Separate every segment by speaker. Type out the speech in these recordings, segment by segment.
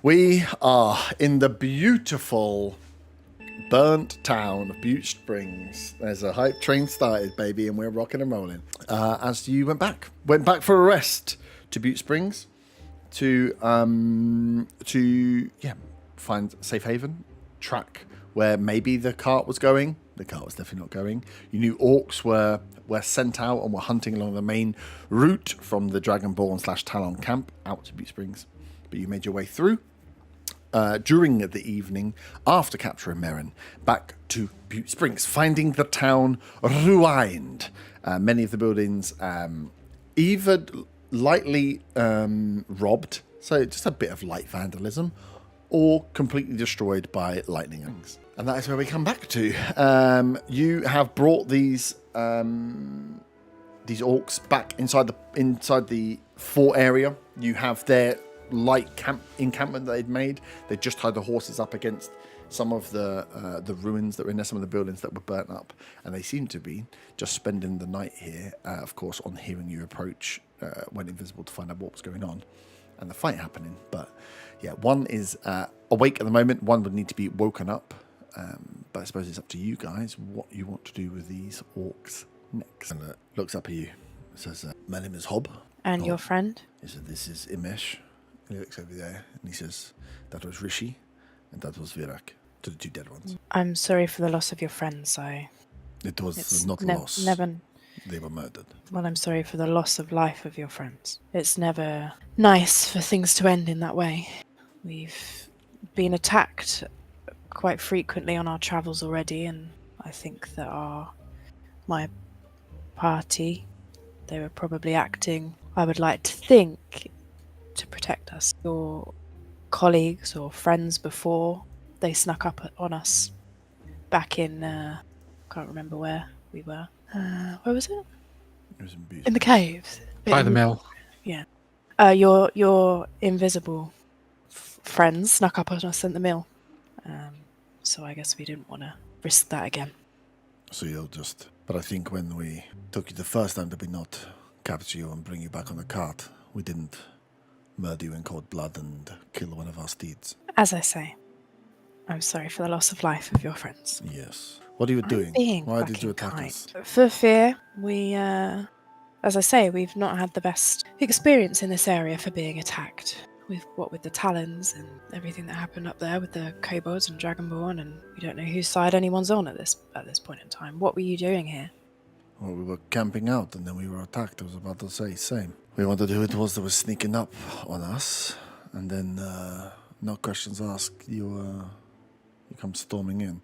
Speaker 1: We are in the beautiful burnt town of Butte Springs. There's a hype train started, baby, and we're rocking and rolling. As you went back for a rest to Butte Springs to find safe haven, track where maybe the cart was going. The cart was definitely not going. You knew orcs were sent out and were hunting along the main route from the Dragonborn / Talon camp out to Butte Springs. But you made your way through during the evening after capturing Merrin back to Butte Springs, finding the town ruined. Many of the buildings either lightly robbed, so just a bit of light vandalism, or completely destroyed by lightning rings. And that is where we come back to. You have brought these orcs back inside the fort area. You have their light encampment that they'd made. They just tied the horses up against some of the ruins that were in there, some of the buildings that were burnt up, and they seem to be just spending the night here. Of course, on hearing you approach, went invisible to find out what was going on and the fight happening. But yeah, one is awake at the moment. One would need to be woken up. But I suppose it's up to you guys what you want to do with these orcs next. And looks up at you. Says, "My name is Hob."
Speaker 2: And your friend?
Speaker 1: He said, "This is Imesh." And he looks over there and he says, "That was Rishi, and that was Virak." To the two dead ones.
Speaker 2: I'm sorry for the loss of your friends.
Speaker 1: It was not loss. They were murdered.
Speaker 2: Well, I'm sorry for the loss of life of your friends. It's never nice for things to end in that way. We've been attacked quite frequently on our travels already, and I think that my party, they were probably acting, I would like to think, to protect us. Your colleagues or friends before, they snuck up on us back in, can't remember where we were. Where was it?
Speaker 1: It was
Speaker 2: in the caves.
Speaker 3: By the mill.
Speaker 2: Yeah. Your invisible friends snuck up on us in the mill. So I guess we didn't want to risk that again.
Speaker 1: So but I think when we took you the first time, did we not capture you and bring you back on the cart? We didn't murder you in cold blood and kill one of our steeds.
Speaker 2: As I say, I'm sorry for the loss of life of your friends.
Speaker 1: Yes. What are you doing? Why did you attack us?
Speaker 2: For fear. We, as I say, we've not had the best experience in this area for being attacked. With the Talons and everything that happened up there with the kobolds and Dragonborn, and we don't know whose side anyone's on at this point in time. What were you doing here?
Speaker 1: Well, we were camping out and then we were attacked. I was about to say same. We wanted to do it was they were sneaking up on us, and then no questions asked. You come storming in.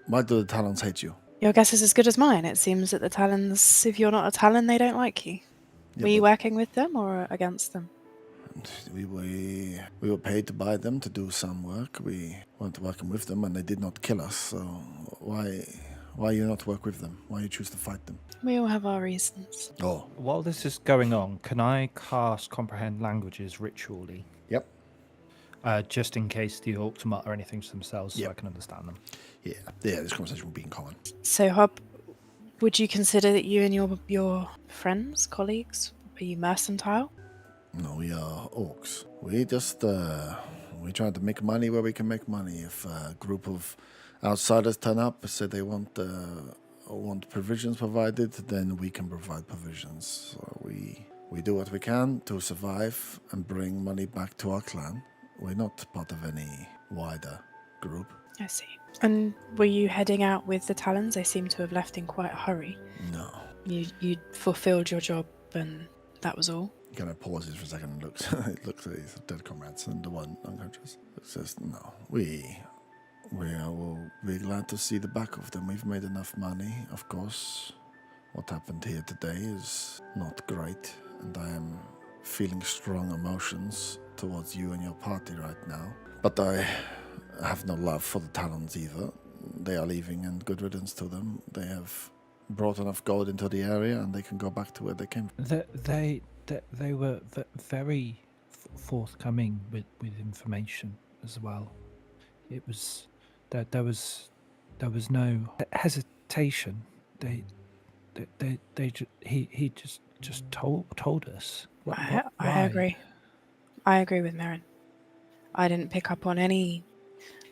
Speaker 1: Why do the Talons hate you?
Speaker 2: Your guess is as good as mine. It seems that the Talons, if you're not a Talon, they don't like you.
Speaker 1: Yeah,
Speaker 2: were you working with them or against them?
Speaker 1: We were paid to buy them to do some work. We weren't working with them, and they did not kill us. So why you not work with them? Why you choose to fight them?
Speaker 2: We all have our reasons.
Speaker 1: Oh,
Speaker 3: While this is going on, can I cast Comprehend Languages ritually?
Speaker 1: yep.
Speaker 3: Just in case the orcs mutter anything to themselves, so I can understand them.
Speaker 1: Yeah. This conversation will be in common.
Speaker 2: So, Hob, would you consider that you and your friends, colleagues, are you mercantile?
Speaker 1: No, we are orcs. We just we try to make money where we can make money. If a group of outsiders turn up and say they want provisions provided, then we can provide provisions. So we do what we can to survive and bring money back to our clan. We're not part of any wider group.
Speaker 2: I see. And were you heading out with the Talons? They seem to have left in quite a hurry.
Speaker 1: No.
Speaker 2: You fulfilled your job and that was all?
Speaker 1: He kind of pauses for a second and looks at his dead comrades and the one unconscious. It says, no, we will be glad to see the back of them. We've made enough money, of course. What happened here today is not great, and I am feeling strong emotions towards you and your party right now. But I have no love for the Talons either. They are leaving, and good riddance to them. They have brought enough gold into the area, and they can go back to where they came from.
Speaker 4: They were very forthcoming with information as well. It was there was no hesitation. He just told us.
Speaker 2: I agree. I agree with Merrin. I didn't pick up on any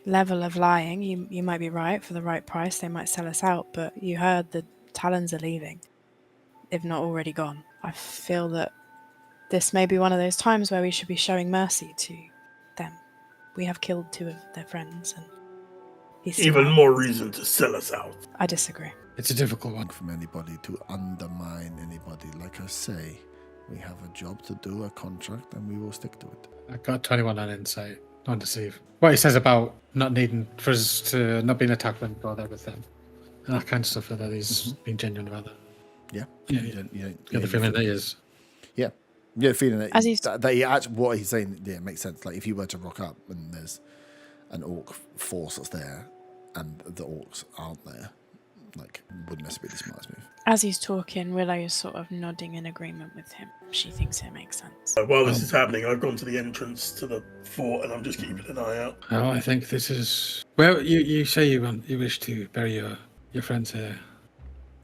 Speaker 2: level of lying. You might be right. For the right price, they might sell us out, but you heard the Talons are leaving, if not already gone. I feel that this may be one of those times where we should be showing mercy to them. We have killed 2 of their friends, and he's still
Speaker 5: Even
Speaker 2: out.
Speaker 5: more reason to sell us out.
Speaker 2: I disagree.
Speaker 6: It's a difficult one.
Speaker 1: From anybody to undermine anybody. Like I say, we have a job to do, a contract, and we will stick to it.
Speaker 6: I got 21 on insight. Don't deceive. What he says about not needing for us to not being attacked when we go there with them. And that kind of stuff, that he's being genuine about that.
Speaker 1: Yeah.
Speaker 6: Yeah,
Speaker 1: You don't
Speaker 6: get the feeling that he is.
Speaker 1: Yeah. Yeah, feeling that,
Speaker 2: As he's-
Speaker 1: that he actually, what he's saying, yeah, makes sense. Like if you were to rock up and there's an orc force that's there and the orcs aren't there, like wouldn't necessarily be the smartest move.
Speaker 2: As he's talking, Willow is sort of nodding in agreement with him. She thinks it makes sense.
Speaker 5: While this is happening, I've gone to the entrance to the fort and I'm just keeping an eye out.
Speaker 6: Oh, I think this is. Well, you say you wish to bury your friends here.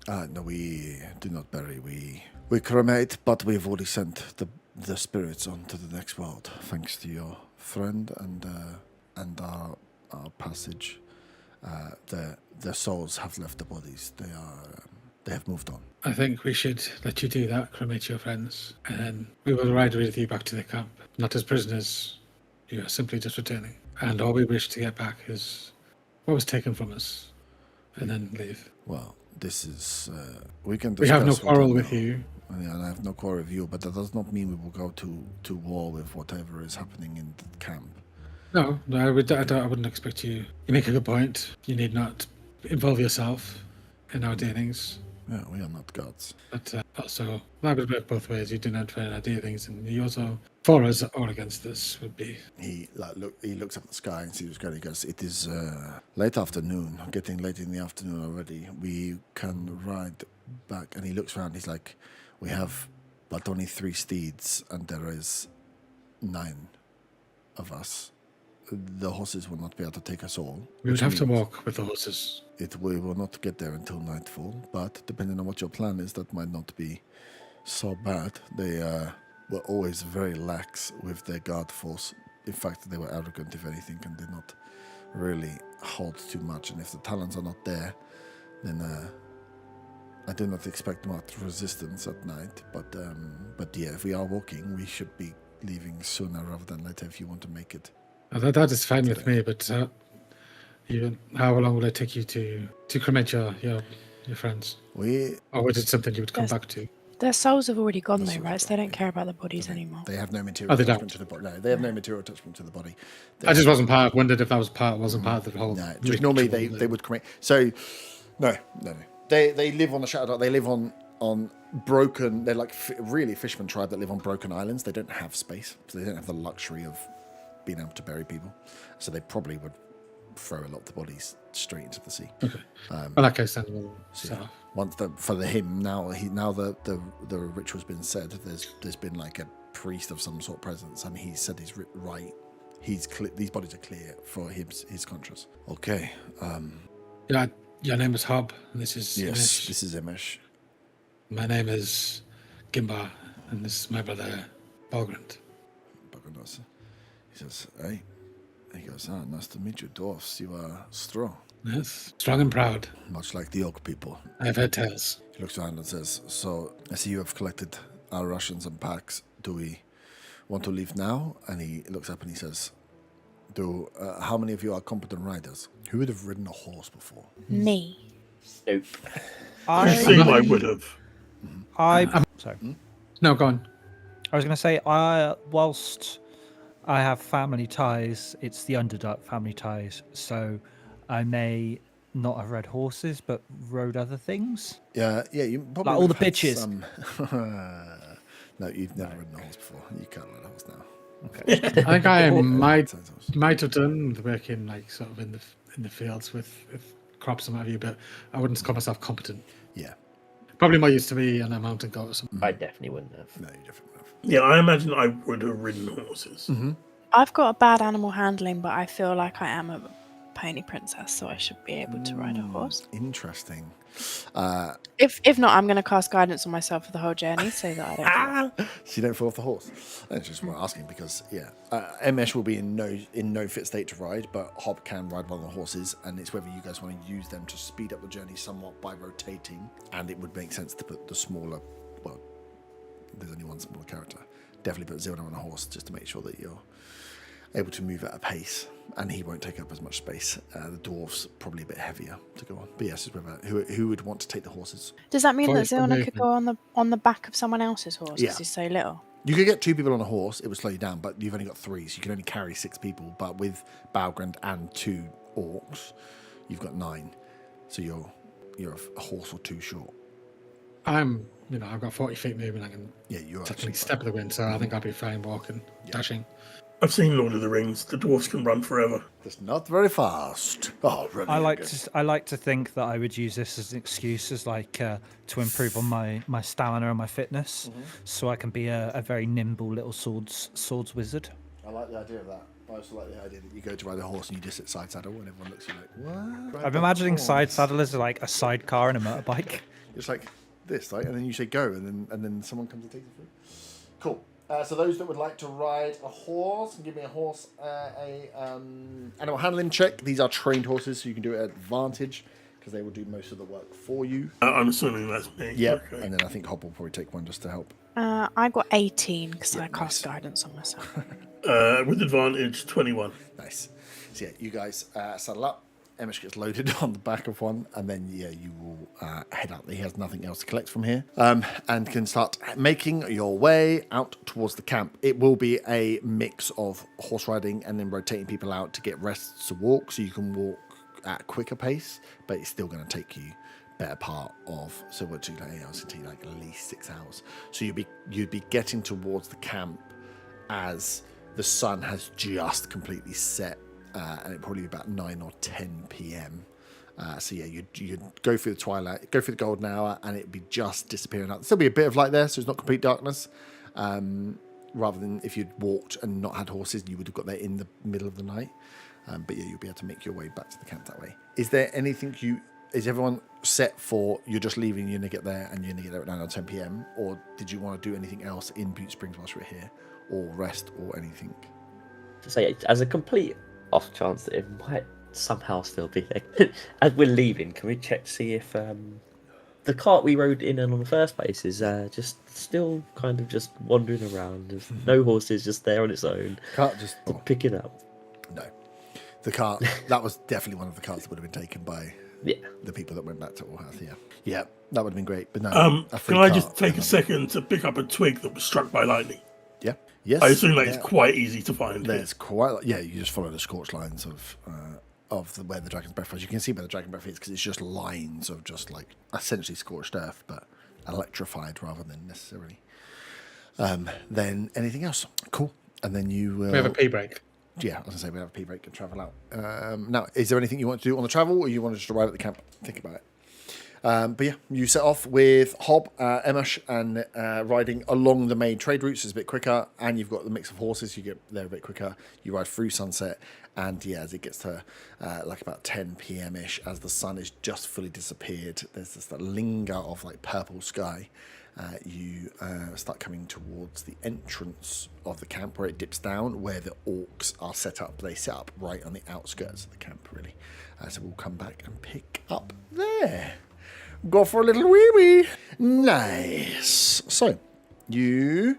Speaker 1: No, we do not bury. We cremate, but we've already sent the spirits on to the next world, thanks to your friend and our passage. Their souls have left the bodies. They have moved on.
Speaker 6: I think we should let you do that, cremate your friends, and then we will ride with you back to the camp. Not as prisoners, you are simply just returning. And all we wish to get back is what was taken from us, and then leave.
Speaker 1: Well, this is we can.
Speaker 6: We have no
Speaker 1: discuss what
Speaker 6: quarrel
Speaker 1: I
Speaker 6: with
Speaker 1: know.
Speaker 6: you.
Speaker 1: And I have no quarrel with you, but that does not mean we will go to war with whatever is happening in the camp.
Speaker 6: No, I wouldn't expect you. You make a good point. You need not involve yourself in our dealings.
Speaker 1: Yeah, we are not gods.
Speaker 6: But also, that would work both ways. You do not fair our dealings, and you also, for us or against us, would be.
Speaker 1: He looks up at the sky and sees what's going. He goes, "It is late afternoon, getting late in the afternoon already. We can ride back." And he looks around. He's like, "We have but only 3 steeds, and there is 9 of us. The horses will not be able to take us all.
Speaker 6: We would
Speaker 1: which
Speaker 6: have to
Speaker 1: means
Speaker 6: walk with the horses.
Speaker 1: We will not get there until nightfall, but depending on what your plan is, that might not be so bad. They were always very lax with their guard force. In fact, they were arrogant, if anything, and did not really hold too much. And if the talons are not there, then I do not expect much resistance at night. But yeah, if we are walking, we should be leaving sooner rather than later if you want to make it.
Speaker 6: That is fine with me, but even how long will it take you to cremate your friends? Or was it something you would come
Speaker 2: Yes.
Speaker 6: back to?
Speaker 2: Their souls have already gone
Speaker 1: Their
Speaker 2: though,
Speaker 1: souls
Speaker 2: right?
Speaker 1: have
Speaker 2: So they don't
Speaker 1: gone,
Speaker 2: care about the bodies anymore.
Speaker 1: They have no material
Speaker 6: Oh, they
Speaker 1: attachment
Speaker 6: don't?
Speaker 1: to the body. No, they have no material attachment to the body.
Speaker 6: I just wondered if that wasn't part of the whole.
Speaker 1: No, just normally they would cremate. So, no. They live on the Shadow. They live on broken. They're like really fisherman tribe that live on broken islands. They don't have space, so they don't have the luxury of being able to bury people. So they probably would throw a lot of the bodies straight into the sea.
Speaker 6: Okay. Well, that case then we'll set off.
Speaker 1: Once for him now the ritual's been said. There's been like a priest of some sort presence, and he said he's right. These bodies are clear for his conscience. Okay.
Speaker 6: Yeah, your name is Hob, and this is
Speaker 1: Yes,
Speaker 6: Imish.
Speaker 1: this is Imish.
Speaker 6: My name is Gimba, and this is my brother Balgrant.
Speaker 1: Buccaneers. He says, "Hey." He goes, "Nice to meet you, dwarfs. You are strong,
Speaker 6: Yes, strong and proud.
Speaker 1: much like the Orc people."
Speaker 6: I've heard tales.
Speaker 1: He looks around and says, "So, I see you have collected our rations and packs. Do we want to leave now?" And he looks up and he says, how many of you are competent riders? Who would have ridden a horse before?
Speaker 2: Me.
Speaker 7: Nope.
Speaker 5: I think I would have.
Speaker 4: Sorry.
Speaker 6: No, go on.
Speaker 4: I was going to say, whilst I have family ties, it's the Underdark family ties, so I may not have rode horses, but rode other things.
Speaker 1: Yeah, you probably
Speaker 4: Like all
Speaker 1: would
Speaker 4: the
Speaker 1: have had
Speaker 4: bitches.
Speaker 1: some- No, you've never ridden a horse before. You can't ride a horse now.
Speaker 4: Okay.
Speaker 6: I think I might
Speaker 1: Sounds awesome.
Speaker 6: have done the work in like sort of in the fields with crops and what have you, but I wouldn't call myself competent.
Speaker 1: Yeah,
Speaker 6: Probably more used to be on a mountain goat or something.
Speaker 7: I definitely wouldn't have.
Speaker 1: no, you definitely would have.
Speaker 5: Yeah, I imagine I would have ridden horses.
Speaker 2: I've got a bad animal handling, but I feel like I am a pony princess, so I should be able to ride a horse.
Speaker 1: Interesting.
Speaker 2: If not, I'm going to cast guidance on myself for the whole journey so that I don't.
Speaker 1: So you don't fall off the horse. That's just what I'm asking because Emesh will be in no fit state to ride, but Hob can ride one of the horses, and it's whether you guys want to use them to speed up the journey somewhat by rotating, and it would make sense to put the smaller. Well, there's only one smaller character. Definitely put Zilna on a horse just to make sure that you're able to move at a pace, and he won't take up as much space. The dwarf's probably a bit heavier to go on. But yes, it's whether who would want to take the horses.
Speaker 2: Does that mean that
Speaker 6: Fine for
Speaker 2: Zilna
Speaker 6: me.
Speaker 2: could go on the back of someone else's horse?
Speaker 1: Yeah.
Speaker 2: Because he's so little.
Speaker 1: You could get 2 people on a horse, it would slow you down, but you've only got 3, so you can only carry 6 people. But with Balgrand and 2 orcs, you've got 9. So you're a horse or 2 short.
Speaker 6: I've got 40 feet movement. I can
Speaker 1: You're
Speaker 6: technically step of the wind, so I think I'll be fine walking, dashing.
Speaker 5: I've seen Lord of the Rings. The dwarves can run forever.
Speaker 1: It's not very fast. Oh, really?
Speaker 4: I like to think that I would use this as an excuse, as to improve on my stamina and my fitness, so I can be a very nimble little swords wizard.
Speaker 1: I like the idea of that. I also like the idea that you go to ride a horse and you just sit side saddle and everyone looks at you like, what?
Speaker 4: I'm imagining side saddle as like a sidecar and a motorbike.
Speaker 1: It's like this, right? And then you say go, and then someone comes and takes you through. Cool. So those that would like to ride a horse, can give me a horse, animal handling check. These are trained horses, so you can do it at advantage because they will do most of the work for you.
Speaker 5: I'm assuming that's me.
Speaker 1: Yeah,
Speaker 5: Okay.
Speaker 1: and then I think Hob will probably take one just to help.
Speaker 2: I got 18 because I
Speaker 1: nice.
Speaker 2: cast guidance on myself.
Speaker 5: With advantage, 21.
Speaker 1: Nice. So yeah, you guys saddle up. Emish gets loaded on the back of one, and then you will head out. He has nothing else to collect from here, and can start making your way out towards the camp. It will be a mix of horse riding and then rotating people out to get rests to walk, so you can walk at a quicker pace, but it's still going to take you better part of, so what do you like 8 hours? It'll take you like at least 6 hours. So you'd be getting towards the camp as the sun has just completely set. And it'd probably be about 9 or 10 p.m. So yeah, you'd go through the twilight, go through the golden hour, and it'd be just disappearing out. There'll still be a bit of light there, so it's not complete darkness. Rather than if you'd walked and not had horses, you would have got there in the middle of the night. But yeah, you'll be able to make your way back to the camp that way. Is there anything is everyone set for you're just leaving, you're going to get there, and you're going to get there at 9 or 10 p.m.? Or did you want to do anything else in Butte Springs whilst we're here? Or rest or anything?
Speaker 7: To say, as a complete off chance that it might somehow still be there. As we're leaving, can we check to see if the cart we rode in on the first place is just still kind of just wandering around? There's no horses, just there on its own.
Speaker 1: Can't just
Speaker 7: to pick it up.
Speaker 1: No. The cart, that was definitely one of the carts that would have been taken by the people that went back to Allhouse, Yeah, that would have been great. But no.
Speaker 5: Can I just take a second to pick up a twig that was struck by lightning?
Speaker 1: Yeah. Yes.
Speaker 5: I assume it's quite easy to find.
Speaker 1: There's quite. Yeah, you just follow the scorch lines of where the dragon's breath was. You can see where the dragon breath is because it's just lines of just like essentially scorched earth, but electrified rather than necessarily. Then anything else? Cool. And then you will.
Speaker 6: We have a pee break.
Speaker 1: Yeah, I was going to say we have a pee break and travel out. Now, is there anything you want to do on the travel, or you want to just arrive at the camp? Think about it. But yeah, you set off with Hob, Emish, and riding along the main trade routes is a bit quicker, and you've got the mix of horses, you get there a bit quicker. You ride through sunset, and yeah, as it gets to like about 10 p.m.-ish, as the sun is just fully disappeared, there's this linger of like purple sky. You start coming towards the entrance of the camp where it dips down, where the orcs are set up. They set up right on the outskirts of the camp, really. So we'll come back and pick up there. Go for a little wee-wee. Nice. So, you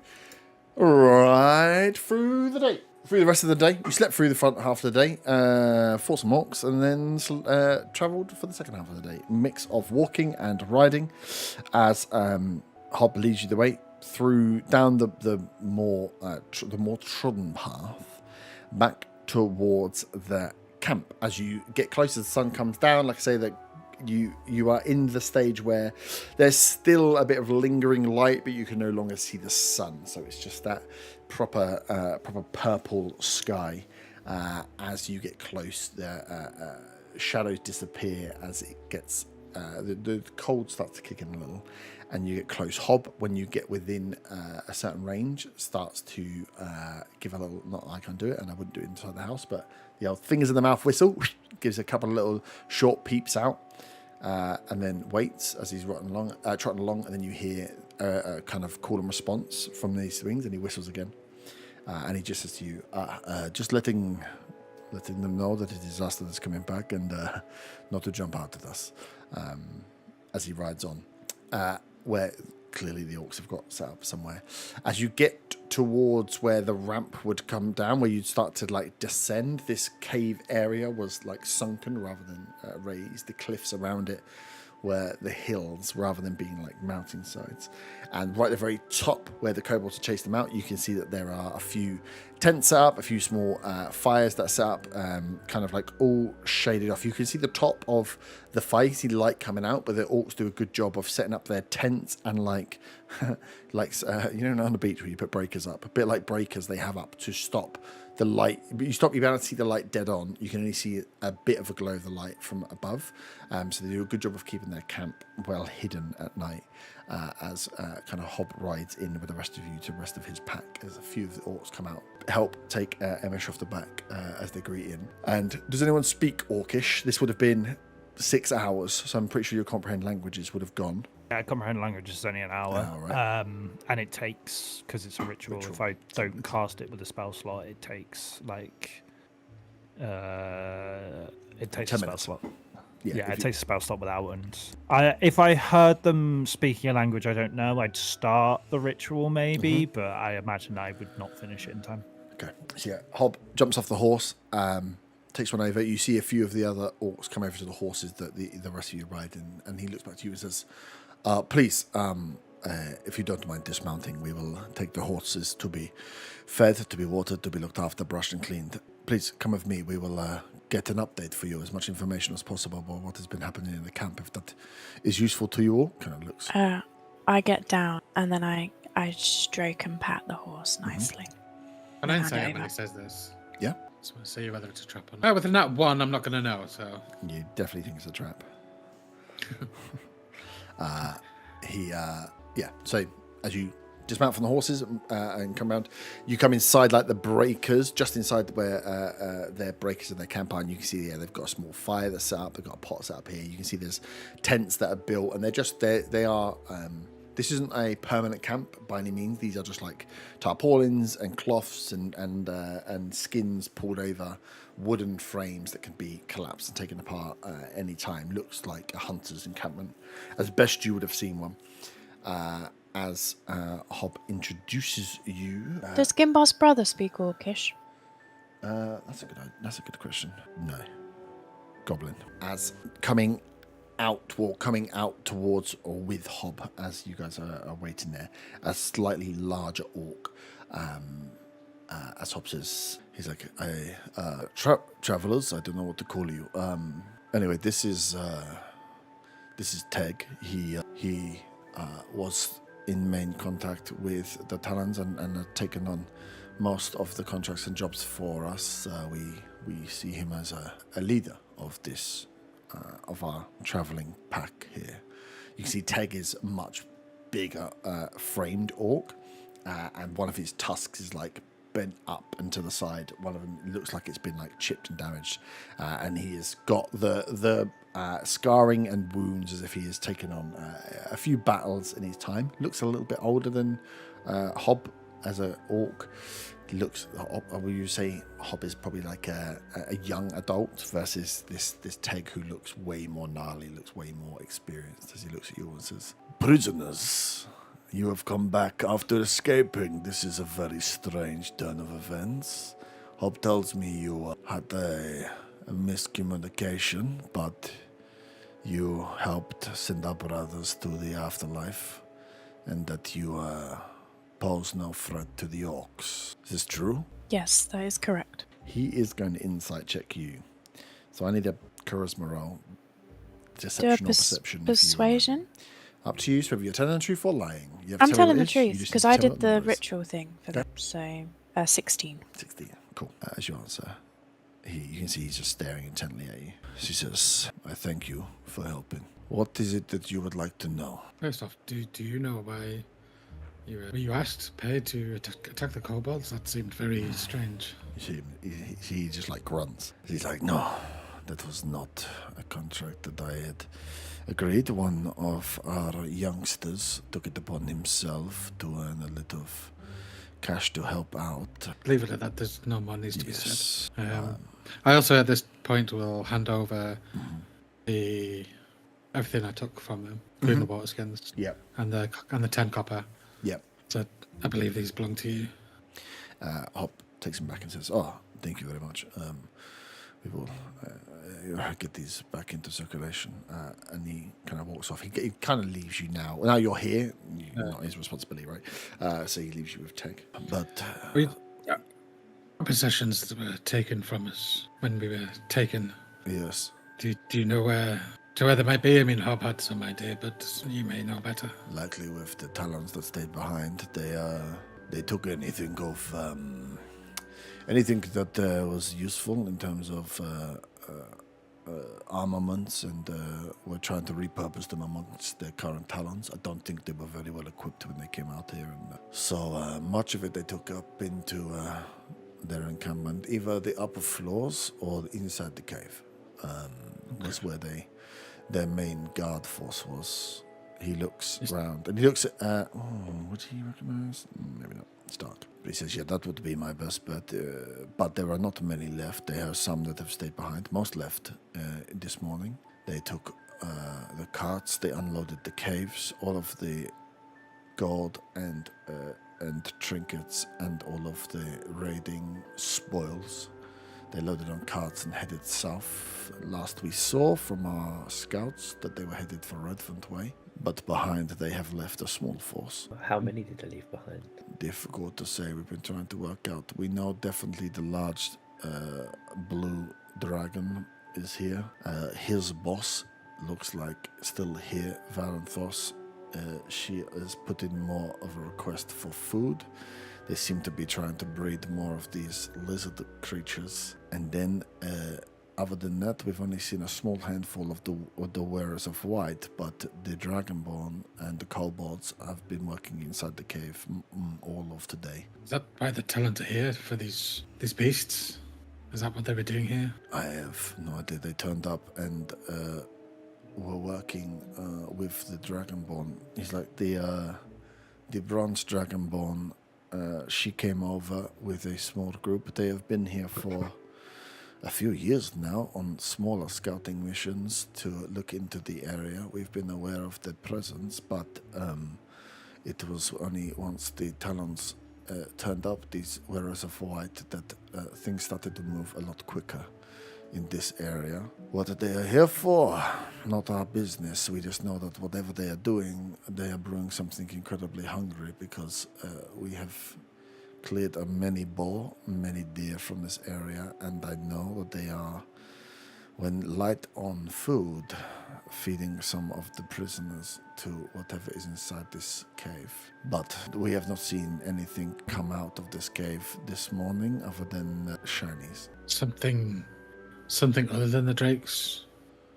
Speaker 1: ride through the day. Through the rest of the day. You slept through the front half of the day, fought some orcs, and then travelled for the second half of the day. Mix of walking and riding as Hob leads you the way through down the more trodden path back towards the camp. As you get closer, the sun comes down. Like I say, that you are in the stage where there's still a bit of lingering light, but you can no longer see the sun. So it's just that proper purple sky. As you get close, the shadows disappear as it gets the cold starts to kick in a little, and you get close. Hob, when you get within a certain range, starts to give a little, not I can't do it, and I wouldn't do it inside the house, but the old fingers in the mouth whistle gives a couple of little short peeps out, and then waits as he's trotting along, and then you hear a kind of call and response from these things, and he whistles again, and he just says to you, just letting them know that a disaster is coming back, and not to jump out at us, as he rides on, where clearly the orcs have got set up somewhere. As you get towards where the ramp would come down, where you'd start to like descend, this cave area was like sunken rather than raised. The cliffs around it were the hills rather than being like mountainsides. And right at the very top where the kobolds have chased them out, you can see that there are a few tents set up, a few small fires that are set up, kind of like all shaded off. You can see the top of the fire, you see light coming out, but the orcs do a good job of setting up their tents and like you know, on the beach where you put breakers up, a bit like breakers they have up to stop the light. But you're able to see the light dead on. You can only see a bit of a glow of the light from above. So they do a good job of keeping their camp well hidden at night, as kind of Hob rides in with the rest of you to the rest of his pack, as a few of the orcs come out, help take Emish off the back as they greet in. And does anyone speak Orcish? This would have been 6 hours, so I'm pretty sure your comprehend languages would have gone.
Speaker 3: Yeah, comprehend language is only an hour,
Speaker 1: right.
Speaker 3: and it takes, because it's a ritual. If I don't cast it with a spell slot, it takes like it takes
Speaker 1: 10
Speaker 3: a spell
Speaker 1: minutes.
Speaker 3: slot.
Speaker 1: Yeah,
Speaker 3: Yeah,
Speaker 1: if
Speaker 3: it takes a spell slot without. And if I heard them speaking a language I don't know, I'd start the ritual maybe, but I imagine I would not finish it in time.
Speaker 1: Okay. So yeah, Hob jumps off the horse, takes one over. You see a few of the other orcs come over to the horses that the rest of you ride in, and he looks back to you and says, please, if you don't mind dismounting, we will take the horses to be fed, to be watered, to be looked after, brushed and cleaned. Please come with me. We will get an update for you, as much information as possible about what has been happening in the camp, if that is useful to you all. Kind of looks.
Speaker 2: I get down and then I stroke and pat the horse nicely.
Speaker 6: Can I
Speaker 2: Hand
Speaker 6: say it when
Speaker 2: over.
Speaker 6: he says this?
Speaker 1: Yeah,
Speaker 6: So I'll see whether it's a trap or not. With a nat 1, I'm not going to know, so...
Speaker 1: you definitely think it's a trap. Yeah. So as you dismount from the horses and come around, you come inside like the breakers, just inside where their breakers and their camp are, and you can see they've got a small fire that's set up. They've got a pot set up here. You can see there's tents that are built, and they are. This isn't a permanent camp by any means. These are just like tarpaulins and cloths and skins pulled over wooden frames that can be collapsed and taken apart any time. Looks like a hunter's encampment, as best you would have seen one. As Hob introduces you,
Speaker 2: Does Gimbar's brother speak Orcish?
Speaker 1: that's a good question. No, goblin. As coming out towards or with Hob, as you guys are waiting there, a slightly larger orc. As Hob says, he's like, travelers. I don't know what to call you. Anyway, this is Teg. He was in main contact with the Talons and had taken on most of the contracts and jobs for us. We see him as a leader of this of our traveling pack here. You can see Teg is much bigger framed orc, and one of his tusks is like bent up and to the side. One of them looks like it's been like chipped and damaged, and he has got the scarring and wounds as if he has taken on a few battles in his time. Looks a little bit older than Hob as an orc. Looks, will you say Hob is probably like a young adult versus this Teg who looks way more gnarly, looks way more experienced, as he looks at you and says, "Prisoners, you have come back after escaping. This is a very strange turn of events. Hob tells me you had a miscommunication, but you helped send our brothers to the afterlife, and that you pose no threat to the orcs. Is this true?"
Speaker 2: Yes, that is correct.
Speaker 1: He is going to insight check you. So I need a charisma roll. Deception or perception.
Speaker 2: Persuasion?
Speaker 1: Up to you, so whether you're telling the truth or lying. You have to
Speaker 2: I'm
Speaker 1: tell what
Speaker 2: telling
Speaker 1: it
Speaker 2: the
Speaker 1: is, you
Speaker 2: truth
Speaker 1: just
Speaker 2: because
Speaker 1: need to
Speaker 2: I
Speaker 1: tell
Speaker 2: did
Speaker 1: what
Speaker 2: the
Speaker 1: number is.
Speaker 2: ritual thing for them. So 16.
Speaker 1: 16. Cool. As you answer, you can see he's just staring intently at you. She says, "I thank you for helping. What is it that you would like to know?
Speaker 6: First off, do you know why were you paid to attack the kobolds? That seemed very strange.
Speaker 1: He just like grunts. He's like, no, that was not a contract that I had agreed. One of our youngsters took it upon himself to earn a little of cash to help out.
Speaker 6: Leave it at that. There's no more needs to be
Speaker 1: Yes.
Speaker 6: said. I also at this point will hand over everything I took from them, including the water skins.
Speaker 1: Yep.
Speaker 6: And the 10 copper.
Speaker 1: Yep.
Speaker 6: So I believe these belong to you.
Speaker 1: Hop takes him back and says, "Oh, thank you very much. We will get these back into circulation." And he kind of walks off. He kind of leaves you now. Now you're here. You're not his responsibility, right? So he leaves you with Teg. But
Speaker 6: Our possessions that were taken from us when we were taken.
Speaker 1: yes,
Speaker 6: Do you know where they might be? I mean, Hob had some idea, but you may know better.
Speaker 1: likely with the talons that stayed behind, they took anything that was useful in terms of armaments, and were trying to repurpose them amongst their current talons. I don't think they were very well equipped when they came out here, and so much of it they took up into their encampment, either the upper floors or inside the cave. Was where their main guard force was. He looks around and he looks at. Would he recognize? Maybe not. It's dark. But he says, "Yeah, that would be my best bet." But there are not many left. There are some that have stayed behind. Most left this morning. They took the carts. They unloaded the caves. All of the gold and trinkets and all of the raiding spoils. They loaded on carts and headed south. Last we saw from our scouts that they were headed for Redvant Way, but behind they have left a small force.
Speaker 7: How many did they leave behind?
Speaker 1: Difficult to say. We've been trying to work out. We know definitely the large blue dragon is here. His boss looks like still here, Varanthos. She has put in more of a request for food. They seem to be trying to breed more of these lizard creatures. And then, other than that, we've only seen a small handful of the wearers of white, but the Dragonborn and the kobolds have been working inside the cave all of today.
Speaker 6: Is that why the talent are here for these beasts? Is that what they were doing here?
Speaker 1: I have no idea. They turned up and were working with the Dragonborn. He's like the bronze Dragonborn. She came over with a small group. They have been here for a few years now on smaller scouting missions to look into the area. We've been aware of their presence, but it was only once the talons turned up, these wearers of white, that things started to move a lot quicker in this area. What they are here for, not our business. We just know that whatever they are doing, they are brewing something incredibly hungry, because we have cleared many boar, many deer from this area, and I know that they are, when light on food, feeding some of the prisoners to whatever is inside this cave. But we have not seen anything come out of this cave this morning other than shinies.
Speaker 6: Something other than the drakes?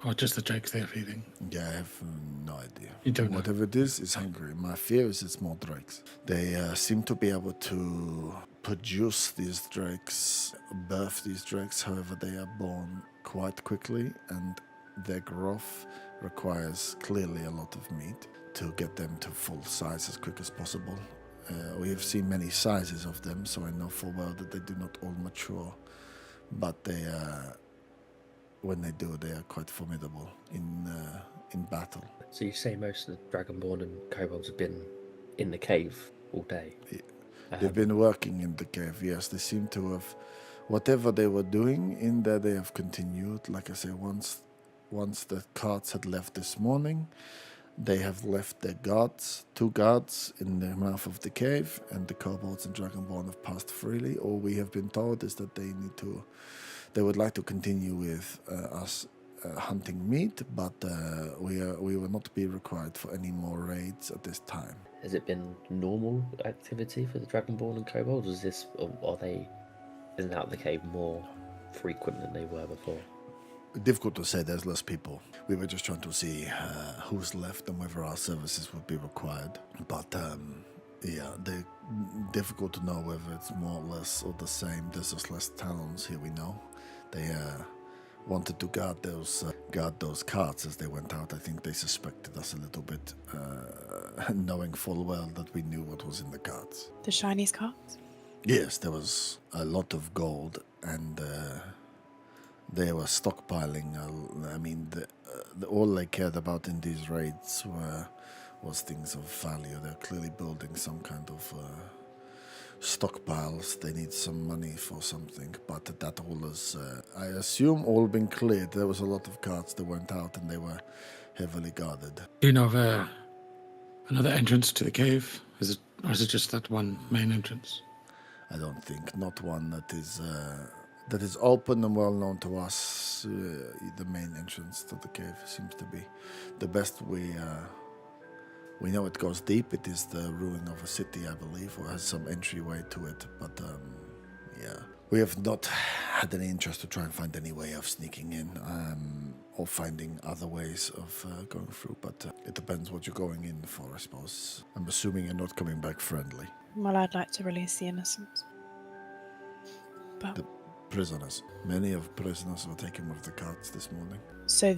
Speaker 6: Or just the drakes they're feeding?
Speaker 1: Yeah, I have no idea.
Speaker 6: You don't know?
Speaker 1: Whatever it is hungry. My fear is it's more drakes. They seem to be able to produce these drakes, birth these drakes, however they are born, quite quickly, and their growth requires clearly a lot of meat to get them to full size as quick as possible. We have seen many sizes of them, so I know full well that they do not all mature, but they when they do, they are quite formidable in battle.
Speaker 7: So you say most of the Dragonborn and kobolds have been in the cave all day?
Speaker 1: They've been working in the cave, yes. They seem to have, whatever they were doing in there, they have continued. Like I say, once the carts had left this morning, they have left their guards, 2 guards in the mouth of the cave, and the kobolds and Dragonborn have passed freely. All we have been told is that they would like to continue with us hunting meat, but we will not be required for any more raids at this time.
Speaker 7: Has it been normal activity for the Dragonborn and kobolds? Or are they in and out of the cave more frequent than they were before?
Speaker 1: difficult to say. There's less people. We were just trying to see who's left and whether our services would be required. But yeah, they're difficult to know whether it's more or less or the same. There's just less talons here. We know they wanted to guard those carts as they went out. I think they suspected us a little bit, knowing full well that we knew what was in the carts.
Speaker 2: The Chinese carts?
Speaker 1: Yes, there was a lot of gold, and they were stockpiling. I mean, all they cared about in these raids was things of value. They're clearly building some kind of stockpiles. They need some money for something, but that all is, I assume, all been cleared. There was a lot of carts that went out, and they were heavily guarded.
Speaker 6: Do you know of another entrance to the cave? Or is it just that one main entrance?
Speaker 1: I don't think, not one that is open and well known to us. The main entrance to the cave seems to be the best. We know it goes deep. It is the ruin of a city, I believe, or has some entryway to it. But yeah, we have not had any interest to try and find any way of sneaking in or finding other ways of going through. But it depends what you're going in for, I suppose. I'm assuming you're not coming back friendly.
Speaker 2: Well, I'd like to release the innocents. But
Speaker 1: The prisoners. Many of prisoners were taken with the carts this morning.
Speaker 2: so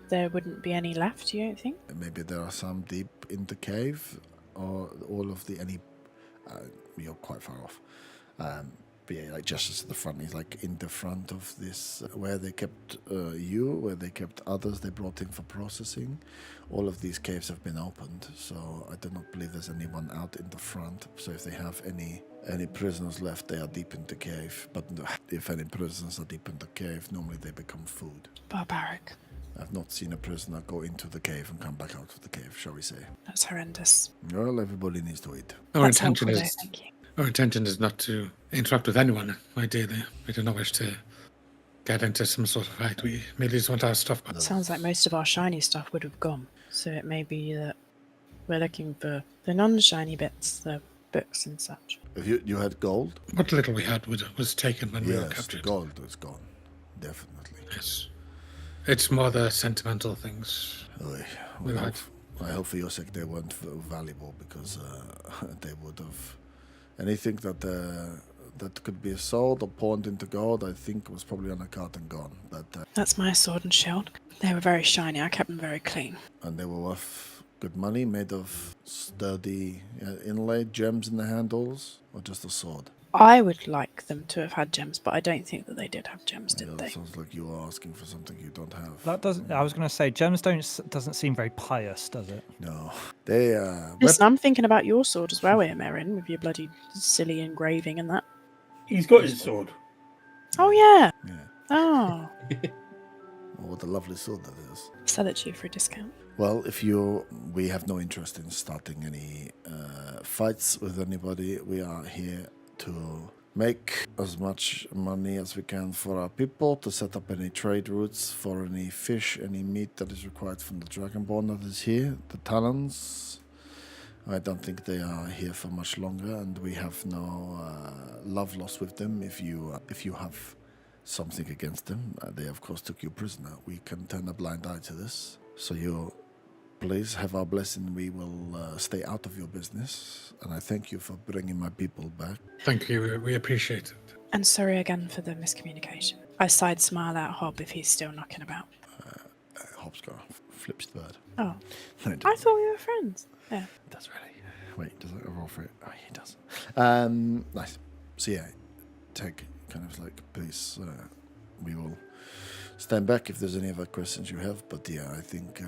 Speaker 2: there wouldn't be any left, you don't think?
Speaker 1: Maybe there are some deep in the cave, or all of the any. You're quite far off. But yeah, like just at the front, he's like in the front of this, where they kept where they kept others they brought in for processing. All of these caves have been opened, so I do not believe there's anyone out in the front. So if they have any prisoners left, they are deep in the cave. But if any prisoners are deep in the cave, normally they become food.
Speaker 2: Barbaric.
Speaker 1: I've not seen a prisoner go into the cave and come back out of the cave, shall we say.
Speaker 2: That's horrendous.
Speaker 1: Well, everybody needs to eat.
Speaker 6: Our
Speaker 2: That's
Speaker 6: intention
Speaker 2: helpful,
Speaker 6: is
Speaker 2: though, thank you.
Speaker 6: Our intention is not to interact with anyone, ideally. We do not wish to get into some sort of fight. We merely just want our stuff back.
Speaker 2: Sounds like most of our shiny stuff would have gone. So it may be that we're looking for the non-shiny bits, the books and such.
Speaker 1: If you had gold?
Speaker 6: What little we had was taken when we were
Speaker 1: Yes, the
Speaker 6: captured.
Speaker 1: gold is gone. Definitely.
Speaker 6: Yes. It's more the sentimental things.
Speaker 1: Oy,
Speaker 6: We
Speaker 1: well,
Speaker 6: had.
Speaker 1: I hope for your sake they weren't valuable, because they would have... Anything that could be sold or pawned into gold, I think was probably on a cart and gone. But
Speaker 2: That's my sword and shield. They were very shiny. I kept them very clean.
Speaker 1: and they were worth good money, made of sturdy inlaid gems in the handles, or just a sword.
Speaker 2: I would like them to have had gems, but I don't think that they did have gems, did
Speaker 1: Yeah,
Speaker 2: they?
Speaker 1: that sounds like you are asking for something you don't have.
Speaker 3: That doesn't. I was going to say gems doesn't seem very pious, does it?
Speaker 1: No, they
Speaker 2: Listen, I'm thinking about your sword as well here, Merrin, with your bloody silly engraving and that.
Speaker 5: He's got his sword.
Speaker 2: Oh, yeah.
Speaker 1: yeah.
Speaker 2: Oh.
Speaker 1: Oh, what a lovely sword that is.
Speaker 2: Sell it to you for a discount.
Speaker 1: Well, we have no interest in starting any fights with anybody. We are here to make as much money as we can for our people, to set up any trade routes for any fish, any meat that is required from the Dragonborn that is here, the Talons. I don't think they are here for much longer, and we have no love lost with them. If you have something against them, they of course took you prisoner. We can turn a blind eye to this. So you please have our blessing. We will stay out of your business, and I thank you for bringing my people back.
Speaker 6: Thank you. We appreciate it.
Speaker 2: And sorry again for the miscommunication. I side smile at Hob if he's still knocking about.
Speaker 1: Hop's got flips the bird.
Speaker 2: Oh,
Speaker 1: No, it
Speaker 2: I thought we were friends. Yeah.
Speaker 1: does really. Wait, does it roll for it? Oh, he does. Nice. So yeah, take kind of like, please, we will stand back if there's any other questions you have. But yeah, I think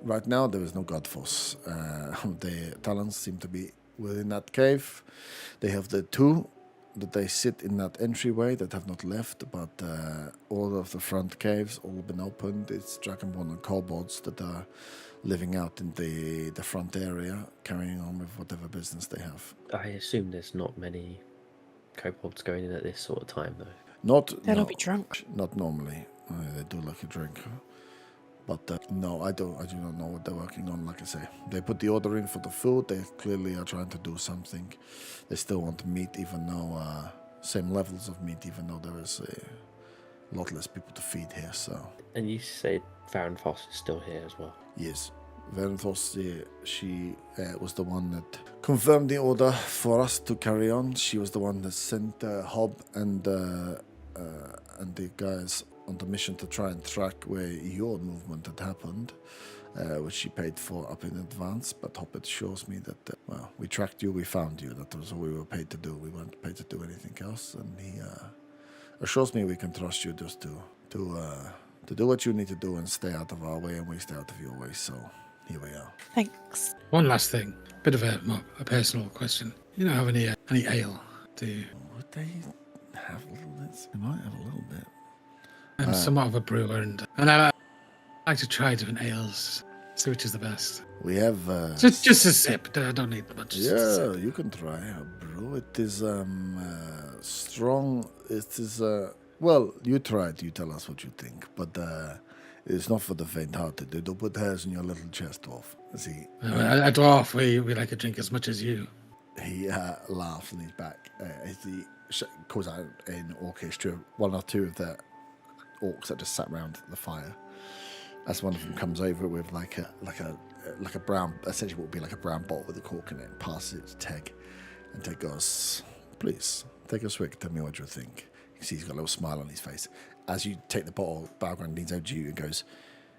Speaker 1: right now there is no god force. The Talons seem to be within that cave. They have the two that they sit in that entryway that have not left, but all of the front caves all been opened. It's Dragonborn and kobolds that are living out in the front area, carrying on with whatever business they have.
Speaker 7: I assume there's not many kobolds going in at this sort of time, though.
Speaker 2: They'll
Speaker 1: No,
Speaker 2: all be drunk.
Speaker 1: not normally. They do like a drink. But no, I do not know what they're working on. Like I say, they put the order in for the food. They clearly are trying to do something. They still want meat, even though same levels of meat, even though there is a lot less people to feed here, so...
Speaker 7: And you said Varenfoss is still here as well.
Speaker 1: Yes. Varenfoss, she was the one that confirmed the order for us to carry on. She was the one that sent Hob and the guys on the mission to try and track where your movement had happened, which she paid for up in advance. But Hob assures me that, we tracked you, we found you. That was all we were paid to do. We weren't paid to do anything else. And he assures me we can trust you just to do what you need to do and stay out of our way, and we stay out of your way. So here we are.
Speaker 2: Thanks.
Speaker 6: One last thing, bit of a personal question. You don't have any ale, do you?
Speaker 1: Would they have a little bit? They might have a little bit.
Speaker 6: I'm somewhat of a brewer, and I like to try different ales, see which is the best.
Speaker 1: We have
Speaker 6: Just a sip. I don't need much. Just a
Speaker 1: yeah,
Speaker 6: sip.
Speaker 1: you can try a brew. It is strong. It is well, you try it. You tell us what you think. But it's not for the faint-hearted. They don't put hairs in your little chest, dwarf. See,
Speaker 6: A dwarf, we like to drink as much as you.
Speaker 1: he laughs and he's back. As he calls out in Orcish to one or two of the orcs that just sat around the fire. As one of them comes over with like a brown, essentially what would be like a brown bottle with a cork in it, and passes it to Teg, and Teg goes, "Please take a swig. Tell me what you think." You see, he's got a little smile on his face. As you take the bottle, Balgran leans over to you and goes,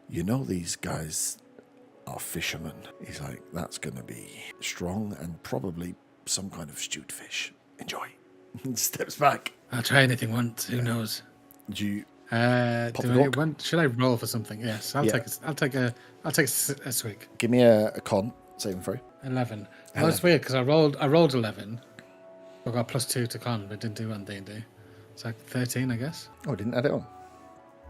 Speaker 1: "You know these guys are fishermen." He's like, "That's going to be strong and probably some kind of stewed fish. Enjoy." And steps back.
Speaker 6: I'll try anything once. Who knows?
Speaker 1: Do you?
Speaker 6: Should I roll for something? Yes, I'll
Speaker 1: Yeah.
Speaker 6: take a swig.
Speaker 1: Give me a con saving throw.
Speaker 6: 11. Well, that's weird because I rolled 11. I got +2 to con, but didn't do on D&D. It's like 13, I guess.
Speaker 1: Oh, I didn't add it on.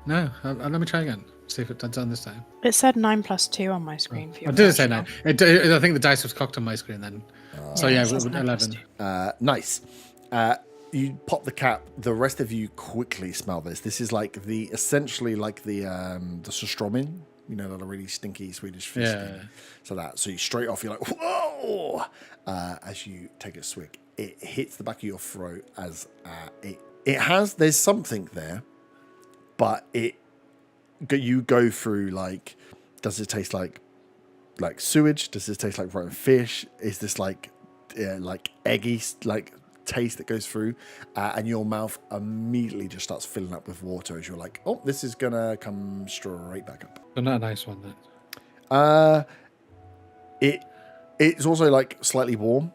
Speaker 6: No, let me try again. See if it's done this time.
Speaker 2: It said 9 + 2 on my screen for you.
Speaker 6: I did say 9. I think the dice was cocked on my screen then. So yeah,
Speaker 2: it says 9 +
Speaker 6: 11.
Speaker 2: 2.
Speaker 1: Nice. You pop the cap. The rest of you quickly smell this. This is like essentially like the Sustromin, you know, that a really stinky Swedish fish thing. So you straight off, you're like, whoa! As you take a swig, it hits the back of your throat as there's something there, but you go through like, does it taste like sewage? Does it taste like rotten fish? Is this like eggy taste that goes through, and your mouth immediately just starts filling up with water as you're like, oh, this is gonna come straight back up.
Speaker 6: But not a nice one then.
Speaker 1: It's also like slightly warm,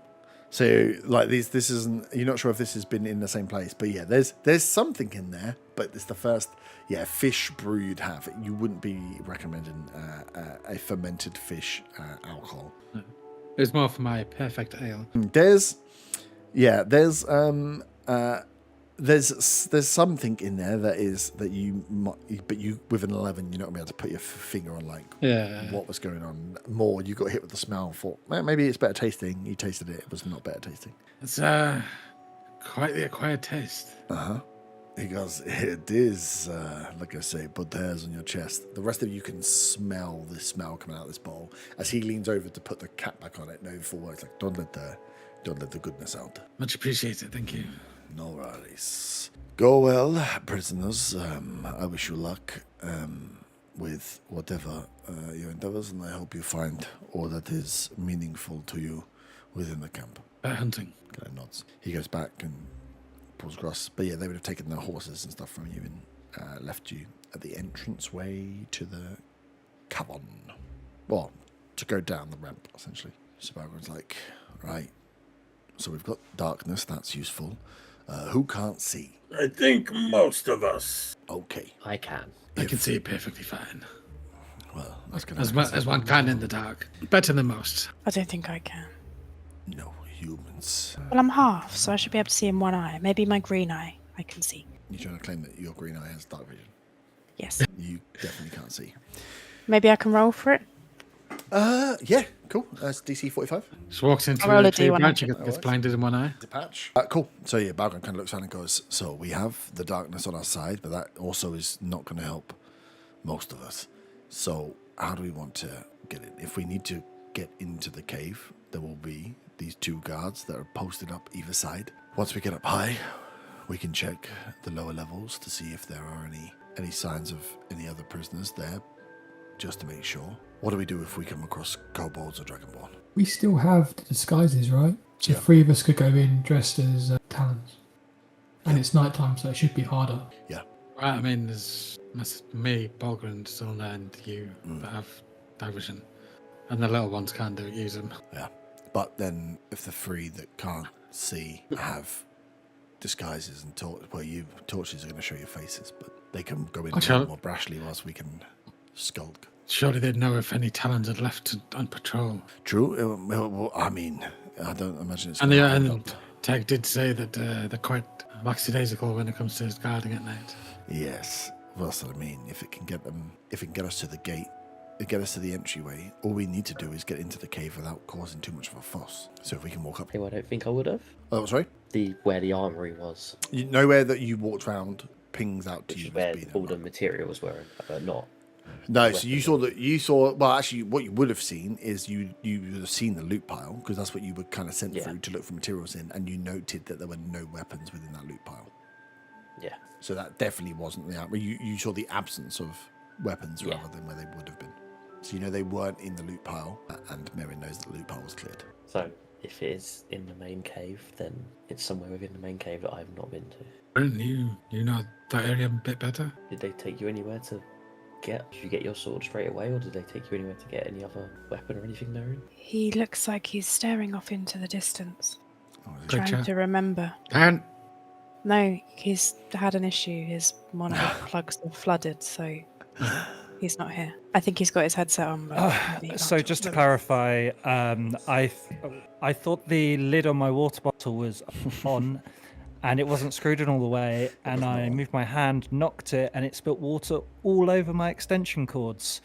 Speaker 1: so like this isn't, you're not sure if this has been in the same place, but yeah, there's something in there, but it's the first fish brew you'd have. You wouldn't be recommending a fermented fish alcohol.
Speaker 6: No. It was more for my perfect ale.
Speaker 1: There's something in there that you might, but you with an 11 you're not gonna be able to put your finger on like what was going on. More, you got hit with the smell. Thought maybe it's better tasting. You tasted it; it was not better tasting.
Speaker 6: It's quite the acquired taste.
Speaker 1: He goes, it is, like I say, put the hairs on your chest. The rest of you can smell the smell coming out of this bowl. As he leans over to put the cap back on it, no full words, like, don't let the goodness out.
Speaker 6: Much appreciated, thank you.
Speaker 1: No worries. Go well, prisoners. I wish you luck with whatever your endeavors, and I hope you find all that is meaningful to you within the camp.
Speaker 6: Bear hunting.
Speaker 1: Guy nods. He goes back and pulls across. But yeah, they would have taken their horses and stuff from you and left you at the entranceway to the cavern. Well, to go down the ramp, essentially. So Balgran's like, right, so we've got darkness, that's useful. Who can't see?
Speaker 5: I think most of us.
Speaker 1: Okay.
Speaker 7: I can.
Speaker 6: I can see it perfectly fine.
Speaker 1: Well, that's going
Speaker 6: As one can in the dark. Better than most.
Speaker 2: I don't think I can.
Speaker 1: No humans.
Speaker 2: Well, I'm half, so I should be able to see in one eye. Maybe my green eye I can see.
Speaker 1: You're trying to claim that your green eye has dark vision?
Speaker 2: Yes.
Speaker 1: You definitely can't see.
Speaker 2: Maybe I can roll for it.
Speaker 1: Yeah, cool. That's DC 45.
Speaker 6: Just walks into
Speaker 2: I'll roll
Speaker 6: a
Speaker 2: a
Speaker 6: tree
Speaker 2: D100.
Speaker 6: branch and gets blinded in one eye.
Speaker 1: The patch. Cool. So yeah, Balgran kind of looks around and goes, so we have the darkness on our side, but that also is not going to help most of us. So how do we want to get it? If we need to get into the cave, there will be these two guards that are posted up either side. Once we get up high, We can check the lower levels to see if there are any signs of any other prisoners there, just to make sure. What do we do if we come across kobolds or dragonborn?
Speaker 8: We still have the disguises, right? So
Speaker 1: Yeah.
Speaker 8: 3 of us could go in dressed as Talons. And it's night time, so it should be harder.
Speaker 1: Yeah.
Speaker 6: Right, I mean, there's me, Bolgren, Solna, and you that have night vision. And the little ones can use them.
Speaker 1: Yeah. But then if the 3 that can't see have disguises and torches are going to show your faces, but they can go in a bit more brashly whilst we can skulk.
Speaker 6: Surely they'd know if any Talons had left on patrol.
Speaker 1: True. Well, I mean, I don't imagine it's.
Speaker 6: And
Speaker 1: gonna
Speaker 6: the
Speaker 1: hold up.
Speaker 6: Tag did say that they're quite lackadaisical when it comes to guarding at night.
Speaker 1: Yes. Well, that's what I mean. If it can get us to the gate, get us to the entryway, all we need to do is get into the cave without causing too much of a fuss. So if we can walk up.
Speaker 7: Hey, I don't think I would have.
Speaker 1: Oh, sorry.
Speaker 7: Where the armory was.
Speaker 1: Nowhere that you walked round pings out to
Speaker 7: Which
Speaker 1: you.
Speaker 7: is where
Speaker 1: as being
Speaker 7: all the
Speaker 1: unlocked.
Speaker 7: materials were, but not.
Speaker 1: No, so you saw. Well, actually, what you would have seen is you would have seen the loot pile, because that's what you were kind of sent
Speaker 7: Yeah.
Speaker 1: through to look for materials in, and you noted that there were no weapons within that loot pile.
Speaker 7: Yeah.
Speaker 1: So that definitely wasn't the. You saw the absence of weapons
Speaker 7: Yeah.
Speaker 1: rather than where they would have been. So you know they weren't in the loot pile, and Merrin knows that the loot pile was cleared.
Speaker 7: So if it is in the main cave, then it's somewhere within the main cave that I have not been to.
Speaker 6: Brendan, you know that area a bit better?
Speaker 7: Did they take you anywhere to get? Did you get your sword straight away, or did they take you anywhere to get any other weapon or anything, Merrin?
Speaker 2: He looks like he's staring off into the distance,
Speaker 1: Oh, is it-
Speaker 6: Good
Speaker 2: trying
Speaker 6: job.
Speaker 2: to remember.
Speaker 6: Dan!
Speaker 2: No, he's had an issue. His one of the plugs are flooded, so he's not here. I think he's got his headset on. But maybe he
Speaker 3: So
Speaker 2: can't
Speaker 3: just to
Speaker 2: talk.
Speaker 3: clarify, I thought the lid on my water bottle was on, and it wasn't screwed in all the way. And I moved my hand, knocked it, and it spilt water all over my extension cords,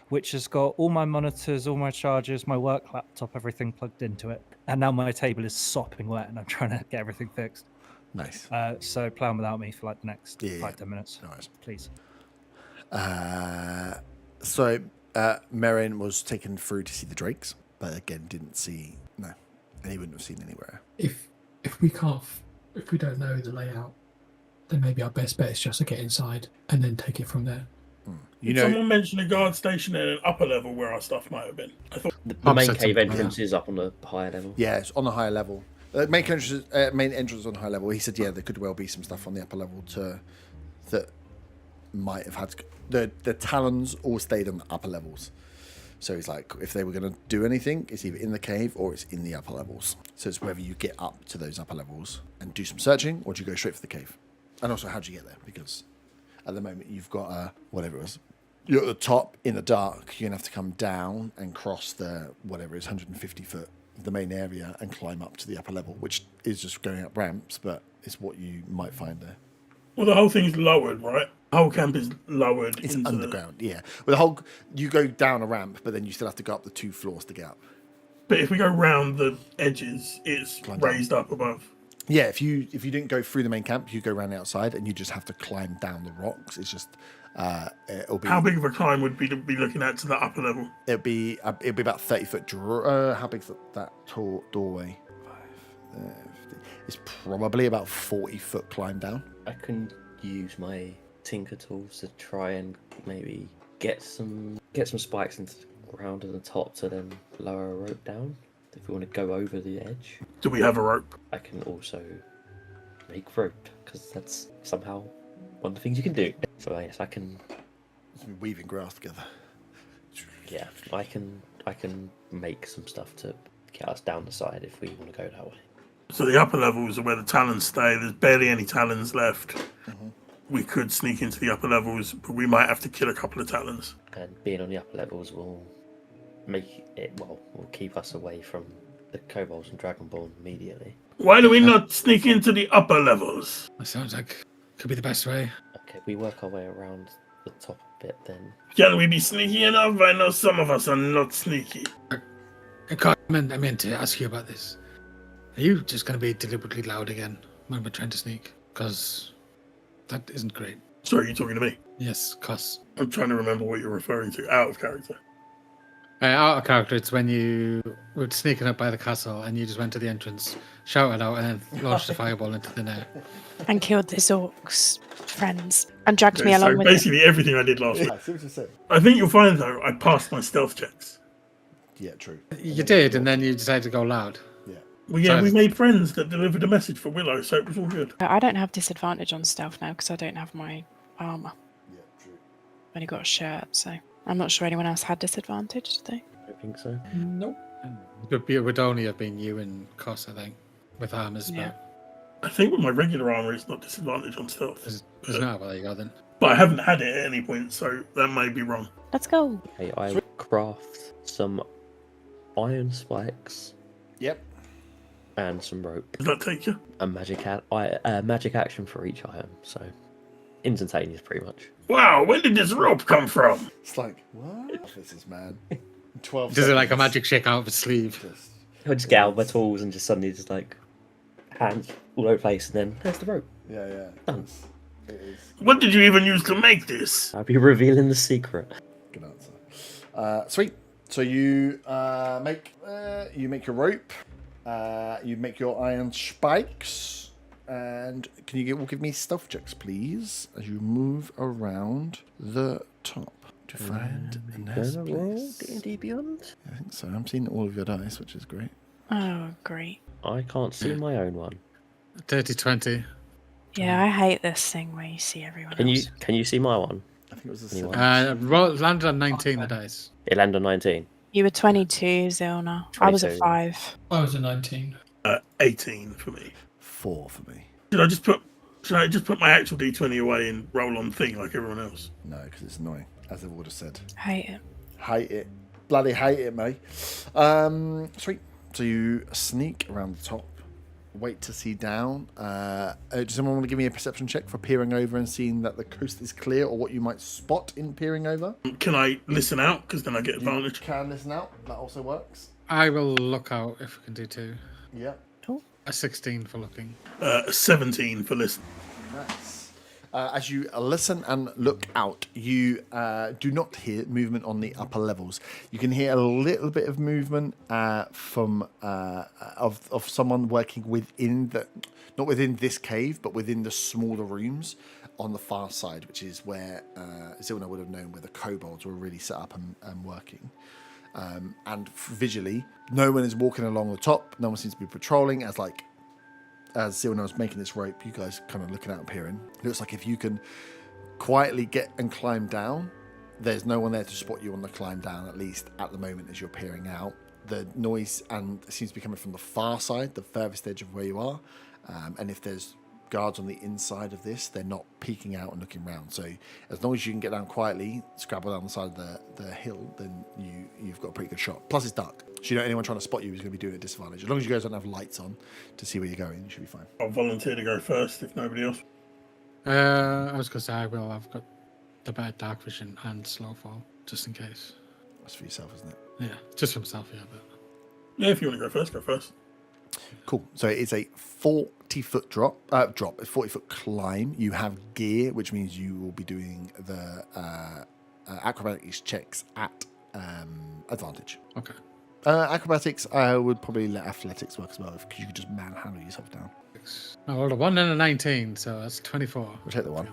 Speaker 3: which has got all my monitors, all my chargers, my work laptop, everything plugged into it. And now my table is sopping wet, and I'm trying to get everything fixed.
Speaker 1: Nice.
Speaker 3: So plan without me for like the next
Speaker 1: Yeah,
Speaker 3: 5-10 minutes,
Speaker 1: No worries.
Speaker 3: please.
Speaker 1: So Merrin was taken through to see the drakes, but again didn't see. No, and he wouldn't have seen anywhere.
Speaker 8: If we don't know the layout, then maybe our best bet is just to get inside and then take it from there.
Speaker 1: You
Speaker 5: Did
Speaker 1: know,
Speaker 5: someone mention a guard station at an upper level where our stuff might have been? I thought
Speaker 7: The main
Speaker 6: Upset
Speaker 7: cave
Speaker 6: them,
Speaker 7: entrance is up on the higher level.
Speaker 1: yeah, it's on a higher level. Main entrance on a high level. He said, yeah, there could well be some stuff on the upper level that might have had the talons all stayed on the upper levels. So he's like, if they were going to do anything, it's either in the cave or it's in the upper levels. So it's whether you get up to those upper levels and do some searching, or do you go straight for the cave? And also, how do you get there? Because at the moment you've got whatever it was. You're at the top in the dark. You're gonna have to come down and cross the whatever it is 150 foot of the main area and climb up to the upper level, which is just going up ramps, but it's what you might find there.
Speaker 5: well, the whole thing's lowered, right? The whole camp is lowered.
Speaker 1: It's
Speaker 5: into
Speaker 1: underground, yeah. Well, you go down a ramp, but then you still have to go up the 2 floors to get up.
Speaker 5: But if we go round the edges, it's
Speaker 1: Climb down.
Speaker 5: raised up above.
Speaker 1: Yeah, if you didn't go through the main camp, you go around the outside and you just have to climb down the rocks. It's just it'll be
Speaker 5: How big of a climb would be to be looking at to the upper level?
Speaker 1: it'll be about 30 foot. How big's that tall doorway? 5, 50. It's probably about 40 foot climb down.
Speaker 7: I can use my tinker tools to try and maybe get some spikes into the ground at the top to then lower a rope down. If we want to go over the edge,
Speaker 5: Do we have a rope?
Speaker 7: I can also make rope because that's somehow one of the things you can do. So yes, I can.
Speaker 1: It's been weaving grass together.
Speaker 7: Yeah, I can make some stuff to get us down the side if we want to go that way.
Speaker 5: So the upper levels are where the talons stay. There's barely any talons left. We could sneak into the upper levels, but we might have to kill a couple of talons.
Speaker 7: And being on the upper levels will will keep us away from the kobolds and dragonborn immediately.
Speaker 5: Why do we not sneak into the upper levels?
Speaker 6: That sounds like could be the best way.
Speaker 7: Okay, we work our way around the top a bit then.
Speaker 5: Can we be sneaky enough? I know some of us are not sneaky.
Speaker 6: Carmen, I meant to ask you about this. Are you just going to be deliberately loud again when we're trying to sneak? Because that isn't great.
Speaker 5: Sorry, are you talking to me?
Speaker 6: Yes, cos.
Speaker 5: I'm trying to remember what you're referring to. Out of character.
Speaker 6: Out of character, it's when you were sneaking up by the castle and you just went to the entrance, shouted out, and then launched a fireball into the air.
Speaker 2: And killed this orc's friends and dragged me
Speaker 5: Okay,
Speaker 2: along
Speaker 5: so
Speaker 2: with it.
Speaker 5: basically everything I did last week.
Speaker 1: I see what you're saying.
Speaker 5: I think you'll find though I passed my stealth checks.
Speaker 1: Yeah, true.
Speaker 6: You did, and then you decided to go loud.
Speaker 1: Yeah.
Speaker 5: Well, yeah,
Speaker 6: So-
Speaker 5: we made friends that delivered a message for Willow, so it was all good.
Speaker 2: I don't have disadvantage on stealth now because I don't have my armor.
Speaker 1: Yeah, true.
Speaker 2: I've only got a shirt, so I'm not sure anyone else had disadvantage, did they?
Speaker 7: I don't think so.
Speaker 8: Nope.
Speaker 6: It would only have been you and Koss, I think, with armors.
Speaker 2: Yeah.
Speaker 5: I think with my regular armor, it's not disadvantage on stealth.
Speaker 6: There's not. Well, there you go then.
Speaker 5: But I haven't had it at any point, so that may be wrong.
Speaker 2: Let's go.
Speaker 7: Okay, I will craft some iron spikes
Speaker 1: Yep.
Speaker 7: and some rope.
Speaker 5: Does that take you?
Speaker 7: A magic action for each item, so instantaneous, pretty much.
Speaker 5: Wow, when did this rope come from?
Speaker 1: It's like, what? This is man. 12
Speaker 6: Does it like a
Speaker 1: seconds.
Speaker 6: magic shake out of his sleeve?
Speaker 1: Just-
Speaker 7: I just get out my tools and just suddenly just like hands all over the place, and then there's the rope.
Speaker 1: Yeah, yeah.
Speaker 7: Done.
Speaker 1: It is.
Speaker 5: What did you even use to make this?
Speaker 7: I'll be revealing the secret.
Speaker 1: Good answer. Sweet. So you make your rope. You make your iron spikes, and can you give me stealth checks, please, as you move around the top to find a nice
Speaker 7: Gonna roll
Speaker 1: place.
Speaker 7: D&D Beyond?
Speaker 1: I think so. I'm seeing all of your dice, which is great.
Speaker 2: Oh, great.
Speaker 7: I can't see my own one.
Speaker 6: 30-20.
Speaker 2: Yeah, I hate this thing where you see everyone
Speaker 7: Can you
Speaker 2: else.
Speaker 7: can you see my one?
Speaker 1: I think it was the
Speaker 7: Anyone?
Speaker 1: same.
Speaker 6: Landed on 19 the dice.
Speaker 7: It landed on 19.
Speaker 2: You were 22, Zilna. I was a
Speaker 7: 22.
Speaker 2: 5.
Speaker 8: I was a 19.
Speaker 5: 18 for me.
Speaker 1: 4 for me.
Speaker 5: Should I just put my actual D20 away and roll on thing like everyone else?
Speaker 1: No, because it's annoying, as I would have said.
Speaker 2: Hate it.
Speaker 1: Hate it. Bloody hate it, mate. Sweet. So you sneak around the top, wait to see down. Does someone want to give me a perception check for peering over and seeing that the coast is clear, or what you might spot in peering over?
Speaker 5: Can I listen out? Because then I get
Speaker 1: You
Speaker 5: advantage.
Speaker 1: can listen out. That also works.
Speaker 6: I will look out if we can do 2.
Speaker 1: Yeah.
Speaker 6: A 16 for looking.
Speaker 5: 17 for listening.
Speaker 1: Nice. As you listen and look out, you do not hear movement on the upper levels. You can hear a little bit of movement from of someone working within the, not within this cave, but within the smaller rooms on the far side, which is where Zilna would have known where the kobolds were really set up and working. And visually, no one is walking along the top. No one seems to be patrolling. As Zilna was making this rope, you guys kind of looking out and peering. It looks like if you can quietly get and climb down, there's no one there to spot you on the climb down, at least at the moment as you're peering out. The noise seems to be coming from the far side, the furthest edge of where you are. And if there's guards on the inside of this, they're not peeking out and looking around. So as long as you can get down quietly, scrabble down the side of the hill, then you've got a pretty good shot. Plus it's dark, so you know anyone trying to spot you is going to be doing a disadvantage. As long as you guys don't have lights on to see where you're going, you should be fine.
Speaker 5: I'll volunteer to go first if nobody else.
Speaker 6: I was going to say I will. I've got the better dark vision and slow fall, just in case.
Speaker 1: That's for yourself, isn't it?
Speaker 6: Yeah, just for myself, yeah. But
Speaker 5: Yeah, if you want to go first, go first.
Speaker 1: Cool. So it's a 40-foot drop, a 40-foot climb. You have gear, which means you will be doing the acrobatics checks at advantage.
Speaker 6: okay.
Speaker 1: Acrobatics, I would probably let athletics work as well, because you could just manhandle yourself down.
Speaker 6: I rolled a 1 and a 19, so that's 24.
Speaker 1: We'll take the 1.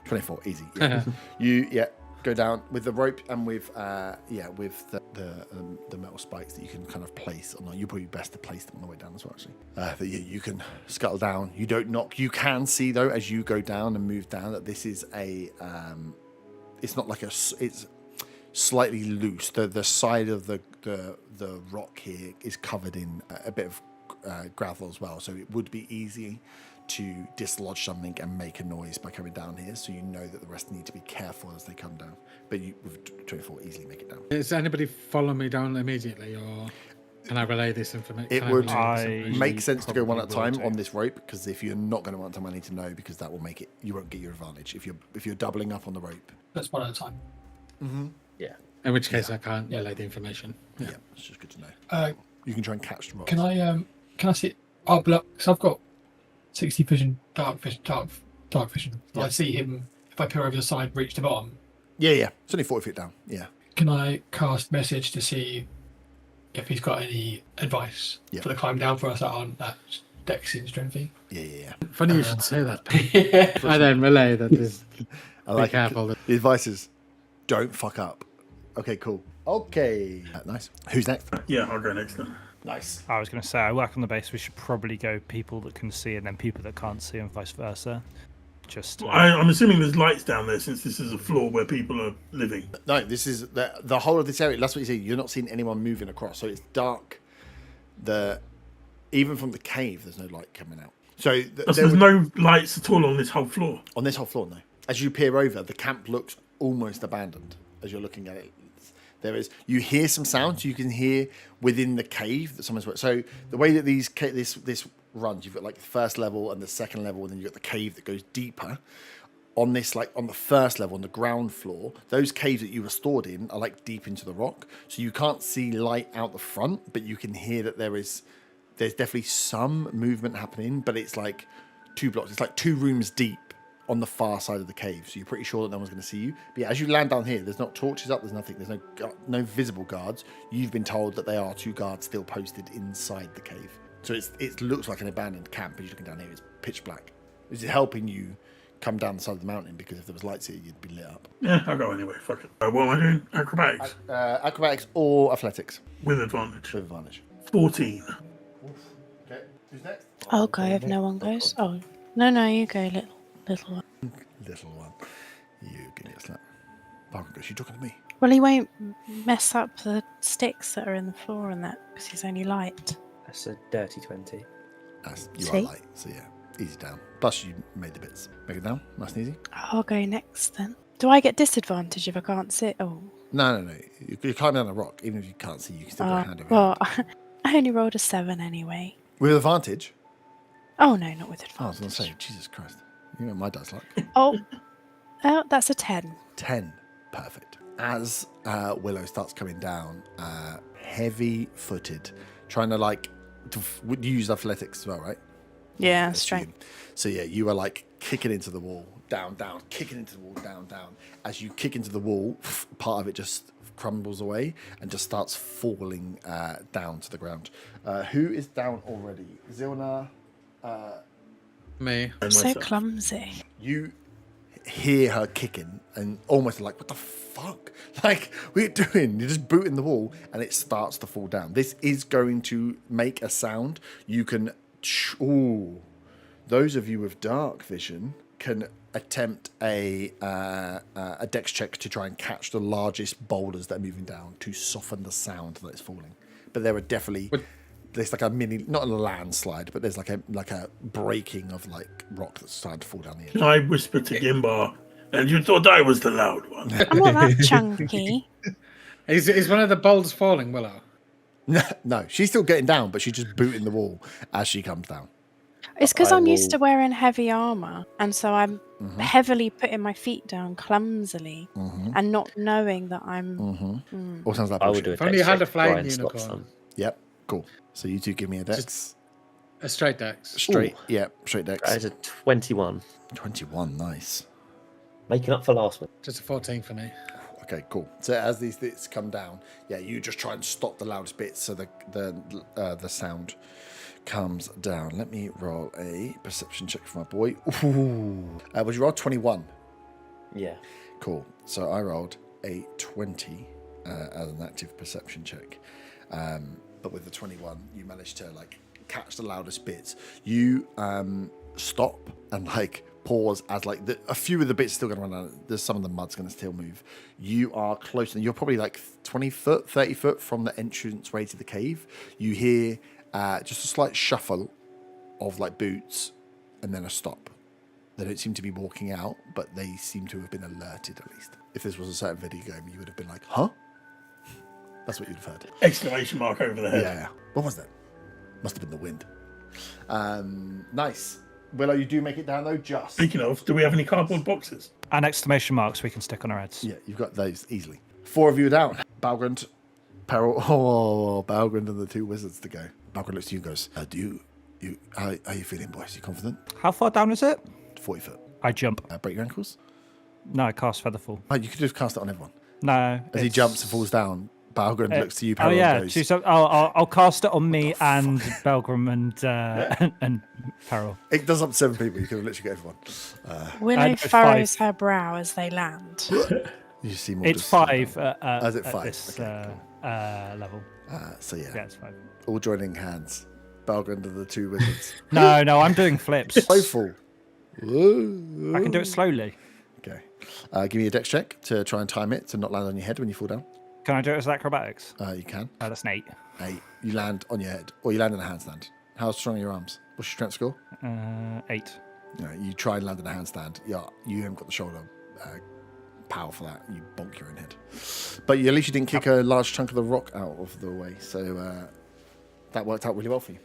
Speaker 1: 24, easy. Yeah. You go down with the rope and with with the metal spikes that you can kind of place on. You're probably best to place them on the way down as well, actually. But yeah, you can scuttle down. You don't knock. You can see though as you go down and move down that this is a. It's not like it's slightly loose. The side of the rock here is covered in a bit of gravel as well, so it would be easy to dislodge something and make a noise by coming down here, so you know that the rest need to be careful as they come down. But you, with 24, easily make it down.
Speaker 6: Does anybody follow me down immediately, or can I relay this information?
Speaker 1: It would
Speaker 3: I-
Speaker 1: make sense to go one at a
Speaker 3: probably
Speaker 1: time
Speaker 3: will
Speaker 1: on
Speaker 3: do.
Speaker 1: this rope, because if you're not going to want time, I need to know, because that will make it, you won't get your advantage if you're doubling up on the rope.
Speaker 8: That's one at a time.
Speaker 6: In which case, I can't relay the information.
Speaker 1: Yeah, it's just good to know. You can try and catch the rocks.
Speaker 8: Can I see? Oh, because I've got 60 vision, dark vision. I see him if I peer over the side, reach the bottom.
Speaker 1: Yeah. It's only 40 feet down. Yeah.
Speaker 8: Can I cast message to see if he's got any advice
Speaker 1: Yeah.
Speaker 8: for the climb down for us on that dex and strengthy?
Speaker 1: Yeah.
Speaker 6: Funny you should say that. I then relay that there's
Speaker 1: I like
Speaker 6: be careful.
Speaker 1: it. The advice is don't fuck up. Okay, cool. Okay. Nice. Who's next?
Speaker 5: Yeah, I'll go next then.
Speaker 1: Nice.
Speaker 3: I was going to say, I work on the base. We should probably go people that can see and then people that can't see and vice versa. Just
Speaker 5: I'm assuming there's lights down there since this is a floor where people are living.
Speaker 1: No, this is the whole of this area. That's what you see. You're not seeing anyone moving across, so it's dark. Even from the cave, there's no light coming out. So
Speaker 5: There's no lights at all on this whole floor.
Speaker 1: on this whole floor, no. As you peer over, the camp looks almost abandoned. As you're looking at it, there is. You hear some sounds. You can hear within the cave that someone's. So the way that this runs, you've got like the first level and the second level, and then you've got the cave that goes deeper. On this, like on the first level, on the ground floor, those caves that you were stored in are like deep into the rock, so you can't see light out the front, but you can hear that there's definitely some movement happening, but it's like 2 blocks. It's like 2 rooms deep on the far side of the cave, so you're pretty sure that no one's going to see you. But yeah, as you land down here, there's not torches up, there's nothing, there's no visible guards. You've been told that there are 2 guards still posted inside the cave. So it looks like an abandoned camp, but you're looking down here, it's pitch black. Is it helping you come down the side of the mountain? Because if there was lights here, you'd be lit up.
Speaker 5: Yeah, I'll go anyway. Fuck it. What am I doing? Acrobatics?
Speaker 1: Acrobatics or athletics?
Speaker 5: With advantage.
Speaker 1: With advantage.
Speaker 5: 14.
Speaker 1: Okay, who's next?
Speaker 2: I'll go if no one goes. Oh, no, you go, little one.
Speaker 1: Little one. You give me a slap. Bargain goes, you talking to me?
Speaker 2: Well, he won't mess up the sticks that are in the floor and that because he's only light.
Speaker 7: That's a dirty 20.
Speaker 1: You
Speaker 2: See?
Speaker 1: are light, so yeah, easy down. Plus you made the bits. Make it down, nice and easy.
Speaker 2: I'll go next then. Do I get disadvantage if I can't sit? Oh,
Speaker 1: No. You climb down a rock, even if you can't see, you can still get a hand over
Speaker 2: well, I only rolled a 7 anyway.
Speaker 1: with advantage.
Speaker 2: Oh no, not with
Speaker 1: Oh, I was
Speaker 2: advantage.
Speaker 1: going to say, Jesus Christ. You know what my dice like.
Speaker 2: Oh, that's a 10.
Speaker 1: 10. Perfect. As Willow starts coming down, heavy-footed, trying to use athletics as well, right?
Speaker 2: Yeah,
Speaker 1: I
Speaker 2: strength.
Speaker 1: assume. So yeah, you are like kicking into the wall, down, kicking into the wall, down. As you kick into the wall, part of it just crumbles away and just starts falling down to the ground. Who is down already? Zilna.
Speaker 6: Me.
Speaker 5: And
Speaker 2: So
Speaker 5: myself.
Speaker 2: clumsy.
Speaker 1: You hear her kicking and almost like, what the fuck? Like, what are you doing? You're just booting the wall and it starts to fall down. This is going to make a sound. You can... Ooh. Those of you with dark vision can attempt a dex check to try and catch the largest boulders that are moving down to soften the sound that it's falling. But there are definitely... There's like a mini, not a landslide, but there's like a breaking of like rock that's starting to fall down the edge.
Speaker 5: Can I whisper to Gimbar, and you thought I was the loud one?
Speaker 2: I'm not that chunky.
Speaker 6: Is one of the boulders falling, Willow?
Speaker 1: No, she's still getting down, but she's just booting the wall as she comes down.
Speaker 2: It's because
Speaker 1: I
Speaker 2: I'm used to
Speaker 1: will-
Speaker 2: wearing heavy armor, and so I'm heavily putting my feet down clumsily and not knowing that I'm.
Speaker 1: All sounds like
Speaker 7: I
Speaker 1: bullshit.
Speaker 7: would do a
Speaker 6: If only
Speaker 7: dex
Speaker 6: you had
Speaker 7: check
Speaker 6: a flying
Speaker 7: to try and stop
Speaker 6: unicorn.
Speaker 7: some.
Speaker 1: Yep, cool. So you two give me a dex.
Speaker 6: A straight dex.
Speaker 1: Straight,
Speaker 7: Ooh.
Speaker 1: yeah, straight dex.
Speaker 7: That is a 21.
Speaker 1: 21, nice.
Speaker 7: Making up for last one.
Speaker 6: Just a 14 for me.
Speaker 1: Okay, cool. So as these bits come down, yeah, you just try and stop the loudest bits so the sound comes down. Let me roll a perception check for my boy. Ooh. Would you roll 21?
Speaker 7: Yeah.
Speaker 1: Cool. So I rolled a 20 as an active perception check. But with the 21, you managed to like catch the loudest bits. You stop and like pause as like a few of the bits still going to run out. There's some of the mud's going to still move. You are close, and you're probably like 20 foot, 30 foot from the entrance way to the cave. You hear just a slight shuffle of like boots and then a stop. They don't seem to be walking out, but they seem to have been alerted at least. If this was a certain video game, you would have been like, huh? That's what you'd have heard.
Speaker 5: Exclamation mark over the head.
Speaker 1: Yeah. What was that? Must have been the wind. Nice. Willow, you do make it down though, just.
Speaker 5: Speaking of, do we have any cardboard boxes?
Speaker 3: and exclamation marks we can stick on our heads.
Speaker 1: Yeah, you've got those easily. 4 of you are down. Balgrand, Peril, Balgrand and the 2 wizards to go. Balgrand looks to you and goes, how are you feeling, boys? You confident?
Speaker 3: How far down is it?
Speaker 1: 40 foot.
Speaker 3: I jump.
Speaker 1: Break your ankles?
Speaker 3: No, I cast Featherfall.
Speaker 1: Oh, you could just cast it on everyone.
Speaker 3: No.
Speaker 1: As he jumps and falls down, Balgren looks to you, Peril,
Speaker 3: Oh yeah,
Speaker 1: and goes,
Speaker 3: I'll cast it on me and Belgrim and Peril.
Speaker 1: it does up to 7 people. You can literally get everyone.
Speaker 2: Willow
Speaker 3: it's
Speaker 2: furrows
Speaker 3: 5.
Speaker 2: her brow as they land.
Speaker 1: You see more.
Speaker 3: It's
Speaker 1: just-
Speaker 3: 5
Speaker 1: Is it
Speaker 3: at
Speaker 1: 5?
Speaker 3: this
Speaker 1: Okay,
Speaker 3: level.
Speaker 1: So yeah,
Speaker 3: Yeah, it's 5.
Speaker 1: all joining hands. Balgren to the 2 wizards.
Speaker 3: No, I'm doing flips.
Speaker 1: Playful.
Speaker 3: I can do it slowly.
Speaker 1: Okay. Give me a dex check to try and time it to not land on your head when you fall down.
Speaker 3: Can I do it as acrobatics?
Speaker 1: You can.
Speaker 3: That's an 8.
Speaker 1: 8. You land on your head, or you land in a handstand. How strong are your arms? What's your strength score?
Speaker 3: 8.
Speaker 1: No, you try and land in a handstand. Yeah, you haven't got the shoulder power for that. You bonk your own head. But at least you didn't kick a large chunk of the rock out of the way, so that worked out really well for you.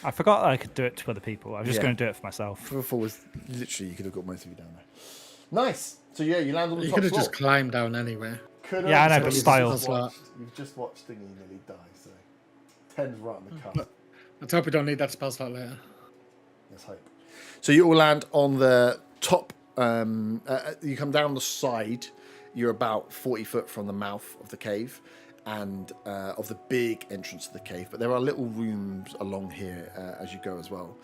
Speaker 3: I forgot I could do it to other people. I was just
Speaker 1: Yeah.
Speaker 3: going to do it for myself.
Speaker 1: For was literally, you could have got most of you down there. Nice. So yeah, you land on the
Speaker 6: You
Speaker 1: top
Speaker 6: could have
Speaker 1: floor.
Speaker 6: just climbed down anywhere.
Speaker 3: Yeah, I know, but style.
Speaker 1: You've just watched Stingy nearly die, so 10's right on the cuff.
Speaker 6: Let's hope we don't need that spell slot later.
Speaker 1: Let's hope. So you all land on the top. You come down the side. You're about 40 foot from the mouth of the cave and of the big entrance to the cave. But there are little rooms along here as you go as well.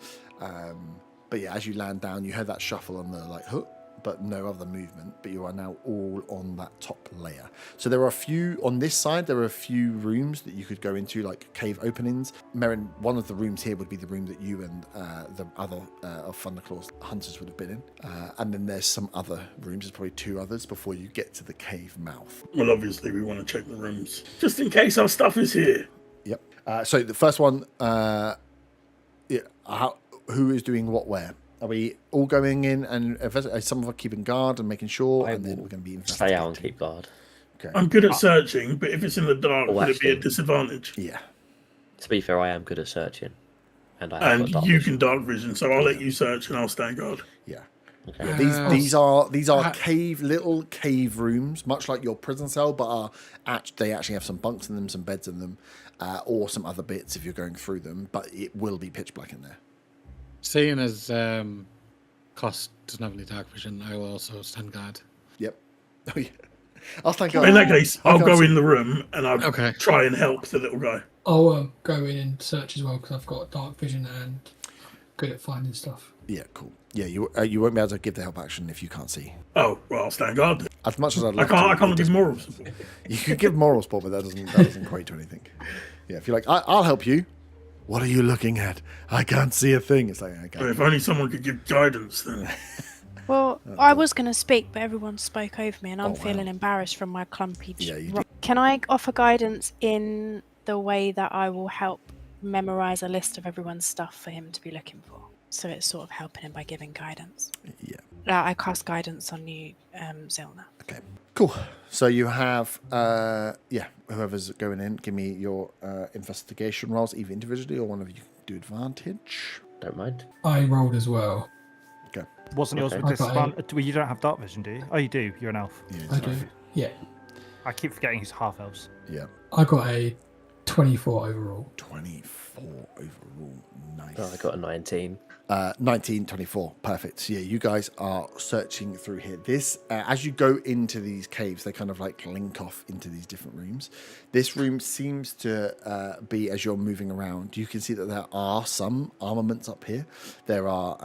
Speaker 1: But yeah, as you land down, you heard that shuffle on the but no other movement. But you are now all on that top layer. So there are a few on this side. There are a few rooms that you could go into, like cave openings. Merrin, one of the rooms here would be the room that you and the other of Thunderclaw's hunters would have been in. And then there's some other rooms. There's probably 2 others before you get to the cave mouth.
Speaker 5: Well, obviously, we want to check the rooms just in case our stuff is here.
Speaker 1: Yep. So the first one, who is doing what where? Are we all going in and some of us keeping guard and making sure, and then we're going to be
Speaker 7: Stay out and keep guard.
Speaker 1: Okay.
Speaker 5: I'm good at searching, but if it's in the dark,
Speaker 7: Oh,
Speaker 5: would it be a
Speaker 7: actually.
Speaker 5: disadvantage?
Speaker 1: Yeah.
Speaker 7: To be fair, I am good at searching, and I have
Speaker 5: And
Speaker 7: got dark
Speaker 5: you
Speaker 7: vision.
Speaker 5: can dark vision, so I'll let you search and I'll stand guard.
Speaker 1: Yeah.
Speaker 7: Okay.
Speaker 1: Yeah, these are little cave rooms, much like your prison cell, but they actually have some bunks in them, some beds in them, or some other bits if you're going through them. But it will be pitch black in there.
Speaker 6: Seeing as Cost doesn't have any dark vision, I will also stand guard.
Speaker 1: Yep. Oh yeah. I'll stand
Speaker 5: In
Speaker 1: guard.
Speaker 5: that case,
Speaker 1: I'll
Speaker 5: I'll
Speaker 1: go
Speaker 5: go
Speaker 1: see-
Speaker 5: in the room and I'll
Speaker 6: Okay.
Speaker 5: try and help the little guy.
Speaker 8: I'll go in and search as well because I've got dark vision and good at finding stuff.
Speaker 1: Yeah, cool. Yeah, you won't be able to give the help action if you can't see.
Speaker 5: Oh, well, I'll stand guard then.
Speaker 1: As much as I'd
Speaker 5: I
Speaker 1: like
Speaker 5: can't
Speaker 1: to,
Speaker 5: give moral support.
Speaker 1: you could give moral support, but that doesn't equate to anything. Yeah, if you're like, I'll help you. What are you looking at? I can't see a thing. It's like,
Speaker 5: But
Speaker 1: okay.
Speaker 5: if only someone could give guidance, then.
Speaker 2: Well, I was going to speak, but everyone spoke over me, and I'm
Speaker 1: Oh, wow.
Speaker 2: feeling embarrassed from my clumpy.
Speaker 1: Yeah, you
Speaker 2: rock. Can I offer guidance in the way that I will help memorize a list of everyone's stuff for him to be looking for? So it's sort of helping him by giving guidance.
Speaker 1: Yeah.
Speaker 2: I cast guidance on you, Zilna.
Speaker 1: Okay. Cool. So you have, whoever's going in, give me your investigation rolls, either individually or one of you can do advantage.
Speaker 7: Don't mind.
Speaker 8: I rolled as well.
Speaker 1: Okay.
Speaker 3: Wasn't yours
Speaker 7: Okay.
Speaker 3: with
Speaker 8: I got
Speaker 3: disadvantage? Well, you don't have dark vision, do you? Oh, you do. You're an elf.
Speaker 1: Yeah,
Speaker 8: I
Speaker 1: sorry.
Speaker 8: do. Yeah.
Speaker 3: I keep forgetting he's half elves.
Speaker 1: Yeah.
Speaker 8: I got a 24 overall.
Speaker 1: 24 overall. Nice.
Speaker 7: Oh, I got a 19.
Speaker 1: 19, 24. Perfect. So yeah, you guys are searching through here. This, as you go into these caves, they kind of like link off into these different rooms. This room seems to be, as you're moving around, you can see that there are some armaments up here. There are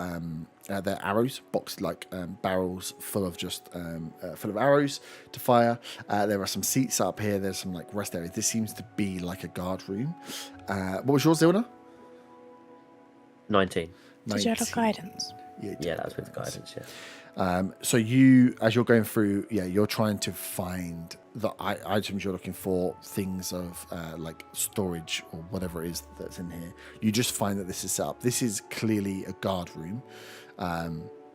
Speaker 1: arrows, boxed like barrels full of full of arrows to fire. There are some seats up here. There's some like rest areas. This seems to be like a guard room. What was yours, Zilna?
Speaker 7: 19.
Speaker 2: Did you have
Speaker 1: 19.
Speaker 2: guidance?
Speaker 7: Yeah, that was with guidance, yeah.
Speaker 1: So you, as you're going through, you're trying to find the items you're looking for, things of like storage or whatever it is that's in here. You just find that this is set up. This is clearly a guard room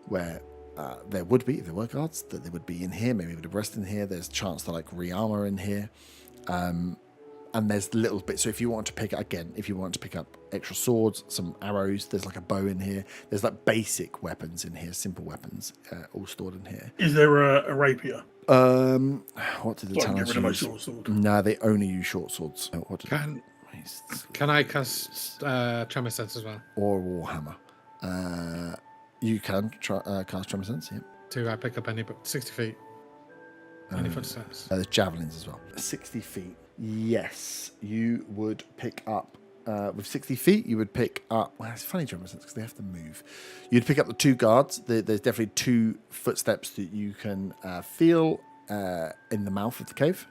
Speaker 1: where there would be, if there were guards, that they would be in here. Maybe would rest in here. There's a chance to like re-armor in here. And there's little bits. So if you want to pick up extra swords, some arrows, there's like a bow in here. There's like basic weapons in here, simple weapons, all stored in here.
Speaker 5: Is there a rapier?
Speaker 1: What did the
Speaker 5: So I can get
Speaker 1: talents
Speaker 5: rid of my
Speaker 1: use?
Speaker 5: short sword.
Speaker 1: No, they only use short swords. What did
Speaker 6: Can I cast Tremor Sense as well?
Speaker 1: or Warhammer? You can cast Tremor Sense. Yeah.
Speaker 6: Do I pick up any 60 feet? Any footsteps?
Speaker 1: There's javelins as well. 60 feet. Yes, you would pick up. With 60 feet, you would pick up. Well, it's funny, German sense, because they have to move. You'd pick up the 2 guards. There's definitely 2 footsteps that you can feel in the mouth of the cave,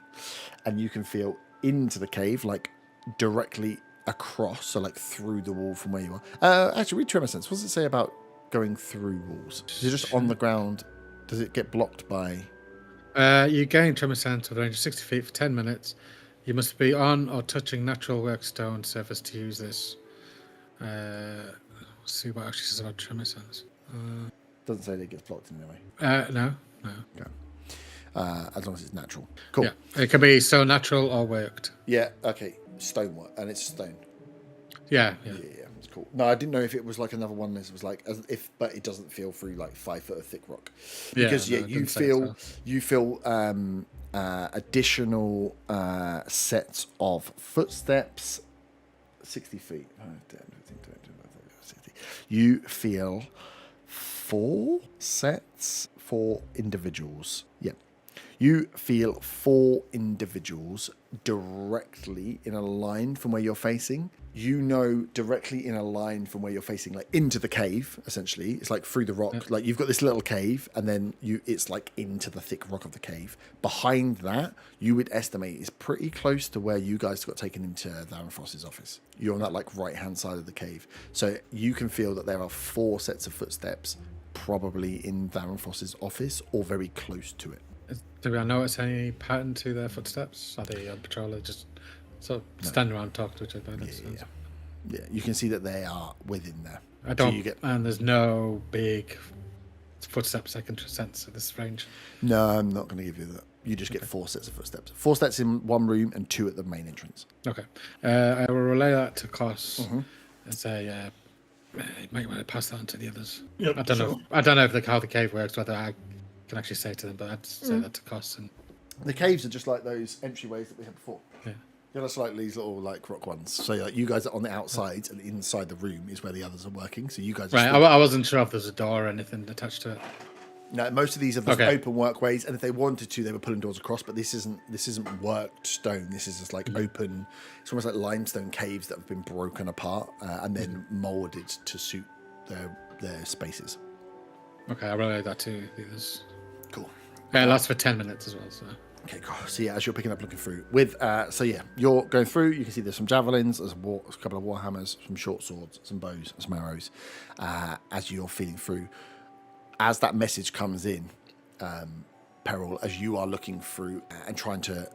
Speaker 1: and you can feel into the cave, like directly across, so like through the wall from where you are. Actually, read Tremor Sense. What does it say about going through walls? Is it just on the ground? Does it get blocked by?
Speaker 6: You gain tremor sense with a range of 60 feet for 10 minutes. You must be on or touching natural workstone surface to use this. Let's see what actually says about tremor sense.
Speaker 1: Doesn't say that it gets blocked in any way.
Speaker 6: No.
Speaker 1: Okay. As long as it's natural. Cool.
Speaker 6: Yeah, it can be so natural or worked.
Speaker 1: Yeah. Okay. Stonework, and it's stone.
Speaker 6: Yeah.
Speaker 1: It's cool. No, I didn't know if it was like another one. This was like but it doesn't feel through like 5 foot of thick rock, because
Speaker 6: no,
Speaker 1: you feel additional sets of footsteps. 60 feet. You feel 4 sets for individuals. Yeah. You feel 4 individuals directly in a line from where you're facing. You know, directly in a line from where you're facing, like into the cave, essentially. It's like through the rock. Yeah. Like you've got this little cave, and then it's like into the thick rock of the cave. Behind that, you would estimate is pretty close to where you guys got taken into Varenfrost's office. You're on that like right-hand side of the cave. So you can feel that there are 4 sets of footsteps probably in Varenfrost's office or very close to it.
Speaker 6: Do we notice any pattern to their footsteps? Are they on patrol or just sort of standing around talking to each other?
Speaker 1: Yeah, you can see that they are within there.
Speaker 6: And there's no big footsteps I can sense at this range.
Speaker 1: No, I'm not going to give you that. You just get 4 sets of footsteps. 4 steps in one room and 2 at the main entrance.
Speaker 6: Okay. I will relay that to Kos and say, you might want to pass that on to the others.
Speaker 5: Yep,
Speaker 6: I don't know how the cave works, whether I can actually say to them, but I'd say that to Kos. And
Speaker 1: the caves are just like those entryways that we had before.
Speaker 6: Yeah.
Speaker 1: They're just like these little like rock ones. So like you guys are on the outside, and inside the room is where the others are working. So you guys are
Speaker 6: right. I wasn't sure if there's a door or anything attached to it.
Speaker 1: No, most of these are just open workways, and if they wanted to, they were pulling doors across. But this isn't worked stone. This is just like open. It's almost like limestone caves that have been broken apart and then molded to suit their spaces.
Speaker 6: Okay, I'll relay that to the others.
Speaker 1: Cool.
Speaker 6: It lasts for 10 minutes as well. So.
Speaker 1: Okay, cool. So yeah, as you're picking up, looking through with, you're going through. You can see there's some javelins, there's a couple of warhammers, some short swords, some bows, some arrows. As you're feeling through, as that message comes in, Peril, as you are looking through and trying to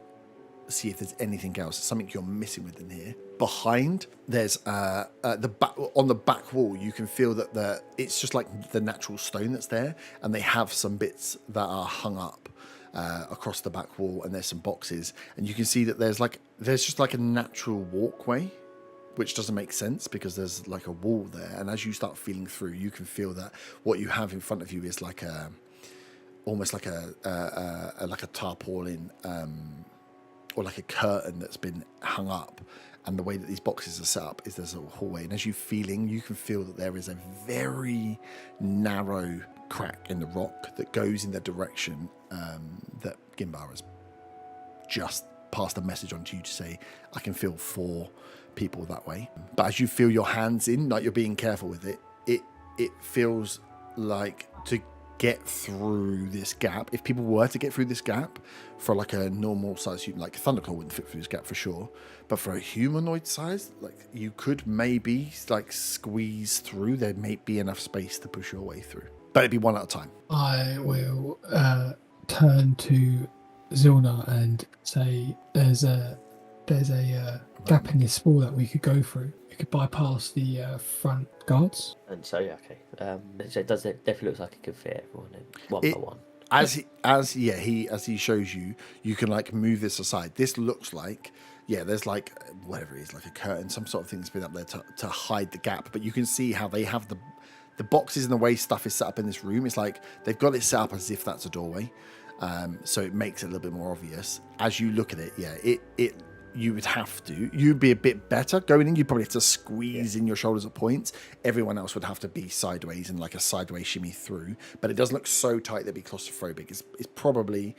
Speaker 1: see if there's anything else, something you're missing within here. Behind, there's on the back wall, you can feel that it's just like the natural stone that's there, and they have some bits that are hung up across the back wall, and there's some boxes, and you can see that there's just like a natural walkway, which doesn't make sense because there's like a wall there. And as you start feeling through, you can feel that what you have in front of you is like almost like a tarpaulin or like a curtain that's been hung up. And the way that these boxes are set up is there's a hallway, and as you can feel that there is a very narrow crack in the rock that goes in the direction that Gimbar has just passed a message on to you to say, I can feel 4 people that way. But as you feel your hands in, like you're being careful with it, it feels like to get through this gap, if people were to get through this gap for like a normal size human, like Thunderclaw wouldn't fit through this gap for sure, but for a humanoid size, like you could maybe like squeeze through. There may be enough space to push your way through, but it'd be one at a time.
Speaker 8: I will turn to Zilna and say, there's a gap in this wall that we could go through. We could bypass the front guards.
Speaker 7: And so so it definitely looks like it could fit everyone in one by one.
Speaker 1: As he shows you, you can like move this aside. This looks like there's like whatever it is, like a curtain, some sort of thing that's been up there to hide the gap. But you can see how they have the boxes and the way stuff is set up in this room. It's like they've got it set up as if that's a doorway. So it makes it a little bit more obvious. As you look at it, you'd be a bit better going in. You'd probably have to squeeze in your shoulders at points. Everyone else would have to be sideways and like a sideways shimmy through. But it doesn't look so tight that'd be claustrophobic. It's probably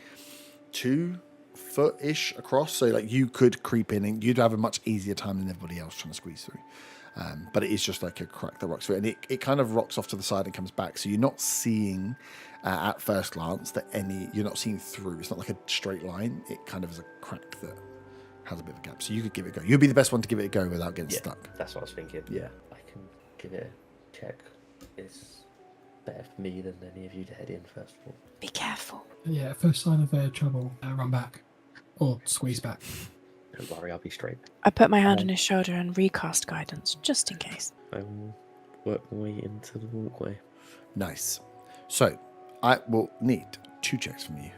Speaker 1: 2 foot-ish across, so like you could creep in and you'd have a much easier time than everybody else trying to squeeze through. But it is just like a crack that rocks through, and it kind of rocks off to the side and comes back. So you're not seeing at first glance that you're not seeing through. It's not like a straight line. It kind of is a crack that has a bit of a gap. So you could give it a go. You'd be the best one to give it a go without getting stuck.
Speaker 7: That's what I was thinking.
Speaker 1: Yeah.
Speaker 7: I can give it a check. It's better for me than any of you to head in first of all.
Speaker 2: Be careful.
Speaker 8: Yeah, first sign of trouble, run back. Or squeeze back.
Speaker 7: Don't worry, I'll be straight.
Speaker 2: I put my hand on his shoulder and recast guidance, just in case.
Speaker 7: I will work my way into the walkway.
Speaker 1: Nice. So I will need 2 checks from you.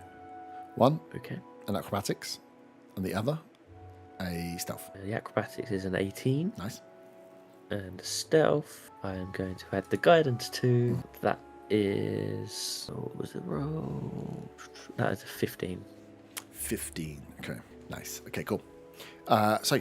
Speaker 1: One,
Speaker 7: Okay.
Speaker 1: an acrobatics, and the other, a stealth.
Speaker 7: The acrobatics is an 18.
Speaker 1: Nice.
Speaker 7: And stealth, I am going to add the guidance to. That is. What was the roll? That is a 15.
Speaker 1: 15. Okay. Nice. Okay, cool. So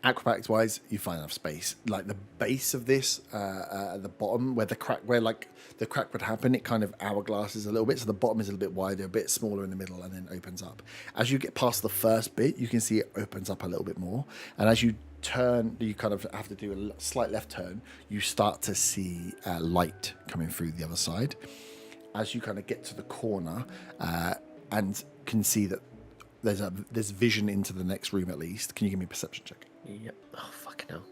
Speaker 1: acrobatics wise, you find enough space. Like the base of this, at the bottom where the crack would happen, it kind of hourglasses a little bit. So the bottom is a little bit wider, a bit smaller in the middle, and then opens up. As you get past the first bit, you can see it opens up a little bit more. And as you turn, you kind of have to do a slight left turn. You start to see light coming through the other side. As you kind of get to the corner, and can see that there's vision into the next room at least. Can you give me a perception check?
Speaker 7: Yep. Oh, fucking hell.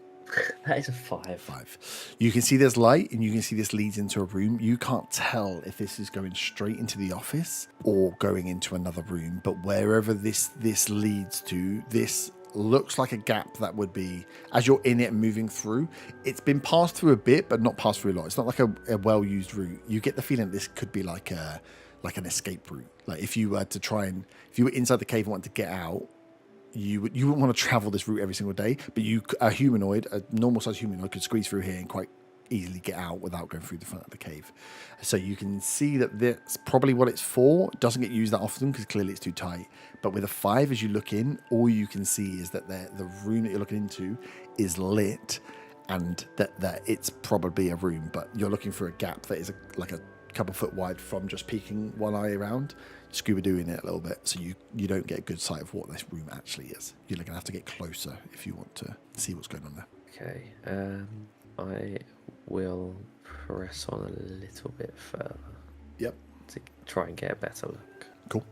Speaker 7: That is a 5.
Speaker 1: 5. You can see there's light, and you can see this leads into a room. You can't tell if this is going straight into the office or going into another room, but wherever this leads to, this looks like a gap that would be, as you're in it and moving through, it's been passed through a bit, but not passed through a lot. It's not like a well-used route. You get the feeling this could be like an escape route. Like if you were inside the cave and wanted to get out, you wouldn't want to travel this route every single day, but a normal sized humanoid could squeeze through here and quite easily get out without going through the front of the cave. So you can see that that's probably what it's for. It doesn't get used that often because clearly it's too tight. But with a 5, as you look in, all you can see is that the room that you're looking into is lit, and that it's probably a room, but you're looking for a gap that is like a couple foot wide from just peeking one eye around, scuba doing it a little bit, so you don't get a good sight of what this room actually is. You're going to have to get closer if you want to see what's going on there.
Speaker 7: Okay. I will press on a little bit further.
Speaker 1: Yep.
Speaker 7: To try and get a better look.
Speaker 1: Cool.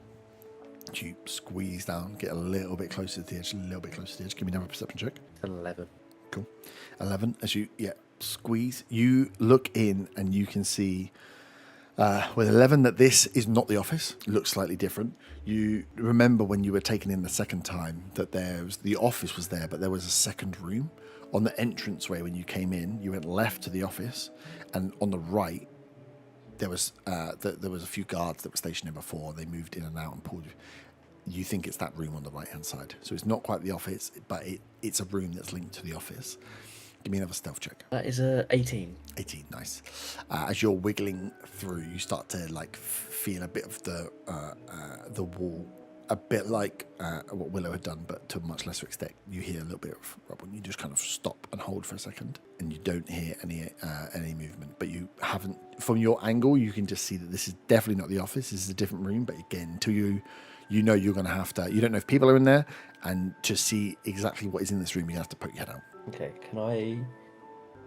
Speaker 1: You squeeze down, get a little bit closer to the edge, Give me another perception check.
Speaker 7: An 11.
Speaker 1: Cool. 11. As you squeeze, you look in and you can see with 11 that this is not the office. It looks slightly different. You remember when you were taken in the second time that the office was there, but there was a second room. On the entranceway when you came in, you went left to the office, and on the right there was a few guards that were stationed there before. They moved in and out and pulled. You think it's that room on the right hand side. So it's not quite the office, but it's a room that's linked to the office. Give me another stealth check.
Speaker 7: That is a 18.
Speaker 1: 18, nice. As you're wiggling through, you start to feel a bit of the wall, a bit like what Willow had done, but to a much lesser extent. You hear a little bit of rubble. You just kind of stop and hold for a second, and you don't hear any movement. But you haven't, from your angle, you can just see that this is definitely not the office. This is a different room. But again, until you know you're going to have to, you don't know if people are in there, and to see exactly what is in this room, you have to poke your head out.
Speaker 7: Okay, can I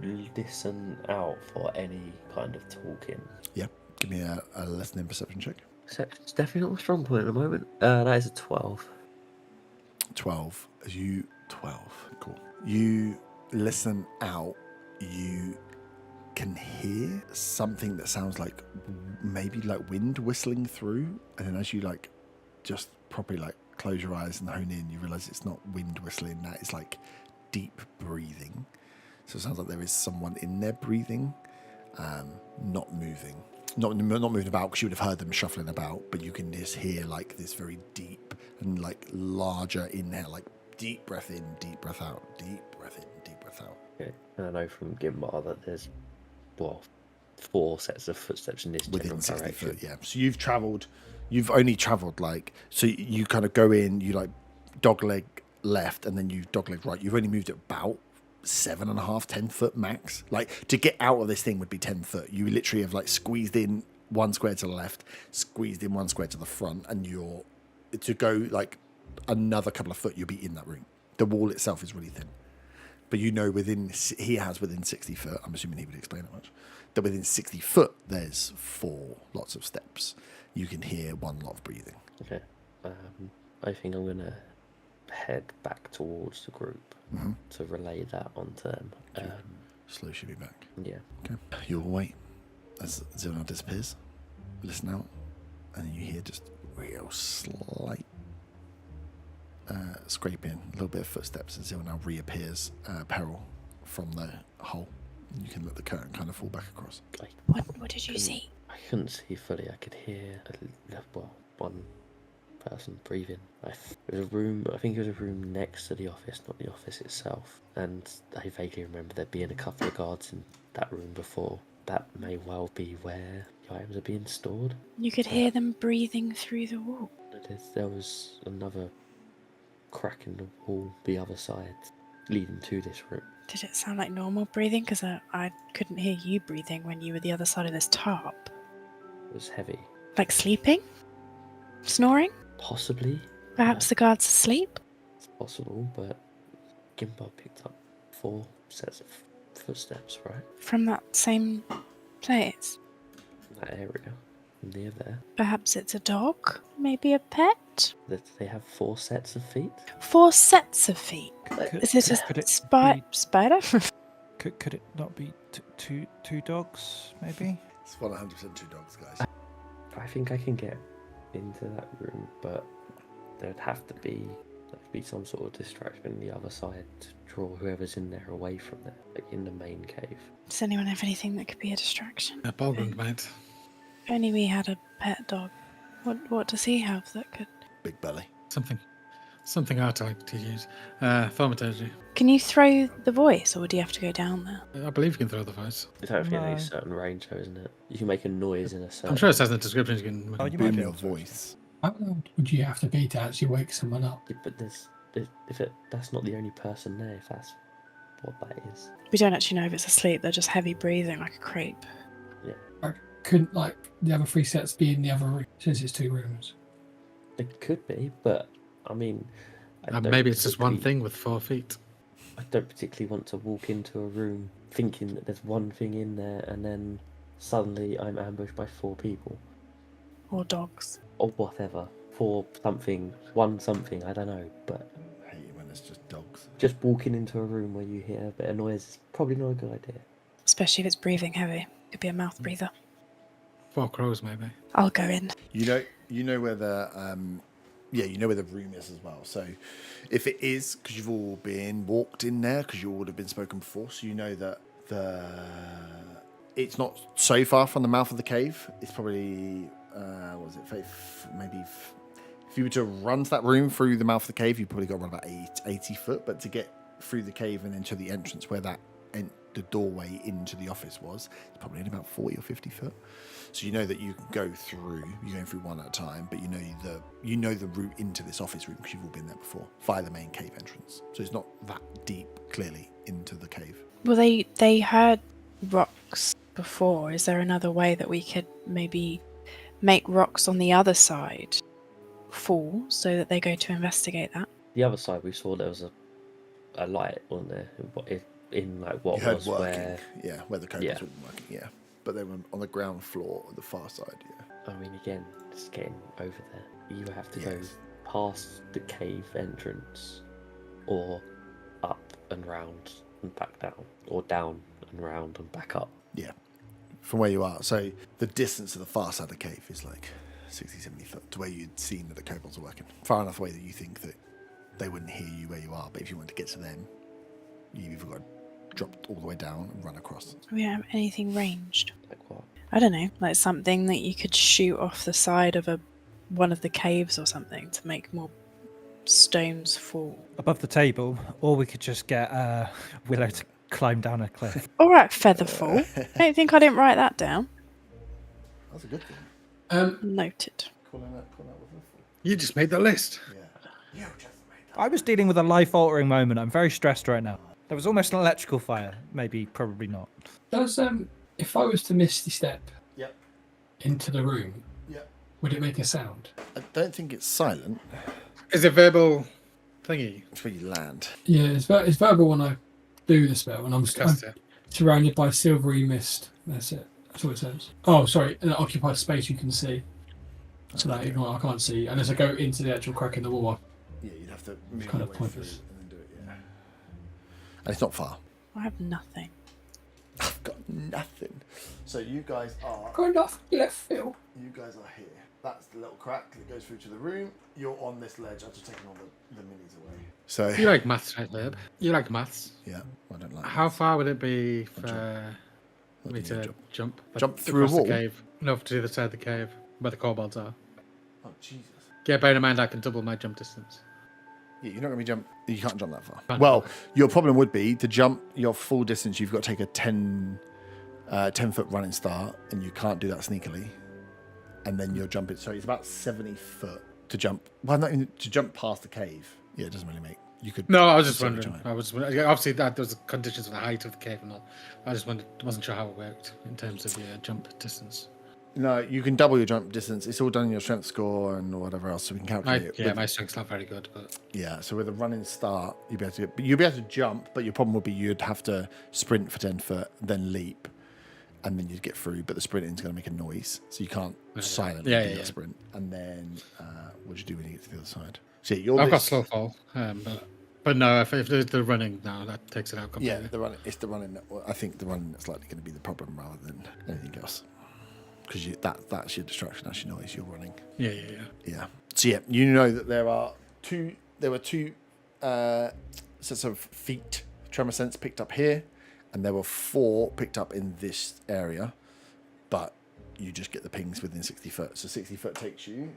Speaker 7: listen out for any kind of talking?
Speaker 1: Yeah, give me a listening perception check.
Speaker 7: Perception's definitely not my strong point at the moment. That is a 12.
Speaker 1: 12. 12. Cool. You listen out. You can hear something that sounds like maybe like wind whistling through, and then as you just properly close your eyes and hone in, you realize it's not wind whistling. That is deep breathing. So it sounds like there is someone in there breathing, not moving. Not moving about, because you would have heard them shuffling about, but you can just hear this very deep and larger inhale, deep breath in, deep breath out, deep breath in, deep breath out.
Speaker 7: Okay. And I know from Gimbar that there's 4 sets of footsteps in this
Speaker 1: Within
Speaker 7: general
Speaker 1: 60
Speaker 7: direction.
Speaker 1: foot, yeah. So you've only travelled so you kind of go in, you dogleg left, and then you dogleg right. You've only moved it about 7.5, 10 foot max. To get out of this thing would be 10 foot. You literally have squeezed in one square to the left, squeezed in one square to the front, and you're to go like another couple of foot, you'll be in that room. The wall itself is really thin, but he has within 60 foot. I'm assuming he would explain it much. That within 60 foot, there's 4 lots of steps. You can hear 1 lot of breathing.
Speaker 7: Okay. I think I'm gonna head back towards the group to relay that onto them.
Speaker 1: Slow should be back.
Speaker 7: Yeah.
Speaker 1: Okay. You'll wait as Zilnar disappears. Listen out, and you hear just real slight scraping, a little bit of footsteps as Zilnar reappears, Peril, from the hole. You can let the curtain kind of fall back across.
Speaker 2: What did you see?
Speaker 7: I couldn't see fully. I could hear one person breathing. It was a room. I think it was a room next to the office, not the office itself. And I vaguely remember there being a couple of guards in that room before. That may well be where the items are being stored.
Speaker 2: You could hear them breathing through the wall.
Speaker 7: There was another crack in the wall, the other side, leading to this room.
Speaker 2: Did it sound like normal breathing? Because I couldn't hear you breathing when you were the other side of this tarp.
Speaker 7: It was heavy.
Speaker 2: Like sleeping? Snoring?
Speaker 7: Possibly.
Speaker 2: Perhaps the guard's asleep?
Speaker 7: It's possible, but Gimbal picked up 4 sets of footsteps, right?
Speaker 2: From that same place?
Speaker 7: That area. Near there.
Speaker 2: Perhaps it's a dog? Maybe a pet?
Speaker 7: They have 4 sets of feet?
Speaker 2: 4 sets of feet? Is it
Speaker 3: Could
Speaker 2: a
Speaker 3: it
Speaker 2: spider?
Speaker 3: Could it not be two dogs, maybe?
Speaker 1: It's 100% 2 dogs, guys.
Speaker 7: I think I can get into that room, but there'd have to be some sort of distraction on the other side to draw whoever's in there away from there, like in the main cave.
Speaker 2: Does anyone have anything that could be a distraction?
Speaker 6: A Balgrim might.
Speaker 2: If only we had a pet dog. What does he have that could...
Speaker 1: Big belly.
Speaker 6: Something I'd like to use. Thaumaturgy.
Speaker 2: Can you throw the voice, or would you have to go down there?
Speaker 6: I believe you can throw the voice.
Speaker 7: It's actually
Speaker 3: No.
Speaker 7: a certain range, though, isn't it? You can make a noise in a certain...
Speaker 6: I'm sure it says in the description you can.
Speaker 3: Oh, you might
Speaker 1: Boom
Speaker 3: be
Speaker 1: your
Speaker 3: able to.
Speaker 1: voice.
Speaker 8: How loud would you have to be to actually wake someone up?
Speaker 7: Yeah, but that's not the only person there, if that's what that is.
Speaker 2: We don't actually know if it's asleep. They're just heavy breathing like a creep.
Speaker 8: Couldn't like the other 3 sets be in the other room since it's 2 rooms?
Speaker 7: It could be, but I mean... I don't
Speaker 6: Maybe it's just one
Speaker 7: particularly-
Speaker 6: thing with 4 feet.
Speaker 7: I don't particularly want to walk into a room thinking that there's one thing in there and then suddenly I'm ambushed by 4 people.
Speaker 2: Or dogs.
Speaker 7: Or whatever. 4 something, 1 something, I don't know. But
Speaker 1: I hate it when it's just dogs.
Speaker 7: just walking into a room where you hear a bit of noise is probably not a good idea.
Speaker 2: Especially if it's breathing heavy. Could be a mouth breather.
Speaker 6: 4 crows, maybe.
Speaker 2: I'll go in.
Speaker 1: You know where the you know where the room is as well. So if it is, because you've all been walked in there, because you all would have been spoken before, so you know that it's not so far from the mouth of the cave. It's probably if you were to run to that room through the mouth of the cave, you probably got to run about 80 foot. But to get through the cave and into the entrance where the doorway into the office was, it's probably only about 40 or 50 foot. So you know that you can go through. You're going through one at a time, but you know the route into this office room because you've all been there before via the main cave entrance. So it's not that deep, clearly, into the cave.
Speaker 2: Well, they heard rocks before. Is there another way that we could maybe make rocks on the other side fall so that they go to investigate that?
Speaker 7: The other side, we saw there was a light, wasn't there? In like what
Speaker 1: You heard
Speaker 7: was
Speaker 1: working,
Speaker 7: where...
Speaker 1: where the code
Speaker 7: Yeah.
Speaker 1: was all working, yeah. But they were on the ground floor on the far side, yeah.
Speaker 7: I mean, again, just getting over there. You have to go
Speaker 1: Yes.
Speaker 7: past the cave entrance, or up and round and back down, or down and round and back up.
Speaker 1: Yeah, from where you are. So the distance to the far side of the cave is like 60, 70 foot to where you'd seen that the kobolds are working. Far enough away that you think that they wouldn't hear you where you are, but if you want to get to them, you've either got to drop all the way down and run across.
Speaker 2: We don't have anything ranged.
Speaker 7: Like what?
Speaker 2: I don't know, like something that you could shoot off the side of one of the caves or something to make more stones fall.
Speaker 3: Above the table, or we could just get Willow to climb down a cliff.
Speaker 2: All right, Featherfall. Don't think I didn't write that down.
Speaker 1: That's a good thing.
Speaker 2: Noted.
Speaker 1: Calling that with
Speaker 6: You just made the list.
Speaker 1: yeah.
Speaker 3: I was dealing with a life-altering moment. I'm very stressed right now. There was almost an electrical fire. Maybe, probably not.
Speaker 8: Does if I was to misty step,
Speaker 1: Yep.
Speaker 8: into the room,
Speaker 1: Yeah.
Speaker 8: would it make a sound?
Speaker 1: I don't think it's silent.
Speaker 6: Is it verbal thingy?
Speaker 1: It's where you land.
Speaker 8: Yeah, it's verbal when I do the spell, and I'm
Speaker 6: Cast it.
Speaker 8: surrounded by silvery mist. That's it. That's what it says. Oh, sorry, an occupied space you can see. So that ignore, I can't see. Unless I go into the actual crack in the wall.
Speaker 1: Yeah, you'd have to move
Speaker 8: kind
Speaker 1: your
Speaker 8: of
Speaker 1: way through
Speaker 8: pointless.
Speaker 1: and then do it. Yeah. And it's not far.
Speaker 2: I have nothing.
Speaker 1: I've got nothing. So you guys are.
Speaker 8: Got enough left, Phil.
Speaker 1: You guys are here. That's the little crack that goes through to the room. You're on this ledge. I've just taken all the minis away. So
Speaker 6: You like maths, right, Herb? You like maths.
Speaker 1: yeah, I don't like.
Speaker 6: How far would it be for
Speaker 1: What
Speaker 6: me
Speaker 1: do you
Speaker 6: to
Speaker 1: jump?
Speaker 6: jump?
Speaker 1: Jump through a
Speaker 6: across
Speaker 1: wall?
Speaker 6: The cave? No, to the other side of the cave, where the kobolds are.
Speaker 1: Oh Jesus.
Speaker 6: Yeah, bear in mind I can double my jump distance.
Speaker 1: Yeah, you're not going to jump. You can't jump that far.
Speaker 6: Can't
Speaker 1: Well,
Speaker 6: jump.
Speaker 1: your problem would be to jump your full distance. You've got to take a 10-foot running start, and you can't do that sneakily. And then you're jumping. So it's about 70 foot to jump. Well, not even to jump past the cave. Yeah, it doesn't really make. You could.
Speaker 6: No, I was just
Speaker 1: certainly
Speaker 6: wondering.
Speaker 1: try.
Speaker 6: I was obviously that there was conditions for the height of the cave and all. I just wasn't sure how it worked in terms of your jump distance.
Speaker 1: No, you can double your jump distance. It's all done in your strength score and whatever else, so we can calculate it. With-
Speaker 6: My strength's not very good, but
Speaker 1: yeah, so with a running start, you'll be able to jump, but your problem would be you'd have to sprint for 10 foot, then leap, and then you'd get through. But the sprinting's going to make a noise, so you can't silently do that sprint. And then what do you do when you get to the other side? So you're
Speaker 6: I've got slow fall. But no, if there's the running now, that takes it out completely.
Speaker 1: Yeah, the running. It's the running. I think the running that's likely going to be the problem rather than anything else, because that's your distraction. That's your noise. You're running.
Speaker 6: Yeah.
Speaker 1: So yeah, you know that there were two sets of feet tremor sense picked up here, and there were 4 picked up in this area, but you just get the pings within 60 foot. So 60 foot takes you.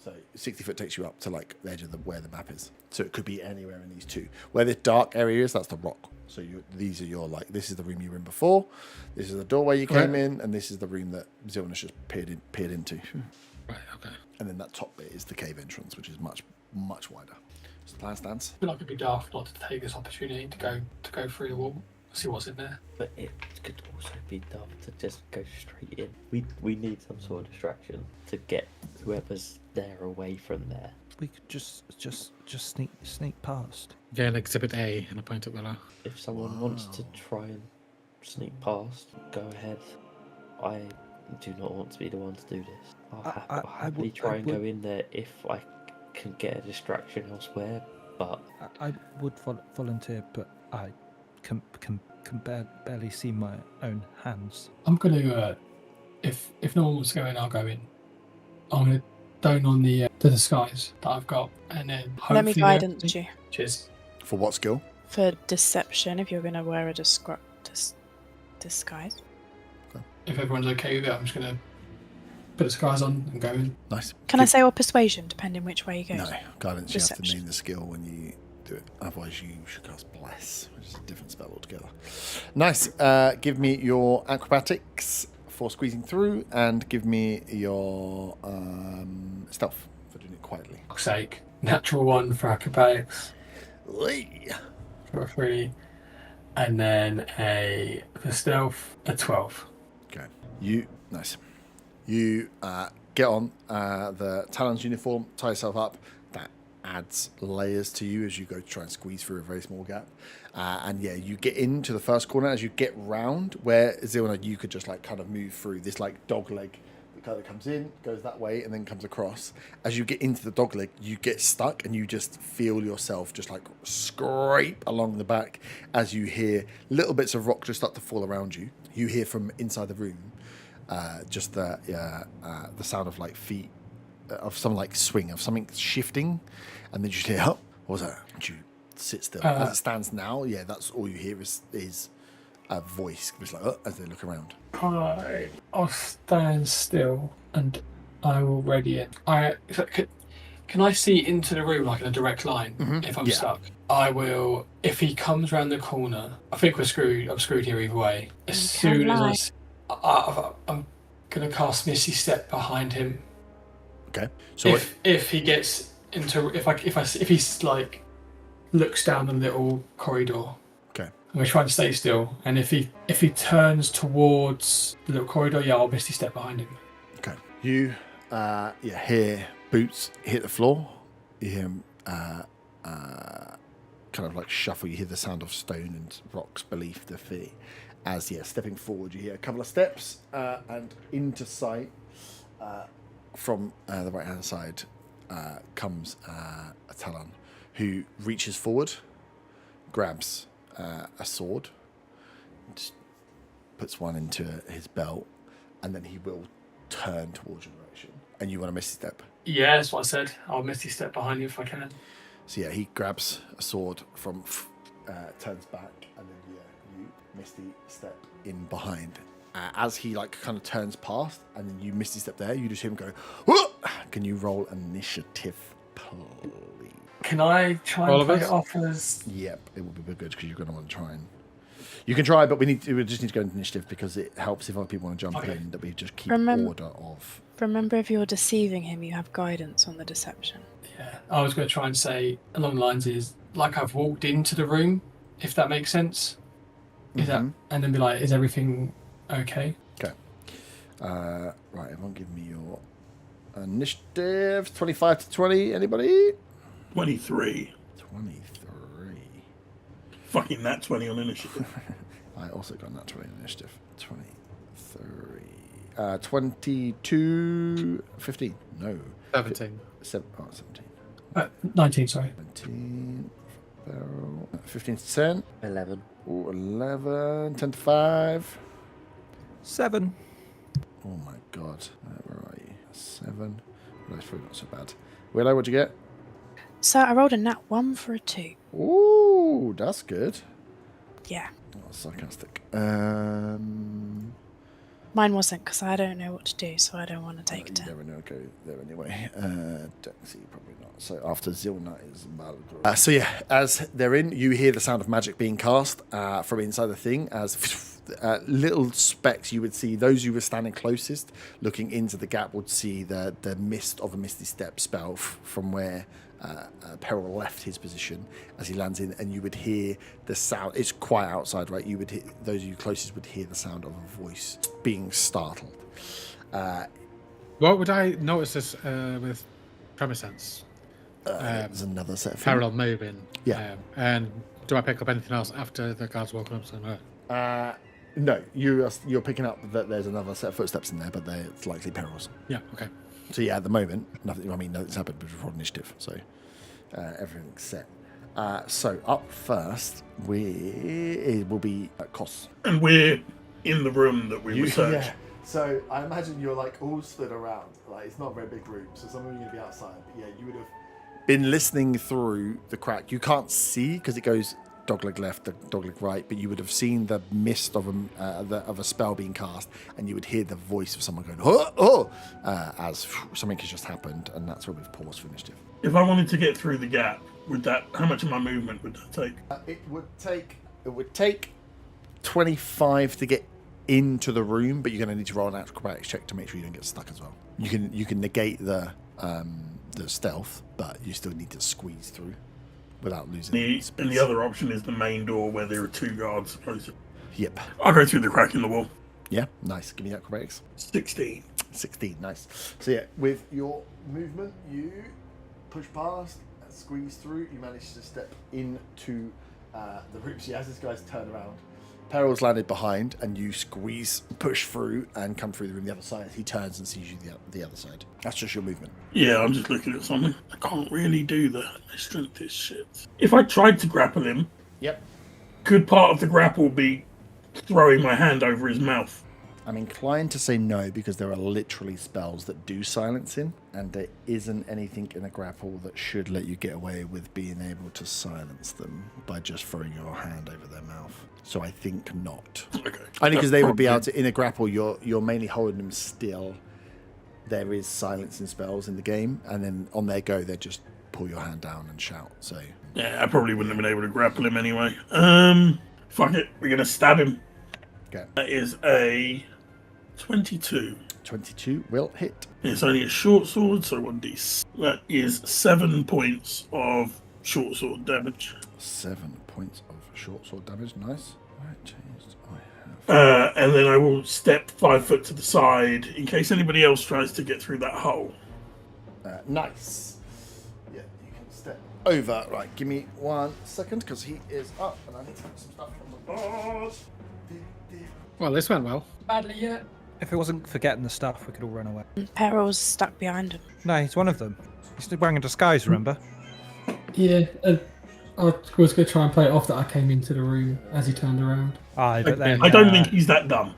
Speaker 1: So 60 foot takes you up to like the edge of where the map is. So it could be anywhere in these 2. Where this dark area is, that's the rock. So these are your this is the room you were in before. This is the doorway you came in, and this is the room that Zilna's just peered into.
Speaker 6: Right. Okay.
Speaker 1: And then that top bit is the cave entrance, which is much wider. So the plan stands.
Speaker 8: I feel like it'd be daft not to take this opportunity to go through the wall, see what's in there.
Speaker 7: But it could also be dumb to just go straight in. We need some sort of distraction to get whoever's there away from there.
Speaker 3: We could just sneak past.
Speaker 6: Yeah, and exhibit A and a point at Willow.
Speaker 7: If someone wants to try and sneak past, go ahead. I do not want to be the one to do this. I'll happily try and go in there if I can get a distraction elsewhere, but
Speaker 3: I would volunteer, but I can barely see my own hands.
Speaker 8: I'm gonna if no one wants to go in, I'll go in. I'm gonna down on the disguise that I've got, and then
Speaker 2: Let me
Speaker 8: hopefully
Speaker 2: guidance you.
Speaker 8: Cheers.
Speaker 1: For what skill?
Speaker 2: For deception, if you're going to wear a disguise.
Speaker 8: If everyone's okay with it, I'm just gonna put disguise on and go in.
Speaker 1: Nice.
Speaker 2: Can I say or persuasion, depending which way you go?
Speaker 1: No, guidance. You have to
Speaker 2: Deception.
Speaker 1: name the skill when you do it. Otherwise, you should cast bless, which is a different spell altogether. Nice. Give me your acrobatics for squeezing through, and give me your stealth for doing it quietly.
Speaker 8: Fuck's sake. Natural 1 for acrobatics
Speaker 1: Lee.
Speaker 8: for a 3, and then for stealth a 12.
Speaker 1: Okay. Nice. You get on the Talon's uniform, tie yourself up. That adds layers to you as you go to try and squeeze through a very small gap. And yeah, you get into the first corner. As you get round, where Zilna, you could just kind of move through this dog leg that kind of comes in, goes that way, and then comes across. As you get into the dog leg, you get stuck, and you just feel yourself just scrape along the back as you hear little bits of rock just start to fall around you. You hear from inside the room just the sound of feet, of some swing, of something shifting, and then you just hear, oh, what was that? And you sit still. As it stands now, yeah, that's all you hear is a voice, just as they look around.
Speaker 8: I'll stand still and I will ready it. Can I see into the room in a direct line if I'm stuck? I will. If he comes round the corner, I think we're screwed. I'm screwed here either way. As soon as I'm gonna cast Misty Step behind him.
Speaker 1: Okay. So
Speaker 8: if he gets into if he's looks down the little corridor.
Speaker 1: Okay.
Speaker 8: I'm gonna try and stay still. And if he turns towards the little corridor, yeah, I'll misty step behind him.
Speaker 1: Okay. You hear boots hit the floor. You hear him kind of like shuffle. You hear the sound of stone and rocks beneath the feet. As stepping forward, you hear a couple of steps and into sight from the right hand side comes a Talon who reaches forward, grabs a sword, just puts one into his belt, and then he will turn towards your direction. And you want to misty step?
Speaker 8: Yeah, that's what I said. I'll misty step behind you if I can.
Speaker 1: So he grabs a sword from, turns back, and then you misty step in behind. As he kind of turns past, and then you misty step there, you just hear him go, "Whoa!" Can you roll initiative, please?
Speaker 8: Can I try
Speaker 6: All
Speaker 8: and
Speaker 6: of
Speaker 8: play
Speaker 6: us?
Speaker 8: it off as...
Speaker 1: Yep, it will be good because you're going to want to try and... You can try, but we just need to go into initiative because it helps if other people want to jump in, that we just keep order of...
Speaker 2: Remember, if you're deceiving him, you have guidance on the deception.
Speaker 8: Yeah, I was going to try and say along the lines is, like I've walked into the room, if that makes sense. Is that... And then be like, is everything okay?
Speaker 1: Okay. Right, everyone give me your initiative. 25 to 20, anybody?
Speaker 5: 23.
Speaker 1: 23.
Speaker 5: Fucking that 20 on initiative.
Speaker 1: I also got that 20 initiative. 23. 22. 15. No.
Speaker 6: 17.
Speaker 1: 17.
Speaker 8: 19, sorry.
Speaker 1: 17. Barrel. 15 to 10.
Speaker 7: 11.
Speaker 1: Ooh, 11. 10 to 5.
Speaker 3: 7.
Speaker 1: Oh my god. Where are you? 7. That's probably not so bad. Willow, what'd you get?
Speaker 2: So I rolled a nat 1 for a 2.
Speaker 1: Ooh, that's good.
Speaker 2: Yeah.
Speaker 1: Oh, sarcastic.
Speaker 2: Mine wasn't, because I don't know what to do, so I don't want to take
Speaker 1: You
Speaker 2: 10.
Speaker 1: never know, go there anyway. Dexy, probably not. So after Zilna is Balgor. As they're in, you hear the sound of magic being cast from inside the thing as little specks you would see. Those who were standing closest looking into the gap would see the mist of a misty step spell from where Peril left his position as he lands in, and you would hear the sound. It's quiet outside, right? You would hear, those of you closest would hear the sound of a voice being startled.
Speaker 6: What would I notice this with tremor sense?
Speaker 1: There's another set of
Speaker 6: Parallel moving.
Speaker 1: Yeah.
Speaker 6: And do I pick up anything else after the guard's walking up somewhere?
Speaker 1: No, you're picking up that there's another set of footsteps in there, but it's likely Peril's.
Speaker 6: Yeah, okay.
Speaker 1: So at the moment, nothing. I mean, nothing's happened before initiative, so everything's set. So up first, it will be Kos.
Speaker 5: And we're in the room that we researched.
Speaker 1: Yeah. So I imagine you're all stood around. It's not a very big room, so some of you are going to be outside. But you would have been listening through the crack. You can't see because it goes dogleg left, dogleg right, but you would have seen the mist of a spell being cast, and you would hear the voice of someone going, "Oh!" As something has just happened, and that's where we've paused for initiative.
Speaker 5: If I wanted to get through the gap, how much of my movement would that take?
Speaker 1: It would take 25 to get into the room, but you're going to need to roll an acrobatics check to make sure you don't get stuck as well. You can negate the stealth, but you still need to squeeze through without losing space.
Speaker 5: And the other option is the main door where there are 2 guards closer.
Speaker 1: Yep.
Speaker 5: I'll go through the crack in the wall.
Speaker 1: Yeah, nice. Give me acrobatics.
Speaker 5: 16.
Speaker 1: 16, nice. So with your movement, you push past, squeeze through, you manage to step into the room. So as this guy's turned around, Peril's landed behind, and you push through, and come through the room the other side. He turns and sees you the other side. That's just your movement.
Speaker 5: Yeah, I'm just looking at something. I can't really do that. My strength is shit. If I tried to grapple him, could part of the grapple be throwing my hand over his mouth?
Speaker 1: I'm inclined to say no, because there are literally spells that do silencing, and there isn't anything in a grapple that should let you get away with being able to silence them by just throwing your hand over their mouth. So I think not.
Speaker 5: Okay.
Speaker 1: Only because they would be able to, in a grapple, you're mainly holding them still. There is silencing spells in the game, and then on their go, they just pull your hand down and shout. So
Speaker 5: Yeah, I probably wouldn't have been able to grapple him anyway. Fuck it. We're going to stab him.
Speaker 1: Okay.
Speaker 5: That is a 22.
Speaker 1: 22 will hit.
Speaker 5: It's only a short sword, so 1d. That is 7 points of short sword damage.
Speaker 1: 7 points of short sword damage. Nice. Right, changed. I have.
Speaker 5: And then I will step 5 foot to the side in case anybody else tries to get through that hole.
Speaker 1: Nice. Yeah, you can step over. Right, give me 1 second because he is up and I need to put some stuff on the board.
Speaker 6: Well, this went well.
Speaker 8: Badly yet.
Speaker 3: If it wasn't for getting the stuff, we could all run away.
Speaker 2: Peril's stuck behind him.
Speaker 3: No, he's one of them. He's wearing a disguise, remember?
Speaker 8: Yeah, I was going to try and play it off that I came into the room as he turned around.
Speaker 3: Aye, but then
Speaker 5: I don't think he's that dumb.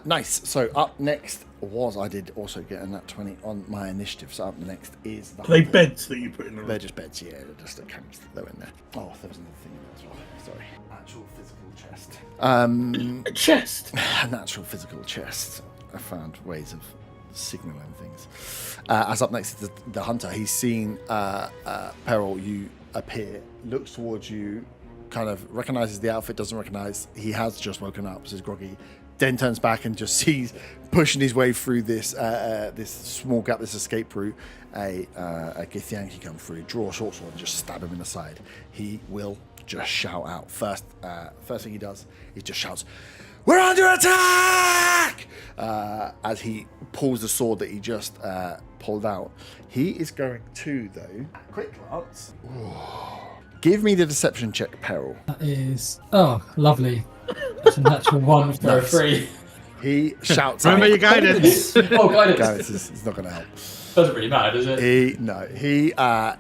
Speaker 1: Nice. So up next I did also get a nat 20 on my initiative. So up next is the
Speaker 5: Are they
Speaker 1: hunter.
Speaker 5: beds that you put in the room?
Speaker 1: They're just beds, yeah. They're just a canister. They're in there. Oh, there was another thing in there as well. Sorry. Actual physical chest.
Speaker 5: A chest.
Speaker 1: An actual physical chest. I found ways of signaling things. As up next is the hunter. He's seen Peril, you appear, looks towards you, kind of recognizes the outfit, doesn't recognize. He has just woken up, so he's groggy. Then turns back and just sees pushing his way through this this small gap, this escape route, a Githyanki come through, draw a short sword and just stab him in the side. He will just shout out. First thing he does, he just shouts, "We're under attack!" As he pulls the sword that he just pulled out. He is going to, though, quick glance. Give me the deception check, Peril.
Speaker 8: That is... Oh, lovely. That's a natural 1 for a 3.
Speaker 1: He shouts
Speaker 6: Remember
Speaker 1: out.
Speaker 6: your guidance.
Speaker 8: Oh, guidance.
Speaker 1: Guys, it's not going to help.
Speaker 8: Doesn't really matter, does it?
Speaker 1: He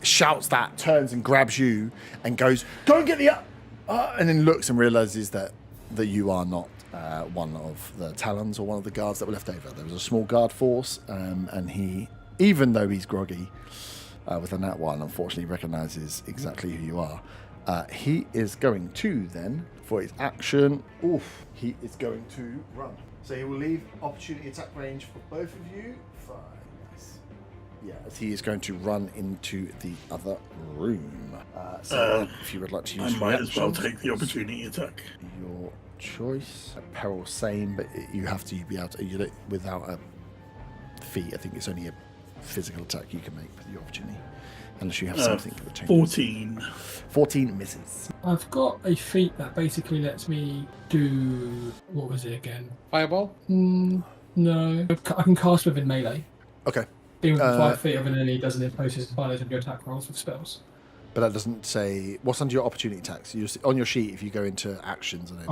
Speaker 1: shouts that, turns and grabs you and goes, "Go and get the and then looks and realizes that you are not one of the Talons or one of the guards that were left over. There was a small guard force, and he, even though he's groggy with a nat 1, unfortunately recognizes exactly who you are. He is going to then, for his action, he is going to run. So he will leave opportunity attack range for both of you. 5. Nice. Yeah, as he is going to run into the other room. So if you would like to use
Speaker 5: I might as well
Speaker 1: reaction,
Speaker 5: take the opportunity attack.
Speaker 1: your choice. Peril same, but you have to be able to, without a feat. I think it's only a physical attack you can make with the opportunity, unless you have something that changes.
Speaker 5: 14.
Speaker 1: 14 misses.
Speaker 8: I've got a feat that basically lets me do... What was it again?
Speaker 6: Fireball?
Speaker 8: No. I can cast within melee.
Speaker 1: Okay,
Speaker 8: Being within 5 feet of an enemy doesn't impose disadvantage on your attack rolls with spells.
Speaker 1: but that doesn't say what's under your opportunity attacks. On your sheet, if you go into actions and then,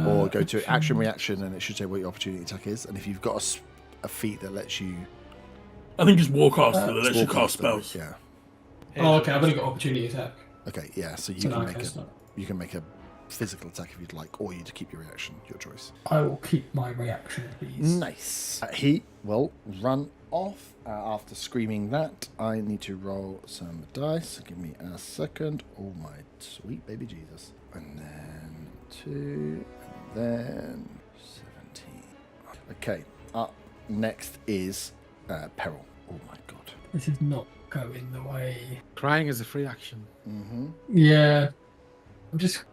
Speaker 1: or go to action reaction, and it should say what your opportunity attack is. And if you've got a feat that lets you,
Speaker 5: I think it's Warcaster that lets you
Speaker 1: Warcaster,
Speaker 5: cast spells.
Speaker 1: Yeah.
Speaker 8: Oh, okay. I've only got opportunity attack.
Speaker 1: Okay. Yeah. So you
Speaker 8: So
Speaker 1: can
Speaker 8: now I
Speaker 1: make
Speaker 8: can
Speaker 1: a
Speaker 8: start.
Speaker 1: you can make a physical attack if you'd like, or you to keep your reaction. Your choice.
Speaker 8: I will keep my reaction, please.
Speaker 1: Nice. He will run off after screaming that. I need to roll some dice. Give me a second. Oh my sweet baby Jesus. And then 2, and then 17. Okay. Up next is Peril. Oh my god.
Speaker 8: This is not going the way.
Speaker 6: Crying is a free action.
Speaker 1: Mm-hmm.
Speaker 8: Yeah.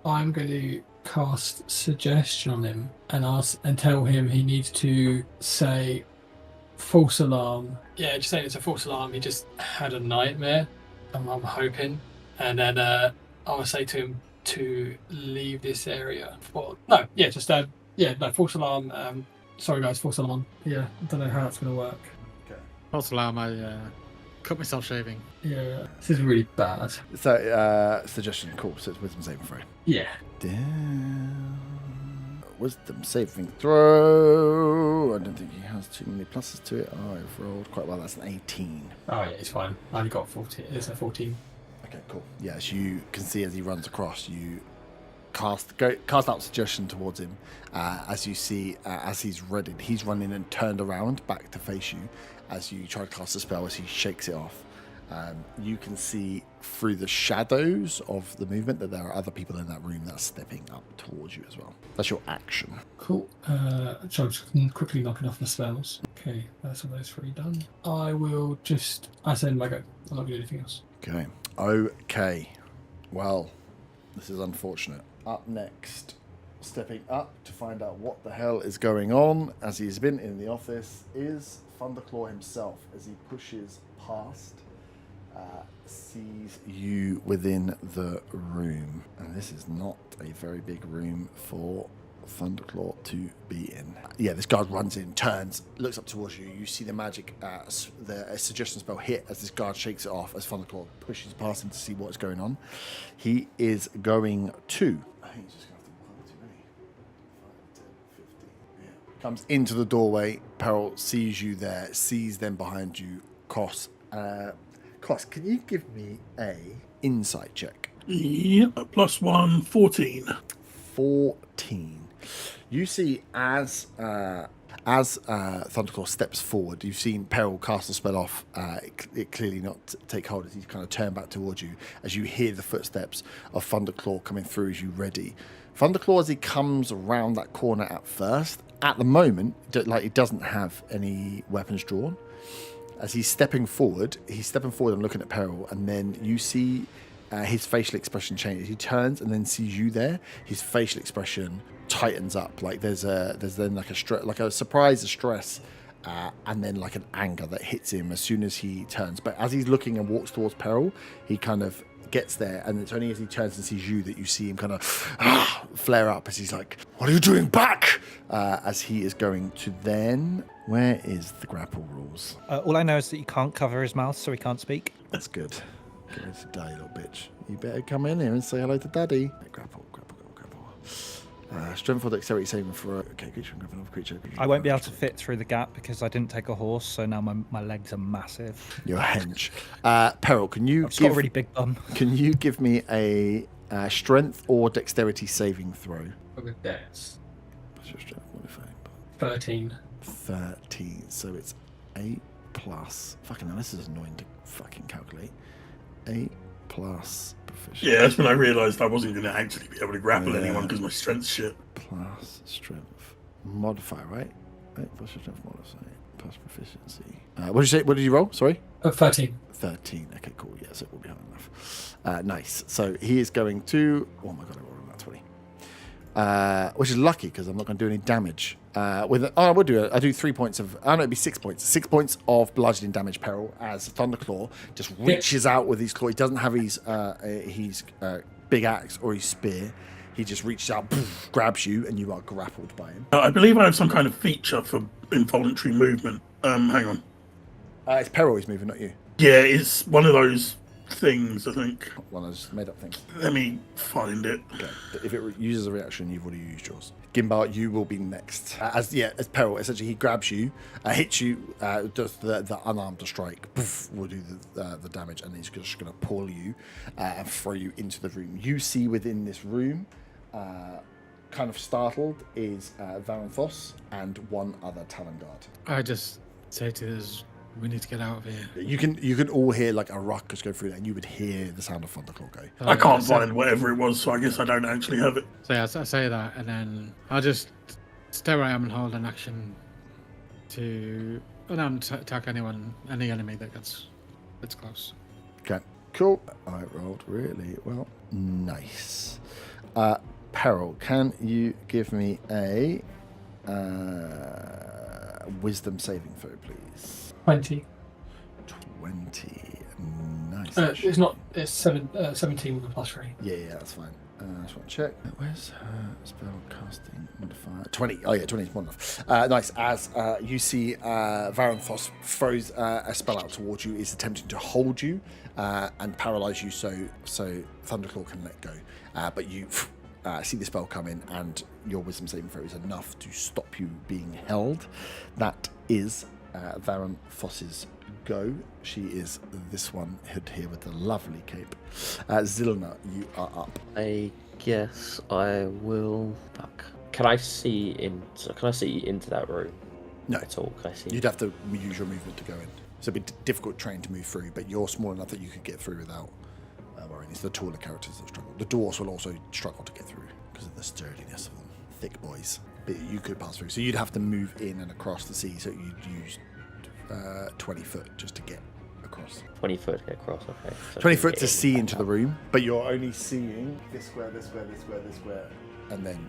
Speaker 8: I'm going to cast suggestion on him and ask and tell him he needs to say false alarm. Yeah, just saying it's a false alarm. He just had a nightmare. I'm hoping, and then I'll say to him to leave this area. False alarm. Sorry guys, false alarm. Yeah, I don't know how that's going to work.
Speaker 6: False alarm, I cut myself shaving.
Speaker 8: Yeah, this is really bad.
Speaker 1: So suggestion, cool. So it's wisdom saving throw.
Speaker 8: Yeah.
Speaker 1: Wisdom saving throw. I don't think he has too many pluses to it. Oh, I've rolled quite well. That's an 18.
Speaker 8: Oh yeah, it's fine. I only got 14. It's a 14.
Speaker 1: Okay, cool. Yes, you can see as he runs across, you cast out suggestion towards him. As you see, as he's running and turned around back to face you. As you try to cast a spell, as he shakes it off, you can see through the shadows of the movement that there are other people in that room that are stepping up towards you as well. That's your action.
Speaker 8: Cool. So I'm just quickly knocking off the spells. Okay, that's all those 3 done. I send my go. I'm not going to do anything else.
Speaker 1: Okay. Okay. Well, this is unfortunate. Up next, stepping up to find out what the hell is going on, as he's been in the office, is Thunderclaw himself, as he pushes past sees you within the room. And this is not a very big room for Thunderclaw to be in. Yeah, this guard runs in, turns, looks up towards you. You see the magic, the suggestion spell hit as this guard shakes it off as Thunderclaw pushes past him to see what's going on. He is going to... I think he's just going to have to 1 too many. 5, 10, 15. Yeah. Comes into the doorway. Peril sees you there, sees them behind you. Koss, can you give me a insight check?
Speaker 5: Yep, +1, 14.
Speaker 1: 14. You see as Thunderclaw steps forward, you've seen Peril cast the spell off, it clearly not take hold as he kind of turn back towards you, as you hear the footsteps of Thunderclaw coming through as you ready. Thunderclaw, as he comes around that corner at first, at the moment, like, he doesn't have any weapons drawn. As he's stepping forward and looking at Peril, and then you see his facial expression changes. He turns and then sees you there. His facial expression tightens up. Like there's then like a surprise, a stress, and then like an anger that hits him as soon as he turns. But as he's looking and walks towards Peril, he kind of gets there, and it's only as he turns and sees you that you see him kind of flare up as he's like, "What are you doing back?" As he is going to then... Where is the grapple rules?
Speaker 3: All I know is that you can't cover his mouth, so he can't speak.
Speaker 1: That's good. Get ready to die, little bitch. You better come in here and say hello to Daddy. Grapple. Strength or dexterity saving for... Okay, creature, grab another creature.
Speaker 3: I won't be able to fit through the gap because I didn't take a horse, so now my legs are massive.
Speaker 1: You're a hench. Peril, can you
Speaker 3: I've got a really big bum.
Speaker 1: Can you give me a strength or dexterity saving throw?
Speaker 8: With dex.
Speaker 1: What's your strength modifier?
Speaker 8: 13.
Speaker 1: 13. So it's 8 plus... Fucking hell, this is annoying to fucking calculate. 8 plus proficiency.
Speaker 5: Yeah, that's when I realised I wasn't going to actually be able to grapple anyone because my strength's shit.
Speaker 1: Plus strength modifier, right? 8 plus your strength modifier plus proficiency. What did you say? What did you roll? Sorry?
Speaker 8: 13.
Speaker 1: 13. Okay, cool. Yes, it will be high enough. Nice. So he is going to... Oh my god, I rolled that 20. Which is lucky because I'm not going to do any damage. I would do it. I do 3 points of... Oh, no, it'd be 6 points. 6 points of bludgeoning damage, Peril, as Thunderclaw just reaches out with his claw. He doesn't have his big axe or his spear. He just reaches out, poof, grabs you, and you are grappled by him.
Speaker 5: I believe I have some kind of feature for involuntary movement. Hang on.
Speaker 1: It's Peril he's moving, not you.
Speaker 5: Yeah, it's one of those things, I think.
Speaker 1: One of those made-up things.
Speaker 5: Let me find it.
Speaker 1: Okay. If it uses a reaction, you've already used yours. Gimbar, you will be next. As Peril, essentially, he grabs you, hits you, does the unarmed strike, poof, will do the damage, and he's just going to pull you and throw you into the room. You see within this room, kind of startled, is Varanthos and one other Talon Guard.
Speaker 6: I just say to this, we need to get out of here.
Speaker 1: You can all hear like a ruckus go through there, and you would hear the sound of Thunderclaw go.
Speaker 5: I can't find whatever it was, so I guess I don't actually have it.
Speaker 6: So yeah, I say that, and then I'll just stay where I am and hold an action to attack any enemy that gets close.
Speaker 1: Okay, cool. I rolled really well. Nice. Peril, can you give me a wisdom saving throw, please?
Speaker 8: 20.
Speaker 1: 20. Nice.
Speaker 8: It's not. It's 17 with a +3.
Speaker 1: Yeah, that's fine. I just want to check. Where's her spell casting modifier? 20. Oh yeah, 20 is more enough. Nice. As you see, Varanthos throws a spell out towards you, is attempting to hold you and paralyze you, so Thunderclaw can let go. But you see the spell come in, and your wisdom saving throw is enough to stop you being held. That is Varanthos's go. She is this one here with the lovely cape. Zilna, you are up.
Speaker 7: I guess I will. Fuck. Can I see into that room?
Speaker 1: No.
Speaker 7: At all? Can I see?
Speaker 1: You'd have to use your movement to go in. So it'd be difficult terrain to move through, but you're small enough that you could get through without worrying. It's the taller characters that struggle. The dwarves will also struggle to get through because of the sturdiness of them. Thick boys. But you could pass through. So you'd have to move in and across the sea, so you'd use 20 foot just to get across.
Speaker 7: 20 foot to get across, okay. So
Speaker 1: 20 foot to see into the room, but you're only seeing this square, this square, this square, this square, and then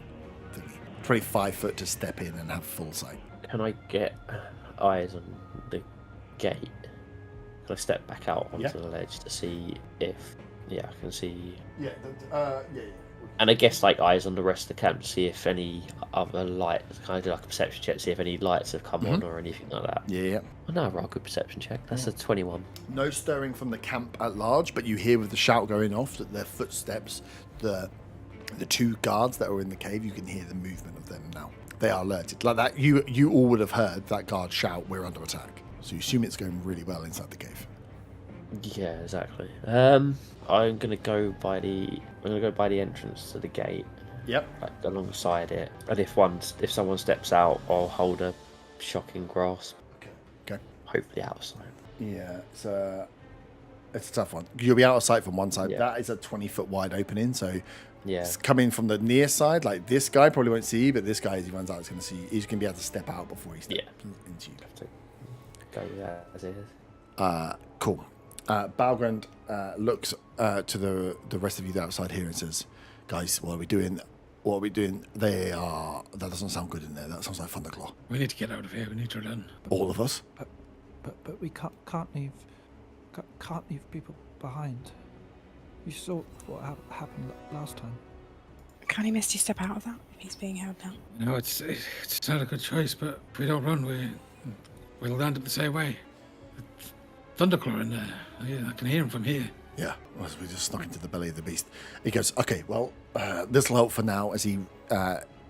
Speaker 1: 25 foot to step in and have full sight.
Speaker 7: Can I get eyes on the gate? Can I step back out onto
Speaker 1: Yeah.
Speaker 7: the ledge to see if, I can see.
Speaker 1: Yeah.
Speaker 7: And I guess like eyes on the rest of the camp to see if any other lights. Can I do like a perception check to see if any lights have come on or anything like that?
Speaker 1: Yeah.
Speaker 7: Oh no, roll a good perception check. That's a 21.
Speaker 1: No stirring from the camp at large, but you hear with the shout going off that their footsteps, the two guards that were in the cave, you can hear the movement of them now. They are alerted. Like that, you all would have heard that guard shout, "We're under attack." So you assume it's going really well inside the cave.
Speaker 7: Yeah, exactly. I'm gonna go by the entrance to the gate,
Speaker 1: Yep.
Speaker 7: like alongside it. And if someone steps out, I'll hold a shocking grasp.
Speaker 1: Okay.
Speaker 7: Hopefully out of sight.
Speaker 1: Yeah, it's a tough one. You'll be out of sight from one side.
Speaker 7: Yeah.
Speaker 1: That is a 20-foot wide opening, so
Speaker 7: Yeah.
Speaker 1: it's coming from the near side. Like this guy probably won't see you, but this guy, as he runs out, is going to see you. He's going to be able to step out before he steps into you.
Speaker 7: Have to go with that as it is.
Speaker 1: Cool. Balgrand looks to the rest of you outside here and says, "Guys, what are we doing? What are we doing? That doesn't sound good in there. That sounds like Thunderclaw.
Speaker 6: We need to get out of here. We need to run.
Speaker 1: All of us."
Speaker 4: But we can't leave people behind. You saw what happened last time.
Speaker 2: Can he Misty step out of that if he's being held down?
Speaker 6: No, it's not a good choice, but if we don't run, we'll land up the same way. Thunderclaw in there. I can hear him from here.
Speaker 1: Yeah, well, we just snuck into the belly of the beast. He goes, "Okay, well, this will help for now," as he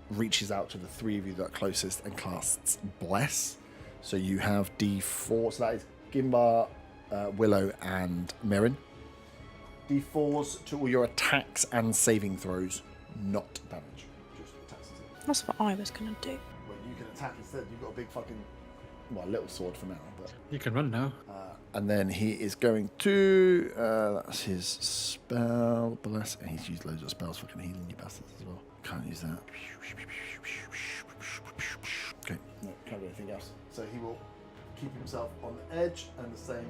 Speaker 1: reaches out to the three of you that are closest and casts Bless. So you have D4, so that is Gimbar, Willow, and Mirren. D4s to all your attacks and saving throws, not damage. Just attacks and saving.
Speaker 2: That's what I was going to do.
Speaker 1: Well, you can attack instead. You've got a big fucking, little sword for now, but...
Speaker 6: You can run now.
Speaker 1: And then he is going to... that's his spell, Bless. And he's used loads of spells, fucking healing you bastards as well. Can't use that. Okay, no, can't do anything else. So he will keep himself on the edge and the same.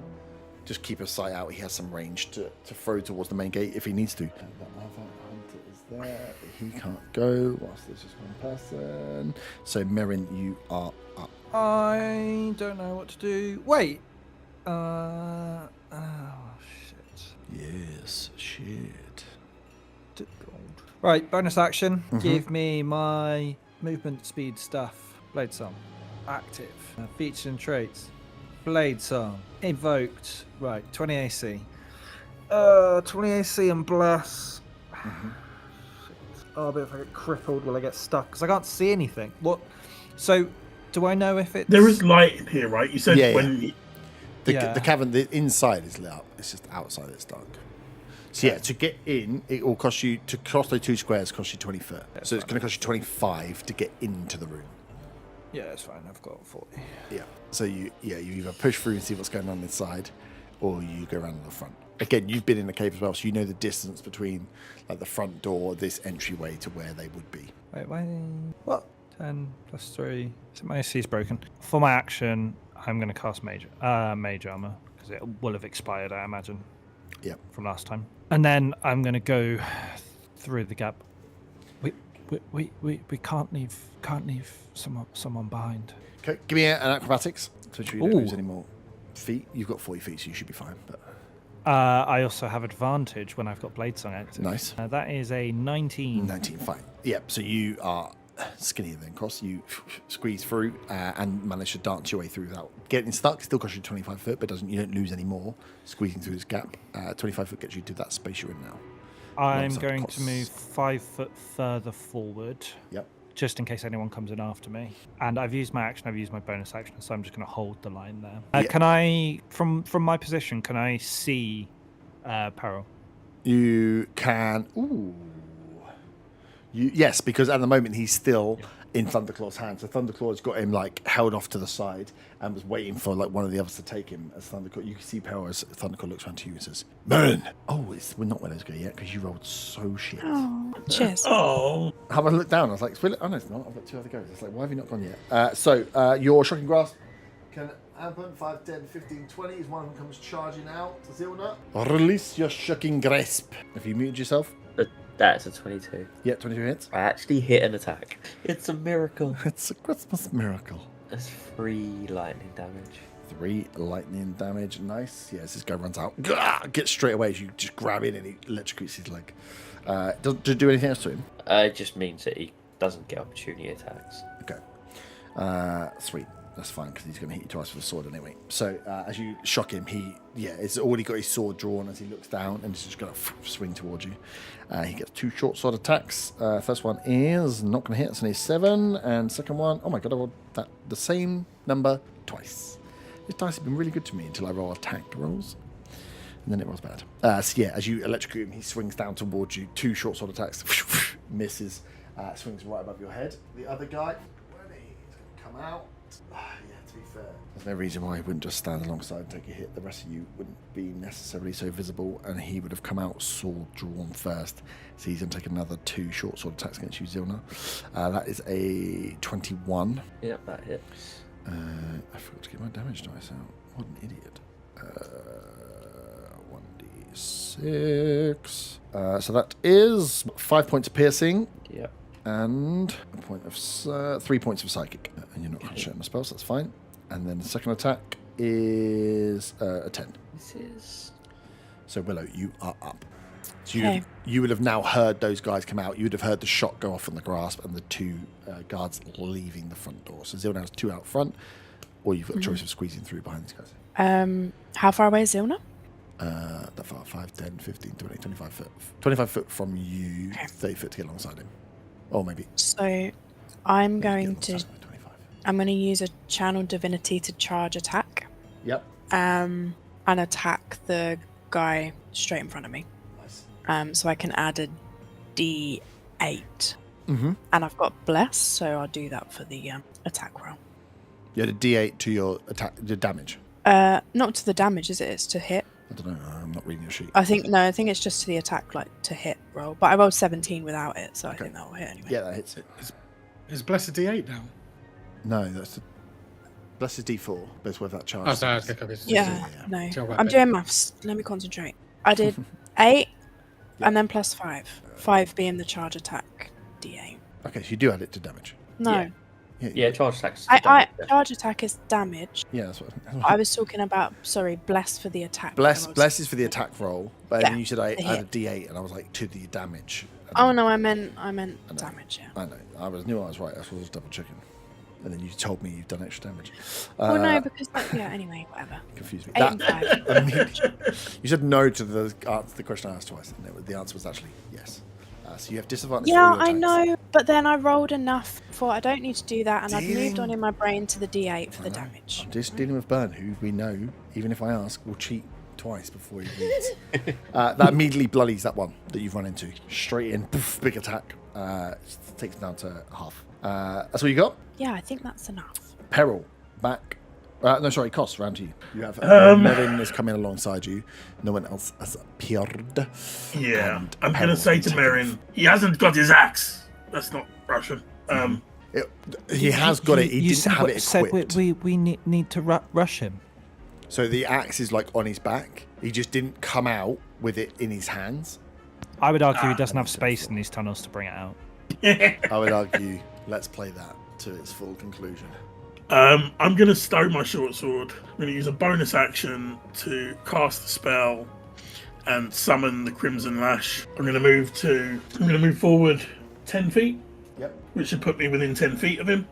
Speaker 1: Just keep his sight out. He has some range to throw towards the main gate if he needs to. That other hunter is there, but he can't go whilst there's just one person. So Merrin, you are up.
Speaker 4: I don't know what to do. Wait. Oh shit.
Speaker 1: Yes, shit.
Speaker 4: Right, bonus action.
Speaker 1: Mhm.
Speaker 4: Give me my movement speed stuff. Blade Song. Active. Features and traits. Blade Song. Invoked. Right, 20 AC. 20 AC and Bless. Oh, but if I get crippled, will I get stuck? Because I can't see anything. What? So, do I know if it's...
Speaker 5: There is light in here, right? You said
Speaker 1: Yeah,
Speaker 5: when...
Speaker 1: The cavern, the inside is lit up. It's just outside it's dark. So yeah, to get in, it will cost you, to cross those 2 squares, cost you 20 foot. So it's going to cost you 25 to get into the room.
Speaker 4: Yeah, it's fine. I've got 40.
Speaker 1: Yeah. So you either push through and see what's going on inside, or you go around the front. Again, you've been in the cave as well, so you know the distance between like the front door, this entryway to where they would be.
Speaker 4: Wait, why? What? 10 plus 3. So my AC is broken. For my action, I'm going to cast mage armor because it will have expired, I imagine.
Speaker 1: Yeah.
Speaker 4: From last time. And then I'm going to go through the gap. We can't leave someone behind.
Speaker 1: Okay, give me an acrobatics to make sure you don't
Speaker 4: Ooh.
Speaker 1: lose any more feet. You've got 40 feet, so you should be fine. But
Speaker 4: I also have advantage when I've got Blade Song active.
Speaker 1: nice.
Speaker 4: That is a 19.
Speaker 1: 19, fine. Yep. So you are skinnier than Cross. You squeeze through and manage to dance your way through without getting stuck. Still costs you 25 foot, but you don't lose any more squeezing through this gap. 25 foot gets you to that space you're in now.
Speaker 4: I'm
Speaker 1: Alongside
Speaker 4: going
Speaker 1: Cross.
Speaker 4: to move 5 foot further forward.
Speaker 1: Yep.
Speaker 4: Just in case anyone comes in after me. And I've used my action, I've used my bonus action, so I'm just going to hold the line there.
Speaker 1: Yeah.
Speaker 4: Can I, from my position, can I see Peril?
Speaker 1: You can. Ooh. Yes, because at the moment he's still in Thunderclaw's hand. So Thunderclaw's got him held off to the side and was waiting for one of the others to take him. As Thunderclaw, you can see Peril as Thunderclaw looks around to you and says, "Merrin." Oh, we're not where those go yet because you rolled so shit.
Speaker 2: Oh, cheers.
Speaker 5: Oh,
Speaker 1: How about I look down? I was like, oh no, it's not. I've got 2 other goes. It's like, why have you not gone yet? So your Shocking Grasp can happen 5, 10, 15, 20 as one of them comes charging out to Zilna. Release your Shocking Grasp. Have you muted yourself?
Speaker 7: That's a 22.
Speaker 1: Yeah, 22 hits.
Speaker 7: I actually hit an attack. It's a miracle.
Speaker 1: It's a Christmas miracle.
Speaker 7: That's 3 lightning damage.
Speaker 1: 3 lightning damage. Nice. Yeah, this guy runs out. Gets straight away as you just grab in and he electrocutes his leg. Does it do anything else to him?
Speaker 7: It just means that he doesn't get opportunity attacks.
Speaker 1: Okay. Sweet. That's fine because he's going to hit you twice with a sword anyway. So as you shock him, he's already got his sword drawn as he looks down and he's just going to swing towards you. He gets 2 short sword attacks. First one is not going to hit. It's only 7. And second one, oh my god, I rolled the same number twice. This dice has been really good to me until I roll attack rolls. And then it rolls bad. So yeah, as you electrocute him, he swings down towards you. 2 short sword attacks. Misses. Swings right above your head. The other guy, he's going to come out. Yeah, to be fair, there's no reason why he wouldn't just stand alongside and take a hit. The rest of you wouldn't be necessarily so visible, and he would have come out sword drawn first. So he's going to take another 2 short sword attacks against you, Zilna. That is a 21.
Speaker 7: Yep, that hits.
Speaker 1: I forgot to get my damage dice out. What an idiot. 1d6. So that is 5 points of piercing.
Speaker 7: Yep.
Speaker 1: And a point of 3 points of psychic. And you're not going to show my spells, that's fine. And then the second attack is a 10.
Speaker 7: This is...
Speaker 1: So Willow, you are up. So you would have now heard those guys come out. You would have heard the shot go off on the grasp and the 2 guards leaving the front door. So Zilna has 2 out front, or you've got a choice of squeezing through behind these guys.
Speaker 2: How far away is Zilna?
Speaker 1: That far, 5, 10, 15, 20, 25 foot. 25 foot from you, 30 foot to get alongside him. Or maybe.
Speaker 2: So I'm going to use a channel divinity to charge attack.
Speaker 1: Yep.
Speaker 2: And attack the guy straight in front of me.
Speaker 1: Nice.
Speaker 2: So I can add a D8.
Speaker 1: Mm-hmm.
Speaker 2: And I've got bless, so I'll do that for the attack roll.
Speaker 1: You had a D8 to your attack, your damage.
Speaker 2: Not to the damage, is it? It's to hit.
Speaker 1: I don't know. I'm not reading your sheet.
Speaker 2: I think it's just to the attack, like to hit roll. But I rolled 17 without it, so I think that will hit anyway.
Speaker 1: Yeah, that hits it.
Speaker 6: Is Blessed D8 now?
Speaker 1: No, that's Blessed D4. But it's with that charge.
Speaker 6: Oh, sorry, I was
Speaker 2: Yeah, no.
Speaker 6: It's your
Speaker 2: I'm
Speaker 6: weapon.
Speaker 2: doing maths. Let me concentrate. I did 8 and then plus 5. 5 being the charge attack D8.
Speaker 1: Okay, so you do add it to damage.
Speaker 2: No.
Speaker 7: Yeah, charge attacks.
Speaker 2: Charge attack is damage.
Speaker 1: Yeah, that's what
Speaker 2: I was talking about, bless for the attack.
Speaker 1: Bless is for the attack roll. But then you said I
Speaker 2: the
Speaker 1: add a
Speaker 2: hit.
Speaker 1: D8 and I was like, to the damage.
Speaker 2: Oh no, I meant damage, yeah.
Speaker 1: I know. knew I was right. That's what I was double checking. And then you told me you've done extra damage.
Speaker 2: Well, no, because anyway, whatever.
Speaker 1: Confused me.
Speaker 2: 8 and 5.
Speaker 1: You said no to the question I asked twice, and the answer was actually yes. So you have disadvantage.
Speaker 2: Yeah,
Speaker 1: for all your
Speaker 2: I
Speaker 1: attacks.
Speaker 2: know, but then I rolled enough for I don't need to do that, and I've moved on in my brain to the D8 for the damage.
Speaker 1: I'm just dealing with Bern, who we know, even if I ask, will cheat twice before he reads. That immediately bloodies that one that you've run into. Straight in, poof, big attack. Takes it down to half. That's all you got?
Speaker 2: Yeah, I think that's enough.
Speaker 1: Peril, back. Cost, round to you. You have Merlin is coming alongside you. No one else has appeared.
Speaker 5: Yeah,
Speaker 1: And
Speaker 5: I'm going to
Speaker 1: Peril
Speaker 5: say
Speaker 1: can
Speaker 5: to
Speaker 1: take
Speaker 5: Merrin, he hasn't got his axe. That's not Russian.
Speaker 1: He has got it. He
Speaker 3: You
Speaker 1: didn't have it
Speaker 3: said
Speaker 1: equipped.
Speaker 3: we need to rush him.
Speaker 1: So the axe is like on his back. He just didn't come out with it in his hands.
Speaker 3: I would argue he doesn't have space in these tunnels to bring it out.
Speaker 1: I would argue, let's play that to its full conclusion.
Speaker 5: I'm going to stow my short sword. I'm going to use a bonus action to cast the spell and summon the Crimson Lash. I'm going to move forward 10 feet.
Speaker 1: Yep.
Speaker 5: Which should put me within 10 feet of him.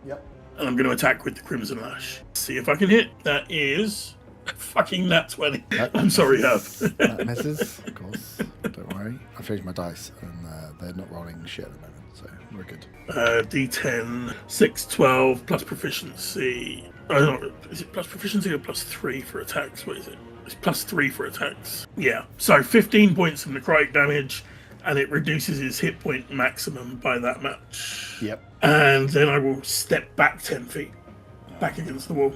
Speaker 1: Yep.
Speaker 5: And I'm going to attack with the Crimson Lash. See if I can hit. That is fucking nat 20. I'm sorry, Herb.
Speaker 1: That misses, of course. Don't worry. I finished my dice and they're not rolling shit at the moment, so we're good.
Speaker 5: D10, 6, 12, plus proficiency. Is it plus proficiency or plus 3 for attacks? What is it? It's plus 3 for attacks. Yeah. So 15 points of necrotic damage, and it reduces his hit point maximum by that much.
Speaker 1: Yep.
Speaker 5: And then I will step back 10 feet, back against the wall.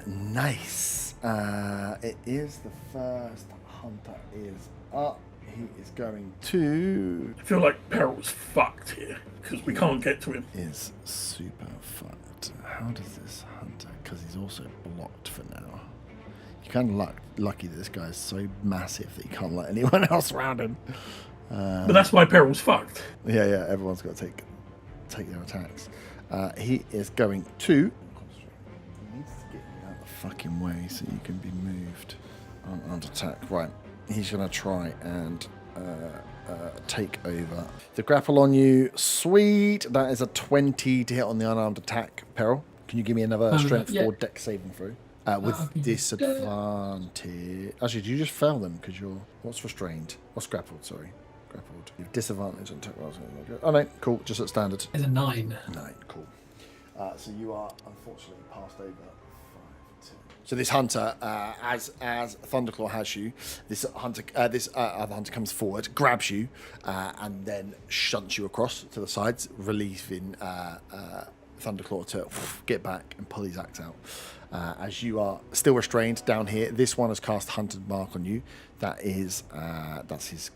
Speaker 1: Nice. It is the first hunter is up. He is going to...
Speaker 5: I feel like Peril's fucked here, because we can't get to him.
Speaker 1: Is super fucked. How does this hunter... Because he's also blocked for now. You're kind of lucky that this guy is so massive that he can't let anyone else around him.
Speaker 5: But that's why Peril's fucked.
Speaker 1: Yeah, everyone's got to take their attacks. He is going to... He needs to get out the fucking way so you can be moved. Unarmed attack. Right. He's going to try and take over. The grapple on you. Sweet. That is a 20 to hit on the unarmed attack. Peril, can you give me another strength
Speaker 8: yeah.
Speaker 1: 4 dex saving throw? With disadvantage. Actually, do you just fail them because you're... What's restrained? What's grappled, sorry. Grappled. You have disadvantage on attack rolls. Oh, no. Cool. Just at standard.
Speaker 8: It's a 9.
Speaker 1: 9. Cool. So you are unfortunately passed over. 5, 2. So this hunter, as Thunderclaw has you, this other hunter comes forward, grabs you, and then shunts you across to the sides, relieving Thunderclaw to get back and pull his axe out. As you are still restrained down here, this one has cast Hunted Mark on you. That's his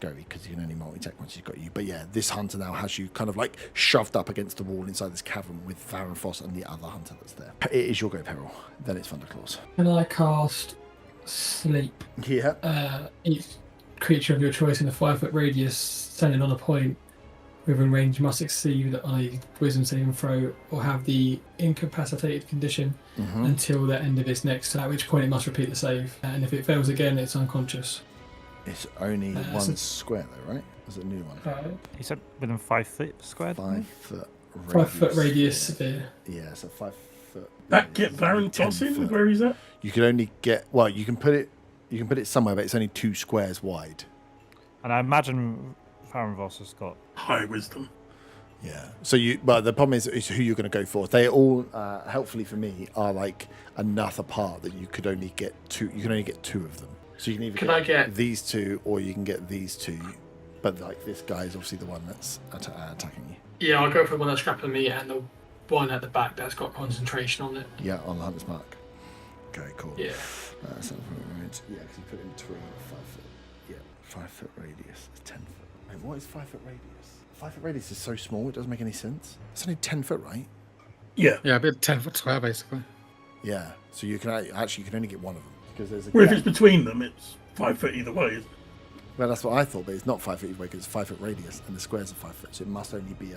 Speaker 1: go because he can only multi-attack once he's got you. But yeah, this hunter now has you kind of like shoved up against the wall inside this cavern with Varenfoss and the other hunter that's there. It is your go, Peril. Then it's Thunderclaws.
Speaker 8: Can I cast Sleep?
Speaker 1: Yeah.
Speaker 8: Each creature of your choice in a 5-foot radius standing on a point within range must succeed on a wisdom saving throw or have the incapacitated condition until the end of its next turn, at which point it must repeat the save. And if it fails again, it's unconscious.
Speaker 1: It's only one square though, right? Is it a new one?
Speaker 3: He said within 5 feet squared.
Speaker 1: 5 foot.
Speaker 8: 5-foot radius sphere.
Speaker 1: Yeah, so 5 foot.
Speaker 5: That get Varenfoss in? Where is that?
Speaker 1: You can only get. Well, you can put it somewhere, but it's only 2 squares wide.
Speaker 3: And I imagine Varenfoss has got
Speaker 5: High wisdom.
Speaker 1: Yeah. So but the problem is who you're going to go for. They all, helpfully for me, are like enough apart that you could only get 2. You can only get 2 of them. So you can either get these 2 or you can get these 2. But like this guy is obviously the one that's attacking you.
Speaker 8: Yeah, I'll go for the one that's grappling me and the one at the back that's got concentration on it.
Speaker 1: Yeah, on the hunter's mark. Okay, cool.
Speaker 8: Yeah.
Speaker 1: So, because you put in between 5 foot. Yeah, 5 foot radius. 10 foot. Wait, what is 5 foot radius? 5 foot radius is so small, it doesn't make any sense. It's only 10 foot, right?
Speaker 5: Yeah.
Speaker 6: Yeah, a bit 10-foot square, basically.
Speaker 1: Yeah. So you can only get one of them because there's a.
Speaker 5: Well, if
Speaker 1: gap.
Speaker 5: it's between them, it's 5 foot either way, isn't it?
Speaker 1: Well, that's what I thought, but it's not 5 foot either way because it's 5 foot radius and the squares are 5 foot, so it must only be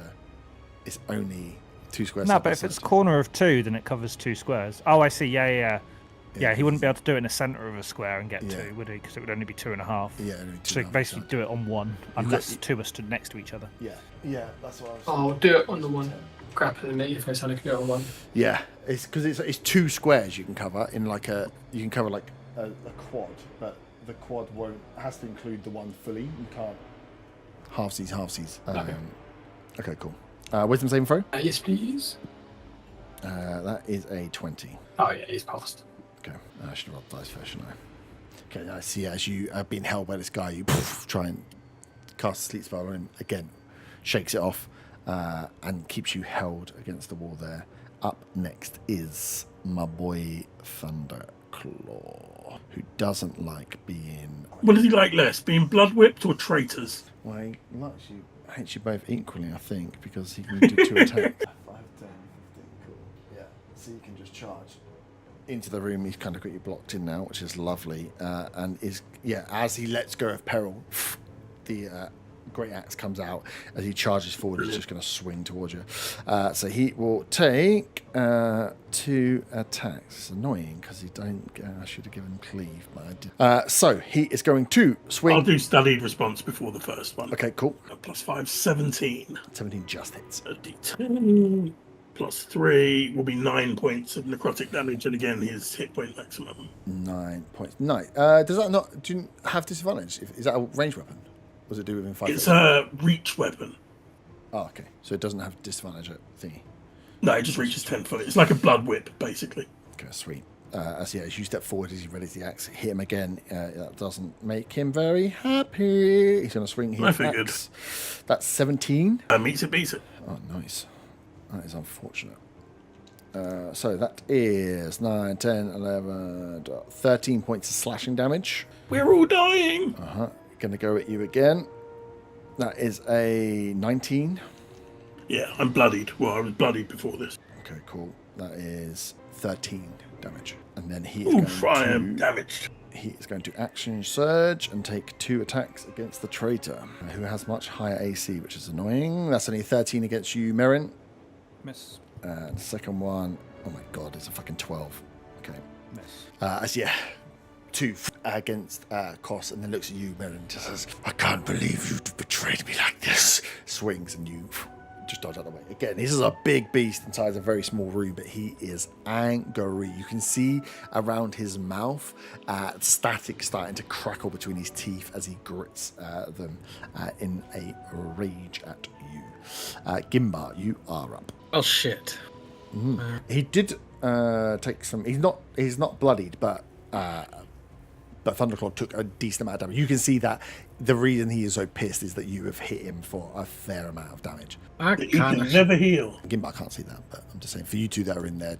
Speaker 1: it's only 2 squares.
Speaker 3: no, but if it's corner of 2, then it covers 2 squares. Oh, I see. Yeah. Yeah, he wouldn't be able to do it in the centre of a square and get 2, would he? Because it would only be 2.5.
Speaker 1: Yeah, only 2.5.
Speaker 3: So basically do it on 1, unless 2 are stood next to each other.
Speaker 1: Yeah, that's what I was.
Speaker 8: I'll do it on the one grappling me if I can do it on one.
Speaker 1: Yeah, it's because it's 2 squares you can cover in you can cover like a quad, but the quad has to include the one fully. You can't halvesies. Okay, cool. Wisdom saving throw.
Speaker 8: Yes, please.
Speaker 1: That is a 20.
Speaker 8: Oh yeah, he's passed.
Speaker 1: Okay, I should have rolled dice first, shouldn't I? Okay, I see. As you are being held by this guy, you try and cast a sleep spell on him again, shakes it off, and keeps you held against the wall there. Up next is my boy Thunderclaw, who doesn't like being.
Speaker 5: What does he like less, being blood whipped or traitors?
Speaker 1: Well, he hates you both equally, I think, because he can do 2 attacks. 5, 10, 15, cool. Yeah, so you can just charge into the room. He's kind of got you blocked in now, which is lovely. And as he lets go of Peril, the great axe comes out. As he charges forward, he's just going to swing towards you. So he will take 2 attacks. It's annoying because I should have given cleave, but I did. So he is going to swing.
Speaker 5: I'll do studied response before the first one.
Speaker 1: Okay, cool.
Speaker 5: +5, 17.
Speaker 1: 17 just hits.
Speaker 5: A D10. +3 will be 9 points of necrotic damage, and again his hit point maximum.
Speaker 1: 9 points. Nice. Does that not? Do you have disadvantage? Is that a ranged weapon? Or does it do within 5
Speaker 5: It's
Speaker 1: foot?
Speaker 5: a reach weapon.
Speaker 1: Oh, okay. So it doesn't have disadvantage at thingy.
Speaker 5: No, it just reaches 10 foot. It's like a blood whip, basically.
Speaker 1: Okay, sweet. As you step forward as he readies the axe, hit him again. That doesn't make him very happy. He's going to swing his
Speaker 5: I figured.
Speaker 1: axe. That's 17.
Speaker 5: Meets it, beats it.
Speaker 1: Oh, nice. That is unfortunate. So that is 9, 10, 11, 13 points of slashing damage.
Speaker 5: We're all dying.
Speaker 1: Going to go at you again. That is a 19.
Speaker 5: Yeah, I'm bloodied. Well, I was bloodied before this.
Speaker 1: Okay, cool. That is 13 damage. And then he is
Speaker 5: I am damaged.
Speaker 1: He is going to action surge and take 2 attacks against the traitor, who has much higher AC, which is annoying. That's only 13 against you, Merrin.
Speaker 3: Miss.
Speaker 1: And the second one, oh my god, it's a fucking 12. Okay. As yeah, 2 against Kos, and then looks at you, Merrin, and just says, "I can't believe you betrayed me like this." Swings, and you just dodge out of the way. Again, this is a big beast inside a very small room, but he is angry. You can see around his mouth static starting to crackle between his teeth as he grits them in a rage at you. Gimbar, you are up.
Speaker 6: Oh shit.
Speaker 1: He did take some. He's not bloodied, but Thunderclaw took a decent amount of damage. You can see that the reason he is so pissed is that you have hit him for a fair amount of damage.
Speaker 6: I
Speaker 5: You
Speaker 6: can't
Speaker 5: can
Speaker 6: actually,
Speaker 5: never heal.
Speaker 1: Gimbar can't see that, but I'm just saying for you two that are in there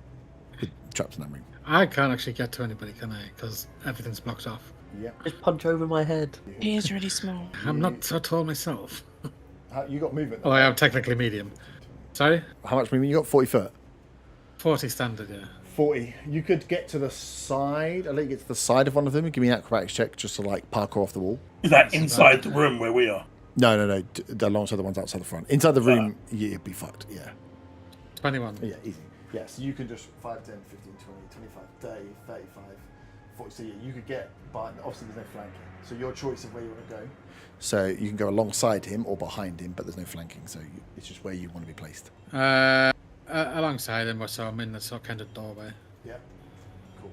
Speaker 1: with traps in that room.
Speaker 6: I can't actually get to anybody, can I? Because everything's blocked off.
Speaker 1: Yeah.
Speaker 7: Just punch over my head.
Speaker 2: He is really small.
Speaker 6: I'm not so tall myself.
Speaker 1: You got movement.
Speaker 6: Oh, I am technically medium. Sorry?
Speaker 1: How much movement? You got 40 foot.
Speaker 6: 40 standard, yeah.
Speaker 1: 40. You could get to the side. I'll let you get to the side of one of them and give me an acrobatics check just to like parkour off the wall.
Speaker 5: Is that inside the room where we are?
Speaker 1: No. Alongside the ones outside the front. Inside the room, you'd be fucked. Yeah.
Speaker 6: 21.
Speaker 1: Yeah, easy. Yeah, so you can just 5, 10, 15, 20, 25, 30, 35, 40. So yeah, you could get by. Obviously, there's no flanking. So your choice of where you want to go. So you can go alongside him or behind him, but there's no flanking. So it's just where you want to be placed.
Speaker 6: Alongside him, so I'm in the sort of kind of doorway.
Speaker 1: Yeah. Cool.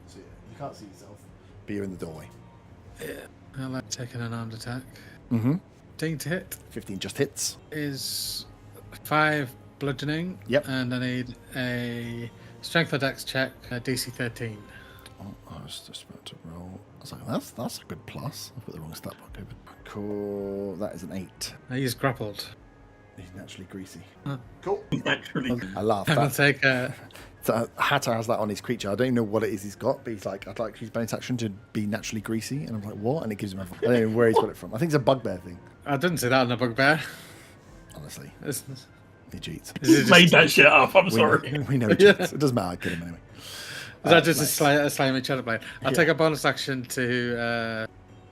Speaker 1: So yeah, you can't see yourself, but you're in the doorway.
Speaker 6: Yeah. I like taking an armed attack.
Speaker 1: Mm-hmm.
Speaker 6: Ding to hit
Speaker 1: 15 just hits.
Speaker 6: is 5 bludgeoning.
Speaker 1: Yep.
Speaker 6: And I need a strength or dex check, DC 13.
Speaker 1: Oh, I was just about to roll. I was like, that's a good plus. I put the wrong stat block open. Cool. That is an 8.
Speaker 6: He's grappled.
Speaker 1: He's naturally greasy.
Speaker 6: Huh.
Speaker 1: Cool.
Speaker 5: Naturally.
Speaker 1: I laugh.
Speaker 6: I'm going
Speaker 1: That,
Speaker 6: to take
Speaker 1: so Hatter has that on his creature. I don't even know what it is he's got, but he's like, I'd like his bonus action to be naturally greasy. And I'm like, what? And it gives him I don't know where he's got it from. I think it's a bugbear thing,
Speaker 6: I didn't see that in a bugbear.
Speaker 1: honestly.
Speaker 6: This
Speaker 1: He cheats.
Speaker 6: is
Speaker 5: Made that shit up. I'm sorry.
Speaker 1: We know he cheats. It doesn't matter. I kill him anyway.
Speaker 6: that just
Speaker 1: nice.
Speaker 6: a slimy cheddar blade? I'll take a bonus action to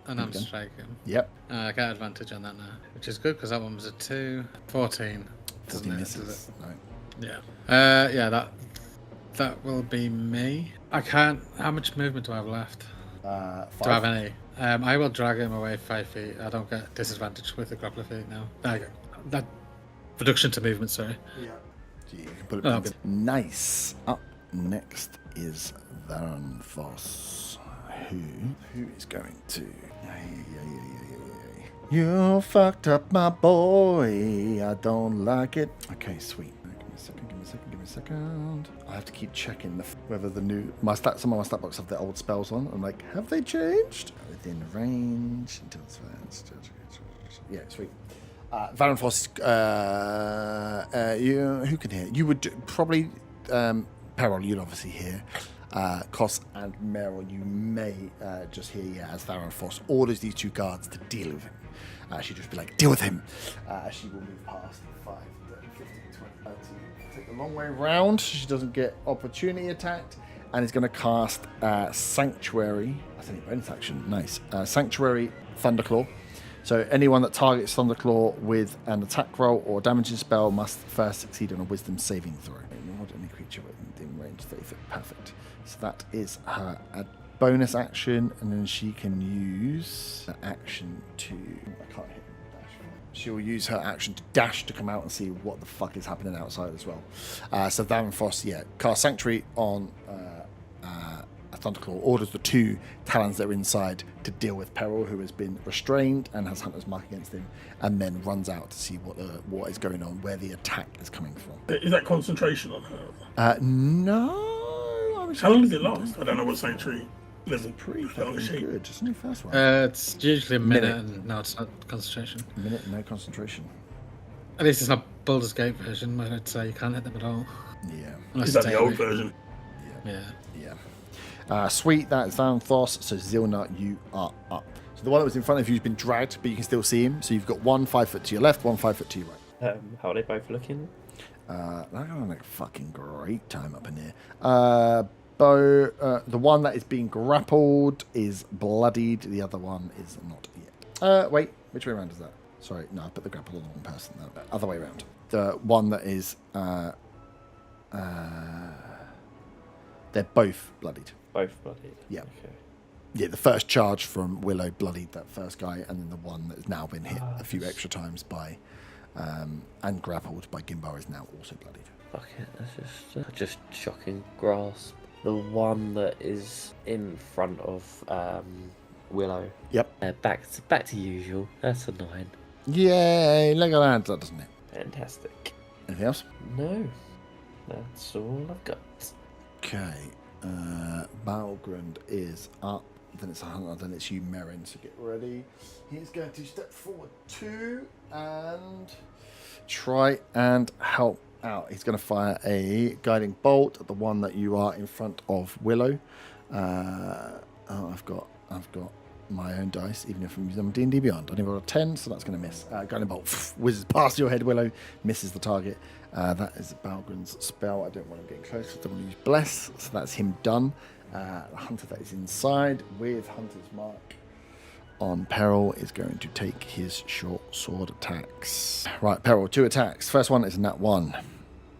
Speaker 6: unarmed
Speaker 1: Okay.
Speaker 6: strike him.
Speaker 1: Yep.
Speaker 6: I get advantage on that now, which is good because that one was a 2. 14.
Speaker 1: 14
Speaker 6: Doesn't it?
Speaker 1: misses. No.
Speaker 6: Yeah. That will be me. I can't. How much movement do I have left?
Speaker 1: 5.
Speaker 6: Do I have any? I will drag him away 5 feet. I don't get disadvantage with the grappler feet now. There you go. That reduction to movement. Sorry.
Speaker 1: Yeah. You can put it
Speaker 6: Oh,
Speaker 1: back.
Speaker 6: good.
Speaker 1: Nice. Up next is Varanthos, who is going to. You fucked up my boy. I don't like it. Okay, sweet. Give me a second. I have to keep checking whether the new some of my stat blocks have the old spells on. I'm like, have they changed? Within range until it's yeah, sweet. Varanthos, who can hear? You would probably Peril. You'd obviously hear. Kos and Meryl, you may just hear as Varanthos orders these 2 guards to deal with him. She'd just be like, deal with him. She will move past 5, 10, 15, 20, 30. Take the long way round so she doesn't get opportunity attacked. And is going to cast Sanctuary. That's any bonus action. Nice. Sanctuary Thunderclaw. So anyone that targets Thunderclaw with an attack roll or damaging spell must first succeed on a Wisdom saving throw. Not any creature within range 30 foot. Perfect. So that is her bonus action, and then she can use an action to. I can't hit dash. She'll use her action to dash to come out and see what the fuck is happening outside as well. So Varanthos, cast Sanctuary on Thunderclaw, orders the 2 Talons that are inside to deal with Peril, who has been restrained and has Hunter's Mark against him, and then runs out to see what is going on, where the attack is coming from.
Speaker 5: Is that concentration on her?
Speaker 1: No.
Speaker 5: How long does it last? I don't know what Sanctuary level.
Speaker 1: Pretty
Speaker 5: Fell
Speaker 1: fucking
Speaker 5: asleep.
Speaker 1: good. Just in the first one.
Speaker 6: It's usually a minute,
Speaker 1: Minute.
Speaker 6: and no, it's not concentration.
Speaker 1: Minute, no concentration.
Speaker 6: At least it's not Baldur's Gate version where it's you can't hit them at all.
Speaker 1: Yeah.
Speaker 6: Unless
Speaker 5: Is that
Speaker 6: it's
Speaker 5: the old
Speaker 6: AoE.
Speaker 5: version?
Speaker 6: Yeah.
Speaker 1: Sweet, that is Varanthos. So Zilna, you are up. So the one that was in front of you has been dragged, but you can still see him. So you've got 1 5 foot to your left, 1 5 foot to your right.
Speaker 7: How are they both looking?
Speaker 1: They're having a fucking great time up in here. The one that is being grappled is bloodied. The other one is not yet. Wait, which way around is that? Sorry, no, I put the grapple on the wrong person. No, other way around. The one that is They're both bloodied.
Speaker 7: Both bloodied.
Speaker 1: Yeah.
Speaker 7: Okay.
Speaker 1: Yeah, the first charge from Willow bloodied that first guy, and then the one that has now been hit a few extra times by and grappled by Gimbar is now also bloodied.
Speaker 7: Fuck it, that's just shocking grasp. The one that is in front of Willow.
Speaker 1: Yep.
Speaker 7: Back to usual. That's a 9.
Speaker 1: Yay! Look at that, doesn't it?
Speaker 7: Fantastic.
Speaker 1: Anything else?
Speaker 7: No, that's all I've got.
Speaker 1: Okay. Balgrand is up. Then it's a hunter. Then it's you, Merrin. So get ready. He's going to step forward 2 and try and help out. He's going to fire a guiding bolt at the one that you are in front of, Willow. I've got my own dice, even if I'm using them on D&D Beyond. I only rolled a 10, so that's going to miss. Guiding bolt whizzes past your head, Willow, misses the target. That is Balgrand's spell. I don't want him getting close. I don't want to use Bless, so that's him done. The hunter that is inside with Hunter's Mark on Peril is going to take his short sword attacks. Right, Peril, 2 attacks. First one is a nat 1.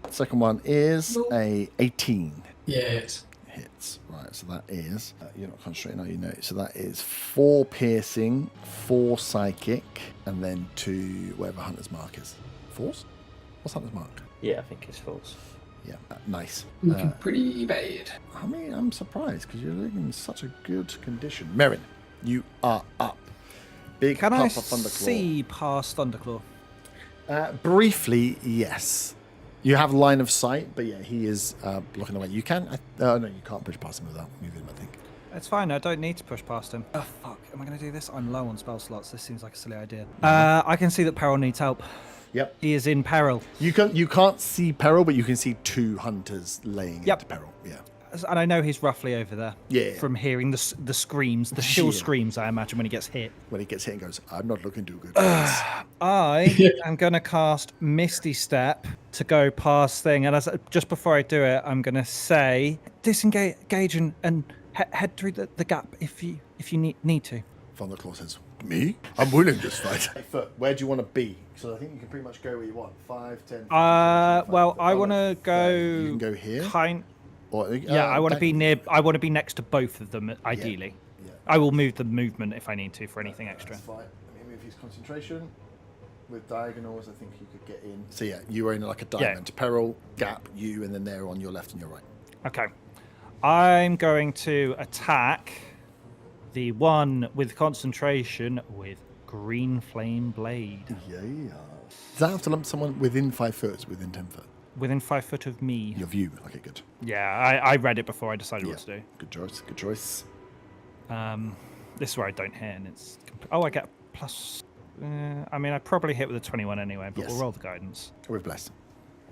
Speaker 1: Second one is a 18.
Speaker 8: Yes.
Speaker 1: Hits. Right, so that is... you're not concentrating, are you? No. So that is 4 piercing, 4 psychic, and then 2 whatever Hunter's Mark is. Force? What's Hunter's Mark?
Speaker 7: Yeah, I think it's false.
Speaker 1: Yeah, nice.
Speaker 8: Looking pretty bad.
Speaker 1: I mean, I'm surprised because you're looking in such a good condition. Merrin, you are up. Big
Speaker 4: Can
Speaker 1: puff
Speaker 4: I
Speaker 1: of Thunderclaw.
Speaker 4: see past Thunderclaw?
Speaker 1: Briefly, yes. You have line of sight, but yeah, he is blocking the way. You can... no, you can't push past him without moving him, I think.
Speaker 4: It's fine, I don't need to push past him. Oh, fuck. Am I going to do this? I'm low on spell slots. This seems like a silly idea. I can see that Peril needs help.
Speaker 1: Yep.
Speaker 4: He is in peril.
Speaker 1: You can't see Peril, but you can see 2 hunters laying into Peril. Yeah.
Speaker 4: And I know he's roughly over there.
Speaker 1: Yeah.
Speaker 4: From hearing the screams, the shrill
Speaker 1: Yeah.
Speaker 4: screams, I imagine, when he gets hit.
Speaker 1: When he gets hit and goes, I'm not looking too good.
Speaker 4: I am going to cast Misty Step to go past thing. And just before I do it, I'm going to say, disengage and head through the gap if you need to.
Speaker 1: Thunderclaw says, me? I'm willing to fight. Where do you want to be? So I think you can pretty much go where you want. 5, 10. 15, 25.
Speaker 4: Well, I want to go.
Speaker 1: You can go here. Or,
Speaker 4: Yeah, I want to be near. I want to be next to both of them, ideally.
Speaker 1: Yeah.
Speaker 4: I will move the movement if I need to for anything extra.
Speaker 1: That's fine. Let me move his concentration. With diagonals, I think you could get in. So yeah, you were in like a diamond. Peril, gap, you, and then they're on your left and your right.
Speaker 4: Okay. I'm going to attack the one with concentration with Green Flame Blade.
Speaker 1: Yeah. Does that have to lump someone within 5 foot, within 10 foot?
Speaker 4: Within 5 foot of me.
Speaker 1: Your view. Okay, good.
Speaker 4: Yeah, I read it before I decided what to do.
Speaker 1: Good choice. Good choice.
Speaker 4: This is where I don't hit, and it's... Oh, I get plus... I mean, I probably hit with a 21 anyway, but
Speaker 1: Yes.
Speaker 4: we'll roll the guidance.
Speaker 1: With bless.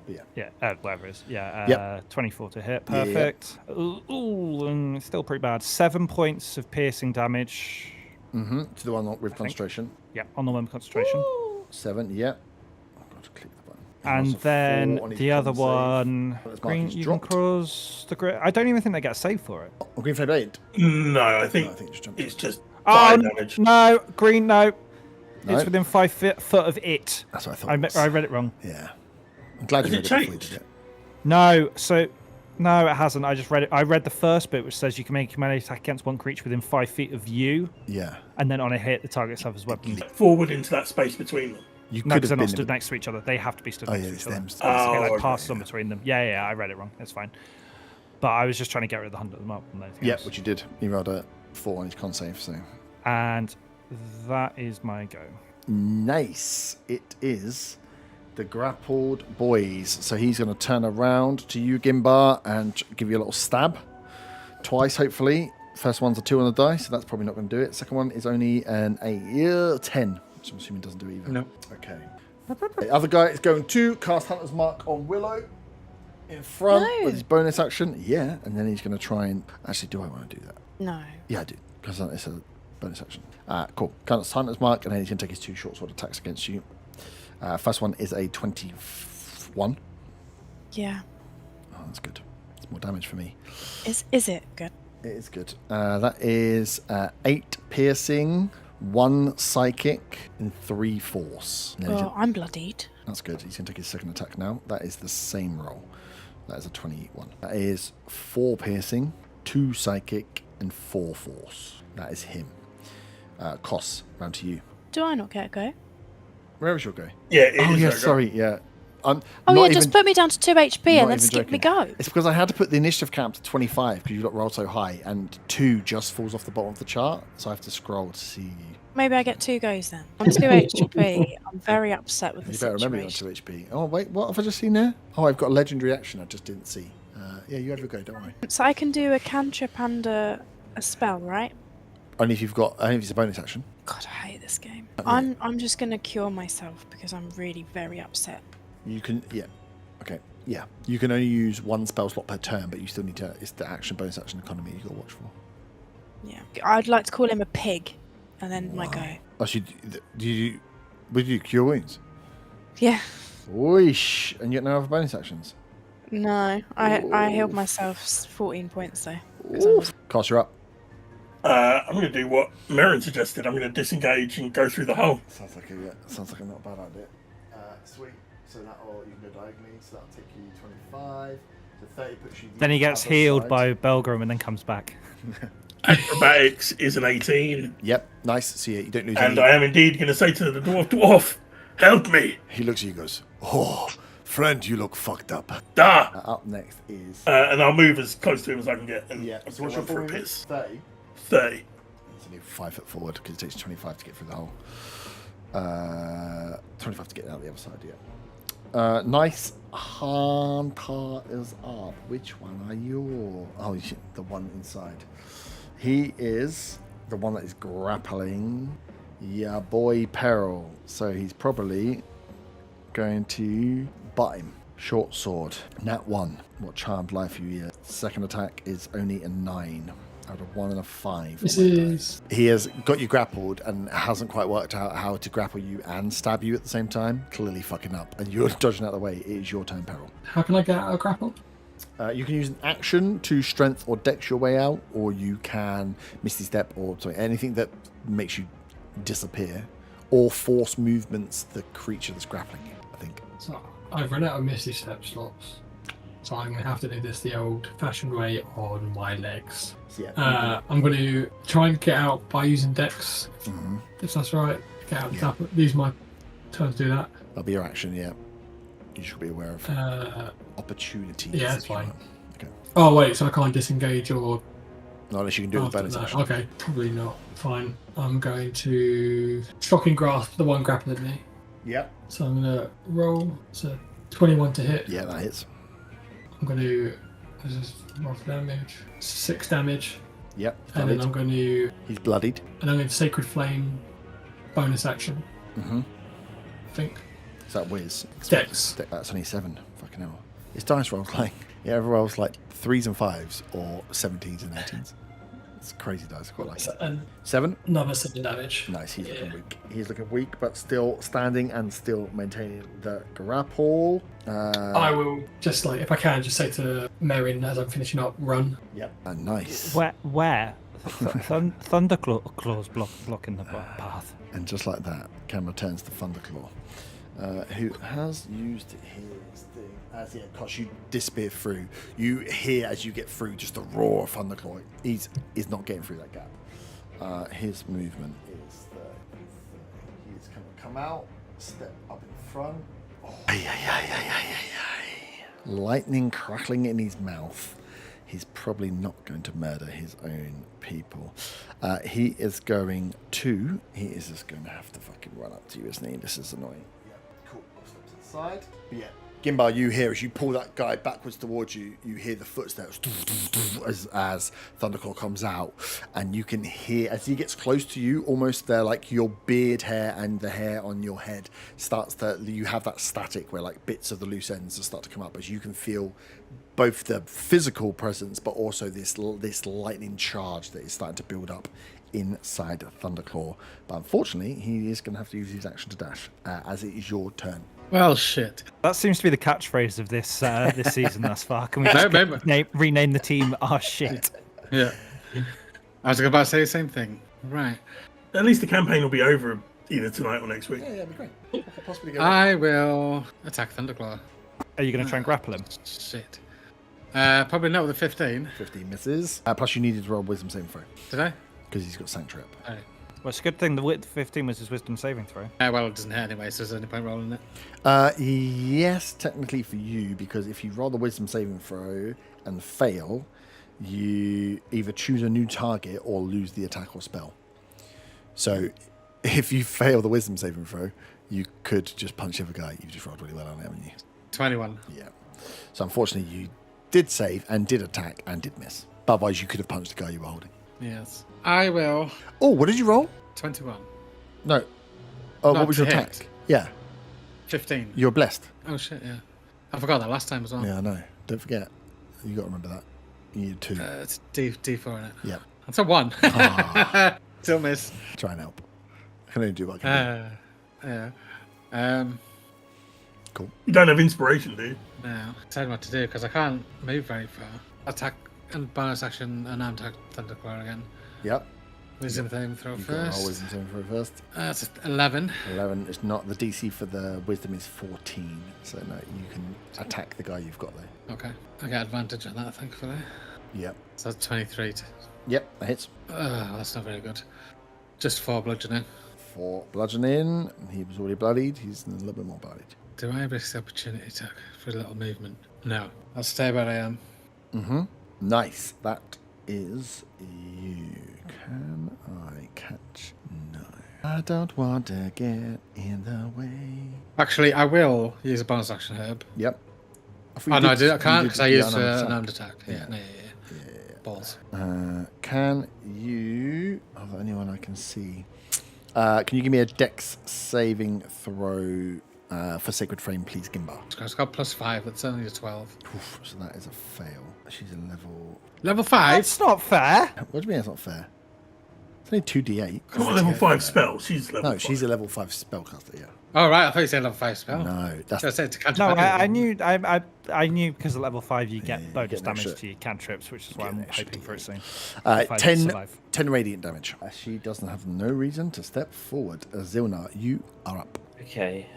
Speaker 1: But yeah.
Speaker 4: Yeah, whatever it is. Yeah,
Speaker 1: Yep.
Speaker 4: 24 to hit.
Speaker 1: Yeah, yeah.
Speaker 4: Perfect. Ooh, and still pretty bad. 7 points of piercing damage.
Speaker 1: Mm-hmm. To the one with concentration.
Speaker 4: Yeah, on the one with concentration.
Speaker 1: 7, yeah. I've got to click the button.
Speaker 4: And
Speaker 1: Also
Speaker 4: then
Speaker 1: 4 on his
Speaker 4: the other
Speaker 1: con save.
Speaker 4: one,
Speaker 1: Well, his
Speaker 4: green,
Speaker 1: mark is
Speaker 4: you
Speaker 1: dropped.
Speaker 4: can cross the grid. I don't even think they get a save for it.
Speaker 1: Oh, Green Flame Blade.
Speaker 5: No, I think,
Speaker 1: No, I think just jump.
Speaker 5: it's just
Speaker 4: Oh,
Speaker 5: fire damage.
Speaker 4: no, green, no.
Speaker 1: No?
Speaker 4: It's within 5 foot of it.
Speaker 1: That's what I thought.
Speaker 4: I
Speaker 1: it was.
Speaker 4: read it wrong.
Speaker 1: Yeah. I'm glad
Speaker 5: Has
Speaker 1: you
Speaker 5: it
Speaker 1: read it before you
Speaker 5: changed?
Speaker 1: did it.
Speaker 4: No, no, it hasn't. I just read it. I read the first bit, which says you can make a melee attack against one creature within 5 feet of you,
Speaker 1: Yeah.
Speaker 4: and then on a hit, the target suffers weapon.
Speaker 5: Forward into that space between them.
Speaker 1: You
Speaker 4: No,
Speaker 1: could
Speaker 4: because
Speaker 1: have
Speaker 4: they're not
Speaker 1: been.
Speaker 4: stood next to each other. They have to be stood
Speaker 1: Oh,
Speaker 4: next
Speaker 1: yeah,
Speaker 4: to
Speaker 1: it's
Speaker 4: each other.
Speaker 1: them.
Speaker 4: So they
Speaker 5: Oh,
Speaker 4: like passes
Speaker 5: okay,
Speaker 4: on between them. Yeah, I read it wrong. It's fine. But I was just trying to get rid of the 100 mark and anything
Speaker 1: Yeah,
Speaker 4: else.
Speaker 1: which you did. You rolled a 4 on his con save, so.
Speaker 4: And that is my go.
Speaker 1: Nice. It is the grappled boys. So he's going to turn around to you, Gimbar, and give you a little stab. Twice, hopefully. First one's a 2 on the die, so that's probably not going to do it. Second one is only an 10, which I'm assuming doesn't do either.
Speaker 6: No.
Speaker 1: Okay. The other guy is going to cast Hunter's Mark on Willow in front
Speaker 2: No.
Speaker 1: with his bonus action. Yeah, and then he's going to try and... Actually, do I want to do that?
Speaker 2: No.
Speaker 1: Yeah, I do, because it's a bonus action. Cool. Cast Hunter's Mark, and then he's going to take his 2 short sword attacks against you. First one is a 21.
Speaker 2: Yeah.
Speaker 1: Oh, that's good. It's more damage for me.
Speaker 2: Is it good?
Speaker 1: It is good. That is 8 piercing, 1 psychic, and 3 force. And then he's
Speaker 2: Oh, I'm bloodied.
Speaker 1: That's good. He's going to take his second attack now. That is the same roll. That is a 21. That is 4 piercing, 2 psychic, and 4 force. That is him. Kos, round to you.
Speaker 2: Do I not get a go?
Speaker 1: Where was your go?
Speaker 5: Yeah, it
Speaker 1: Oh
Speaker 5: is
Speaker 1: yeah,
Speaker 5: her go.
Speaker 1: sorry, yeah. I'm
Speaker 2: Oh
Speaker 1: not
Speaker 2: yeah,
Speaker 1: even,
Speaker 2: just put me down to 2 HP
Speaker 1: not
Speaker 2: and then
Speaker 1: even
Speaker 2: skip me
Speaker 1: joking.
Speaker 2: go.
Speaker 1: It's because I had to put the initiative count to 25 because you got rolled so high, and 2 just falls off the bottom of the chart, so I have to scroll to see you.
Speaker 2: Maybe I get 2 goes then. On 2 HP, I'm very upset with the
Speaker 1: You better remember you're on
Speaker 2: situation.
Speaker 1: 2 HP. Oh wait, what have I just seen there? Oh, I've got a legendary action I just didn't see. Yeah, you have a go, don't worry.
Speaker 2: So I can do a cantrip and a spell, right?
Speaker 1: Only if it's a bonus action.
Speaker 2: God, I hate this game.
Speaker 1: Yeah.
Speaker 2: I'm just gonna cure myself because I'm really very upset.
Speaker 1: You can, yeah. Okay, yeah. You can only use 1 spell slot per turn, but you still need to, it's the action, bonus action economy you got to watch for.
Speaker 2: Yeah, I'd like to call him a pig, and then my go.
Speaker 1: Actually, would you cure wounds?
Speaker 2: Yeah.
Speaker 1: Oish, and you get no other bonus actions.
Speaker 2: No, I healed myself 14 points though. 'cause I was-
Speaker 1: Cast, you're up.
Speaker 5: I'm going to do what Merrin suggested. I'm going to disengage and go through the hole.
Speaker 1: Sounds like a not bad idea. Sweet. So that'll, you can go diagonally, so that'll take you 25. So 30 puts you.
Speaker 3: Then he gets
Speaker 1: other
Speaker 3: healed
Speaker 1: side.
Speaker 3: by Belgrim and then comes back.
Speaker 5: Acrobatics is an 18.
Speaker 1: Yep, nice. So yeah, you don't lose
Speaker 5: And
Speaker 1: any.
Speaker 5: I am indeed going to say to the dwarf, help me.
Speaker 1: He looks at you and goes, "Oh, friend, you look fucked up."
Speaker 5: Da.
Speaker 1: Up next is.
Speaker 5: And I'll move as close to him as I can get. And
Speaker 1: Yeah,
Speaker 5: I'm
Speaker 1: so what's
Speaker 5: gonna
Speaker 1: your
Speaker 5: run for a
Speaker 1: forward?
Speaker 5: piss.
Speaker 1: 30.
Speaker 5: 30.
Speaker 1: It's only 5 foot forward because it takes 25 to get through the hole. 25 to get out the other side, yeah. Nice. Hunter is up. Which one are you? Oh, the one inside. He is the one that is grappling. Yeah, boy, Peril. So he's probably going to butt him. Short sword. Nat 1. What charmed life you hear. Second attack is only a 9 out of 1 and a 5.
Speaker 8: This is
Speaker 1: He has got you grappled and hasn't quite worked out how to grapple you and stab you at the same time. Clearly fucking up. And you're dodging out of the way. It is your turn, Peril.
Speaker 8: how can I get out of grapple?
Speaker 1: You can use an action to strength or dex your way out, or you can misty step or anything that makes you disappear, or force movements the creature that's grappling you, I think.
Speaker 8: So I've run out of Misty Step slots. So I'm going to have to do this the old-fashioned way on my legs.
Speaker 1: So yeah.
Speaker 8: I'm going to try and get out by using Dex,
Speaker 1: Mhm.
Speaker 8: if that's right. Get out,
Speaker 1: Yeah.
Speaker 8: use my turn to do that.
Speaker 1: That'll be your action, yeah. You should be aware of opportunities.
Speaker 8: yeah, that's
Speaker 1: if you
Speaker 8: fine.
Speaker 1: want. Okay.
Speaker 8: Oh wait, so I can't disengage or
Speaker 1: Not unless you can do it with
Speaker 8: after
Speaker 1: bonus
Speaker 8: that.
Speaker 1: action.
Speaker 8: Okay, probably not. Fine. I'm going to shocking grasp the one grappling me.
Speaker 1: Yep.
Speaker 8: So I'm going to roll. So 21 to hit.
Speaker 1: Yeah, that hits.
Speaker 8: I'm going to roll for damage. 6 damage.
Speaker 1: Yep.
Speaker 8: And then
Speaker 1: Valid.
Speaker 8: I'm going to
Speaker 1: He's bloodied.
Speaker 8: Sacred Flame bonus action.
Speaker 1: Mm-hmm.
Speaker 8: I think.
Speaker 1: Is that whiz?
Speaker 8: Dex.
Speaker 1: That's only 7. Fucking hell. His dice rolls like, yeah, every rolls like 3s and 5s or 17s and 18s. It's crazy dice. I quite like it.
Speaker 8: And
Speaker 1: 7.
Speaker 8: another 7 damage.
Speaker 1: Nice. He's
Speaker 8: Yeah.
Speaker 1: looking weak. He's looking weak, but still standing and still maintaining the grapple.
Speaker 8: I will just if I can, just say to Merrin as I'm finishing up, run.
Speaker 1: Yep. And nice.
Speaker 3: Where? Thunderclaws blocking the path.
Speaker 1: And just like that, camera turns to Thunderclaw, who has used his thing as because you disappear through. You hear as you get through just the roar of Thunderclaw. He's not getting through that gap. His movement is that he's going to come out, step up in front. Oh. Lightning crackling in his mouth. He's probably not going to murder his own people. He is just going to have to fucking run up to you, isn't he? This is annoying. Yeah, cool. I'll step to the side. But yeah, Gimbar, you hear as you pull that guy backwards towards you, you hear the footsteps as Thunderclaw comes out, and you can hear as he gets close to you, almost there, like your beard hair and the hair on your head you have that static where like bits of the loose ends start to come up as you can feel both the physical presence, but also this lightning charge that is starting to build up inside Thunderclaw. But unfortunately, he is going to have to use his action to dash, as it is your turn.
Speaker 6: Well, shit.
Speaker 3: That seems to be the catchphrase of this this season thus far. Can we just rename the team our shit?
Speaker 6: Yeah. I was about to say the same thing. Right.
Speaker 5: At least the campaign will be over either tonight or next week.
Speaker 1: Yeah, that'd be great. Possibly go.
Speaker 6: I will attack Thunderclaw.
Speaker 3: Are you going to try and grapple him?
Speaker 6: Shit. Probably not with a 15.
Speaker 1: 15 misses. Plus, you needed to roll wisdom saving throw
Speaker 6: Did I?
Speaker 1: because he's got Sanctuary up.
Speaker 6: Oh.
Speaker 3: Well, it's a good thing the width 15 was his wisdom saving throw.
Speaker 6: Well, it doesn't hurt anyway, so there's any point rolling it.
Speaker 1: Yes, technically for you, because if you roll the wisdom saving throw and fail, you either choose a new target or lose the attack or spell. So if you fail the wisdom saving throw, you could just punch the other guy. You've just rolled really well on it, haven't you?
Speaker 6: 21.
Speaker 1: Yeah. So unfortunately, you did save and did attack and did miss. But otherwise, you could have punched the guy you were holding.
Speaker 6: Yes. I will.
Speaker 1: Oh, what did you roll?
Speaker 6: 21.
Speaker 1: No. Oh,
Speaker 6: Not
Speaker 1: what was
Speaker 6: to
Speaker 1: your
Speaker 6: hit.
Speaker 1: attack? Yeah.
Speaker 6: 15.
Speaker 1: You're blessed.
Speaker 6: Oh, shit, yeah. I forgot that last time as well.
Speaker 1: Yeah, I know. Don't forget. You got to remember that. You need 2.
Speaker 6: It's D4 in it.
Speaker 1: Yeah.
Speaker 6: That's a 1.
Speaker 1: Ah.
Speaker 6: Still miss.
Speaker 1: Try and help. I can only do what I can do.
Speaker 6: Yeah.
Speaker 5: You don't have inspiration, do you?
Speaker 6: No. Tell you what to do because I can't move very far. Attack and bonus action and attack Thunderclaw again.
Speaker 1: Yep.
Speaker 6: Wisdom saving throw
Speaker 1: You've got to roll
Speaker 6: first.
Speaker 1: wisdom saving throw first.
Speaker 6: That's 11.
Speaker 1: 11. It's not. The DC for the wisdom is 14. So no, you can attack the guy you've got there.
Speaker 6: Okay. I get advantage on that, thankfully.
Speaker 1: Yep.
Speaker 6: So that's 23.
Speaker 1: Yep, that hits.
Speaker 6: That's not very good. Just 4 bludgeoning.
Speaker 1: 4 bludgeoning. He was already bloodied. He's a little bit more bloodied.
Speaker 6: Do I risk the opportunity attack for a little movement? No. I'll stay where I am.
Speaker 1: Mm-hmm. Nice. That is you. Can I catch? No. I don't want to get in the way.
Speaker 6: Actually, I will use a bonus action herb.
Speaker 1: Yep.
Speaker 6: Oh, no, I can't because I used an
Speaker 1: attack.
Speaker 6: armed attack. Yeah.
Speaker 1: Yeah.
Speaker 6: Balls.
Speaker 1: Can you... Oh, the only one I can see. Can you give me a dex saving throw for Sacred Frame, please, Gimbar?
Speaker 6: It's got +5. That's only a 12.
Speaker 1: Oof, so that is a fail. She's a level...
Speaker 6: Level 5?
Speaker 3: That's not fair.
Speaker 1: What do you mean it's not fair? It's only 2d8.
Speaker 5: Come on, level 5 spell. She's level 5.
Speaker 1: No, she's a level 5 spellcaster, yeah.
Speaker 6: Oh, right. I thought you said level 5 spell.
Speaker 1: No, that's...
Speaker 6: I said to catch
Speaker 3: No,
Speaker 6: a penalty.
Speaker 3: I knew because at level 5 you get
Speaker 1: Yeah, you
Speaker 3: bonus
Speaker 1: get an
Speaker 3: damage
Speaker 1: extra-
Speaker 3: to your cantrips, which is why
Speaker 1: get an
Speaker 3: I'm
Speaker 1: extra
Speaker 3: hoping for it soon.
Speaker 1: 10,
Speaker 3: survive.
Speaker 1: 10 radiant damage. She doesn't have no reason to step forward. Zilna, you are up.
Speaker 7: Okay.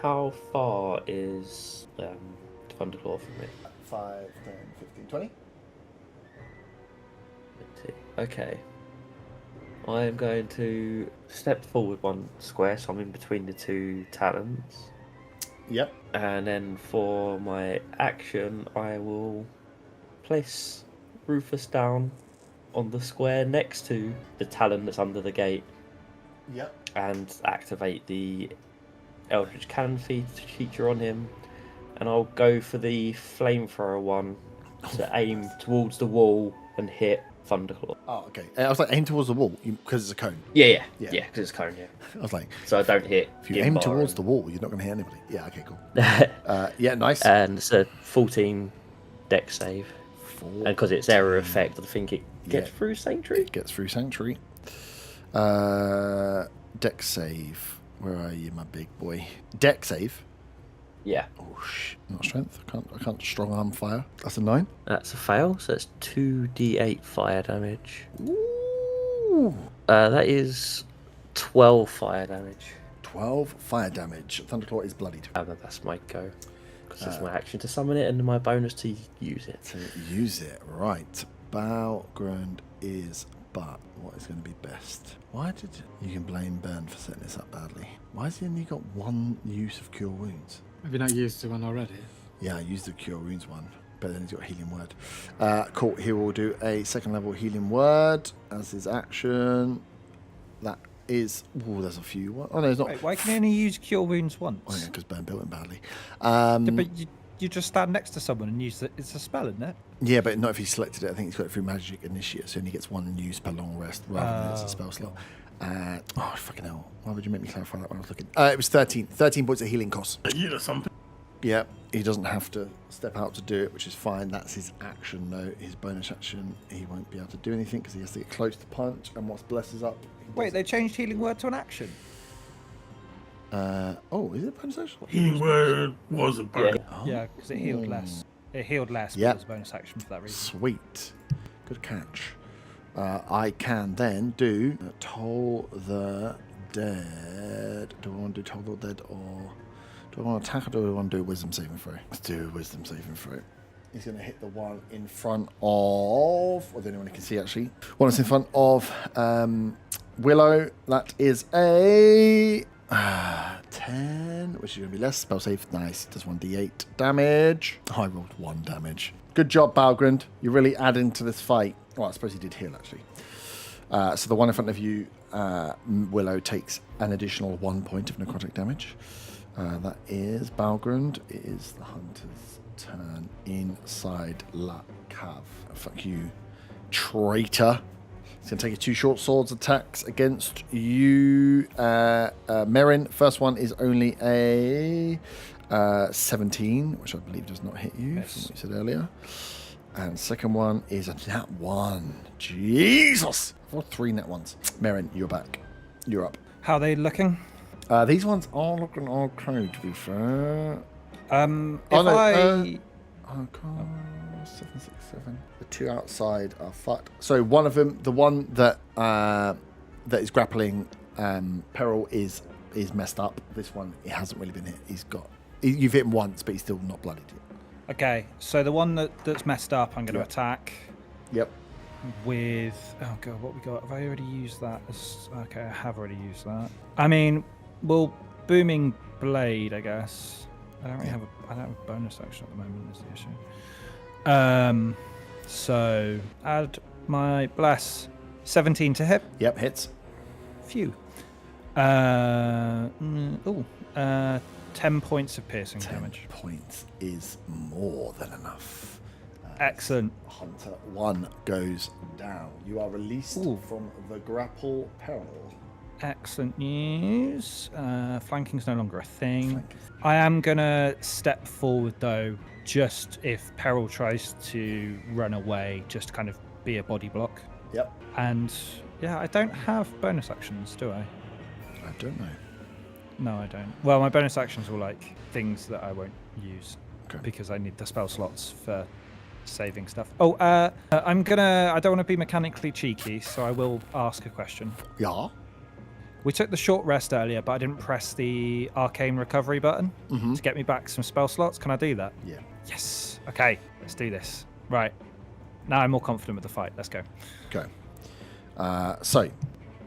Speaker 7: How far is Thunderclaw from me?
Speaker 1: 5, 10, 15, 20.
Speaker 7: Okay. I am going to step forward 1 square, so I'm in between the 2 talons.
Speaker 1: Yep.
Speaker 7: And then for my action, I will place Rufus down on the square next to the talon that's under the gate
Speaker 1: Yep.
Speaker 7: and activate the Eldritch Cannon feature on him. And I'll go for the flamethrower one to aim towards the wall and hit Thunderclaw.
Speaker 1: Oh, okay. I was like, aim towards the wall because it's a cone.
Speaker 7: Yeah,
Speaker 1: Yeah.
Speaker 7: because it's cone, yeah.
Speaker 1: I was like,
Speaker 7: So I don't hit.
Speaker 1: if you aim
Speaker 7: Gimbar
Speaker 1: towards
Speaker 7: and-
Speaker 1: the wall, you're not going to hit anybody. Yeah, okay, cool. Yeah, nice.
Speaker 7: And it's a 14 deck save.
Speaker 1: 4.
Speaker 7: And because it's error effect, I think it gets
Speaker 1: Yeah.
Speaker 7: through Sanctuary.
Speaker 1: It gets through Sanctuary. Deck save. Where are you, my big boy? Deck save.
Speaker 7: Yeah,
Speaker 1: Oh, not strength. I can't strong arm fire. That's a 9.
Speaker 7: that's a fail. So it's 2d8 fire damage.
Speaker 1: Ooh.
Speaker 7: That is 12 fire damage.
Speaker 1: 12 fire damage. Thunderclaw is bloodied.
Speaker 7: That's my go. Because it's my action to summon it and my bonus to use it.
Speaker 1: To use it. Right. Balgrund is but. What is going to be best? Why did you can blame Bern for setting this up badly? Why has he only got 1 use of Cure Wounds?
Speaker 6: Have you not used the one already?
Speaker 1: Yeah, I used the Cure Wounds one, but then he's got Healing Word. Cool. He will do a 2nd level Healing Word as his action. That is. Oh, there's a few. Oh no, it's not.
Speaker 3: Wait, why can you only use Cure Wounds once?
Speaker 1: Oh yeah, because Bern built him badly.
Speaker 3: Yeah, but you just stand next to someone and use it. It's a spell, isn't it?
Speaker 1: Yeah, but not if he selected it. I think he's got it through Magic Initiate, so he only gets 1 use per long rest rather than it's a spell slot. Oh, fucking hell. Why would you make me clarify that when I was looking? It was 13. 13 points of healing cost.
Speaker 5: You know something.
Speaker 1: Yeah, he doesn't have to step out to do it, which is fine. That's his action, though. His bonus action, he won't be able to do anything because he has to get close to punch, and once blesses up...
Speaker 3: Wait, they changed Healing Word to an action?
Speaker 1: Oh, is it a bonus action?
Speaker 5: Healing Word was a bonus.
Speaker 1: Oh.
Speaker 3: Yeah, because it healed less. It healed less, but
Speaker 1: Yeah.
Speaker 3: it was a bonus action for that reason.
Speaker 1: Sweet. Good catch. I can then do Toll the Dead. Do I want to do Toll the Dead or do I want to attack or do I want to do Wisdom saving throw? Let's do Wisdom saving throw. He's going to hit the one in front of... Or the only one you can see, actually. One that's in front of Willow. That is a 10, which is going to be less. Spell save. Nice. Does 1d8 damage. I rolled 1 damage. Good job, Balgrand. You're really adding to this fight. Well, I suppose he did heal, actually. So the one in front of you, Willow, takes an additional 1 point of necrotic damage. That is Balgrand. It is the hunter's turn inside La Cave. Fuck you, traitor. He's going to take his 2 short swords attacks against you, Merrin. First one is only a 17, which I believe does not hit you, from what you said earlier. And second one is a nat 1. Jesus! Or 3 nat 1s. Merrin, you're back. You're up.
Speaker 3: How are they looking?
Speaker 1: These ones are looking okay, to be fair.
Speaker 3: Oh,
Speaker 1: 7, 6, 7. The 2 outside are fucked. So one of them, the one that that is grappling Peril, is messed up. This one, it hasn't really been hit. You've hit him once, but he's still not bloodied yet.
Speaker 3: Okay, so the one that's messed up, I'm going to attack.
Speaker 1: Yep.
Speaker 3: With... Oh, God, what we got? Have I already used that? Okay, I have already used that. I mean, well, Booming Blade, I guess. I don't have a bonus action at the moment, is the issue. So, add my Bless. 17 to hit.
Speaker 1: Yep, hits.
Speaker 3: Phew. 10 points of piercing
Speaker 1: 10
Speaker 3: damage.
Speaker 1: points is more than enough.
Speaker 3: Excellent.
Speaker 1: Hunter 1 goes down. You are released from the grapple Peril.
Speaker 3: Excellent news. Flanking's no longer a thing. I am going to step forward, though, just if Peril tries to run away, just kind of be a body block.
Speaker 1: Yep.
Speaker 3: And, yeah, I don't have bonus actions, do I?
Speaker 1: I don't know.
Speaker 3: No, I don't. Well, my bonus actions are like things that I won't use because I need the spell slots for saving stuff. Oh, I don't want to be mechanically cheeky, so I will ask a question.
Speaker 1: Yeah?
Speaker 3: We took the short rest earlier, but I didn't press the arcane recovery button to get me back some spell slots. Can I do that?
Speaker 1: Yeah.
Speaker 3: Yes. Okay, let's do this. Right. Now I'm more confident with the fight. Let's go.
Speaker 1: Okay. So,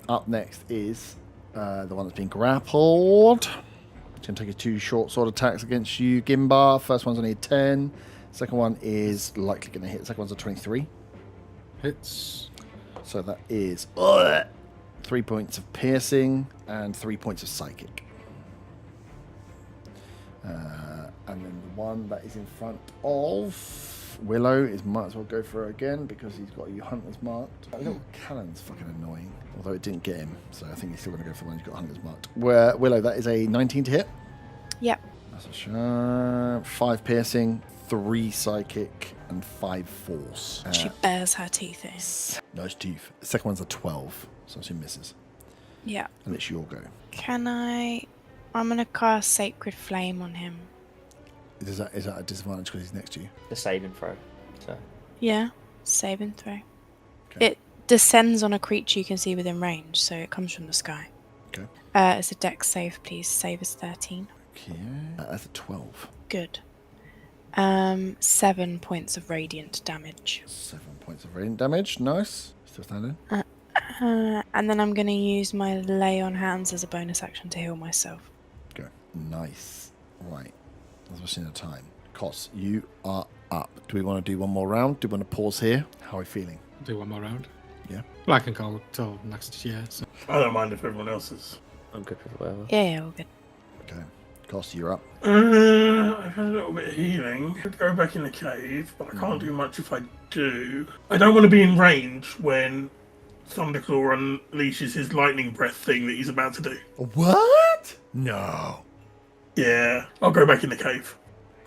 Speaker 1: up next is the one that's been grappled. It's going to take 2 short sword attacks against you, Gimbar. First one's only a 10. Second one is likely going to hit. Second one's a 23.
Speaker 6: Hits.
Speaker 1: So that is 3 points of piercing and 3 points of psychic. And then the one that is in front of Willow might as well go for her again because he's got you hunters marked. That little cannon's fucking annoying, although it didn't get him, so I think he's still going to go for the one who's got hunters marked. Where Willow, that is a 19 to hit.
Speaker 2: Yep.
Speaker 1: That's a sharp. 5 piercing, 3 psychic, and 5 force.
Speaker 2: She bares her teeth in.
Speaker 1: Nice teeth. Second one's a 12, so she misses.
Speaker 2: Yeah.
Speaker 1: And it's your go.
Speaker 2: Can I... I'm going to cast Sacred Flame on him.
Speaker 1: Is that a disadvantage because he's next to you?
Speaker 7: The saving throw. So.
Speaker 2: Yeah. Save and throw.
Speaker 1: Okay.
Speaker 2: It descends on a creature you can see within range, so it comes from the sky.
Speaker 1: Okay.
Speaker 2: It's a dex save, please. Save is 13.
Speaker 1: Okay. That's a 12.
Speaker 2: Good. 7 points of radiant damage.
Speaker 1: 7 points of radiant damage. Nice. Still standing.
Speaker 2: And then I'm going to use my Lay on Hands as a bonus action to heal myself.
Speaker 1: Okay. Nice. Right. As we're seeing the time. Kos, you are up. Do we want to do one more round? Do we want to pause here? How are we feeling?
Speaker 6: Do one more round.
Speaker 1: Yeah.
Speaker 6: Well, I can go till next year. So.
Speaker 5: I don't mind if everyone else is.
Speaker 7: I'm good with whatever.
Speaker 2: Yeah, all good.
Speaker 1: Okay. Kos, you're up.
Speaker 5: I've had a little bit of healing. I could go back in the cave, but I can't do much if I do. I don't want to be in range when Thunderclaw unleashes his lightning breath thing that he's about to do.
Speaker 1: What? No.
Speaker 5: Yeah, I'll go back in the cave.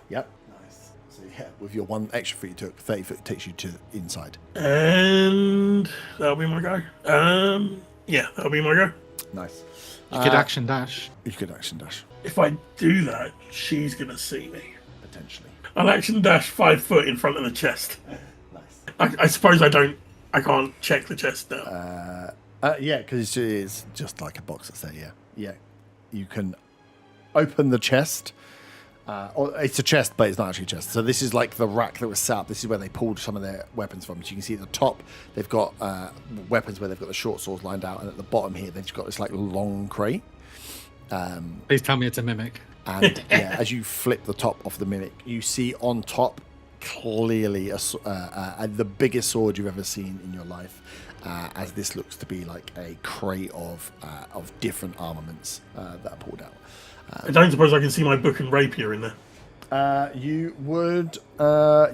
Speaker 1: Yep. Nice. So yeah, with your 1 extra foot you took, 30 foot takes you to inside.
Speaker 5: And that'll be my go. Yeah, that'll be my go.
Speaker 1: Nice.
Speaker 6: You could action dash.
Speaker 1: You could action dash,
Speaker 5: If I do that, she's going to see me.
Speaker 1: potentially.
Speaker 5: I'll action dash 5 foot in front of the chest.
Speaker 1: Nice.
Speaker 5: I suppose I can't check the chest now.
Speaker 1: Yeah, because it's just like a box that's there, yeah. Yeah. You can open the chest, Or it's a chest, but it's not actually a chest. So this is like the rack that was set up. This is where they pulled some of their weapons from. So you can see at the top, they've got weapons where they've got the short swords lined out, and at the bottom here, they've just got this like long crate.
Speaker 6: Please tell me it's a mimic.
Speaker 1: And yeah, as you flip the top off the mimic, you see on top clearly the biggest sword you've ever seen in your life. As this looks to be like a crate of different armaments that are pulled out.
Speaker 5: I don't suppose I can see my book and rapier in there.
Speaker 1: You would,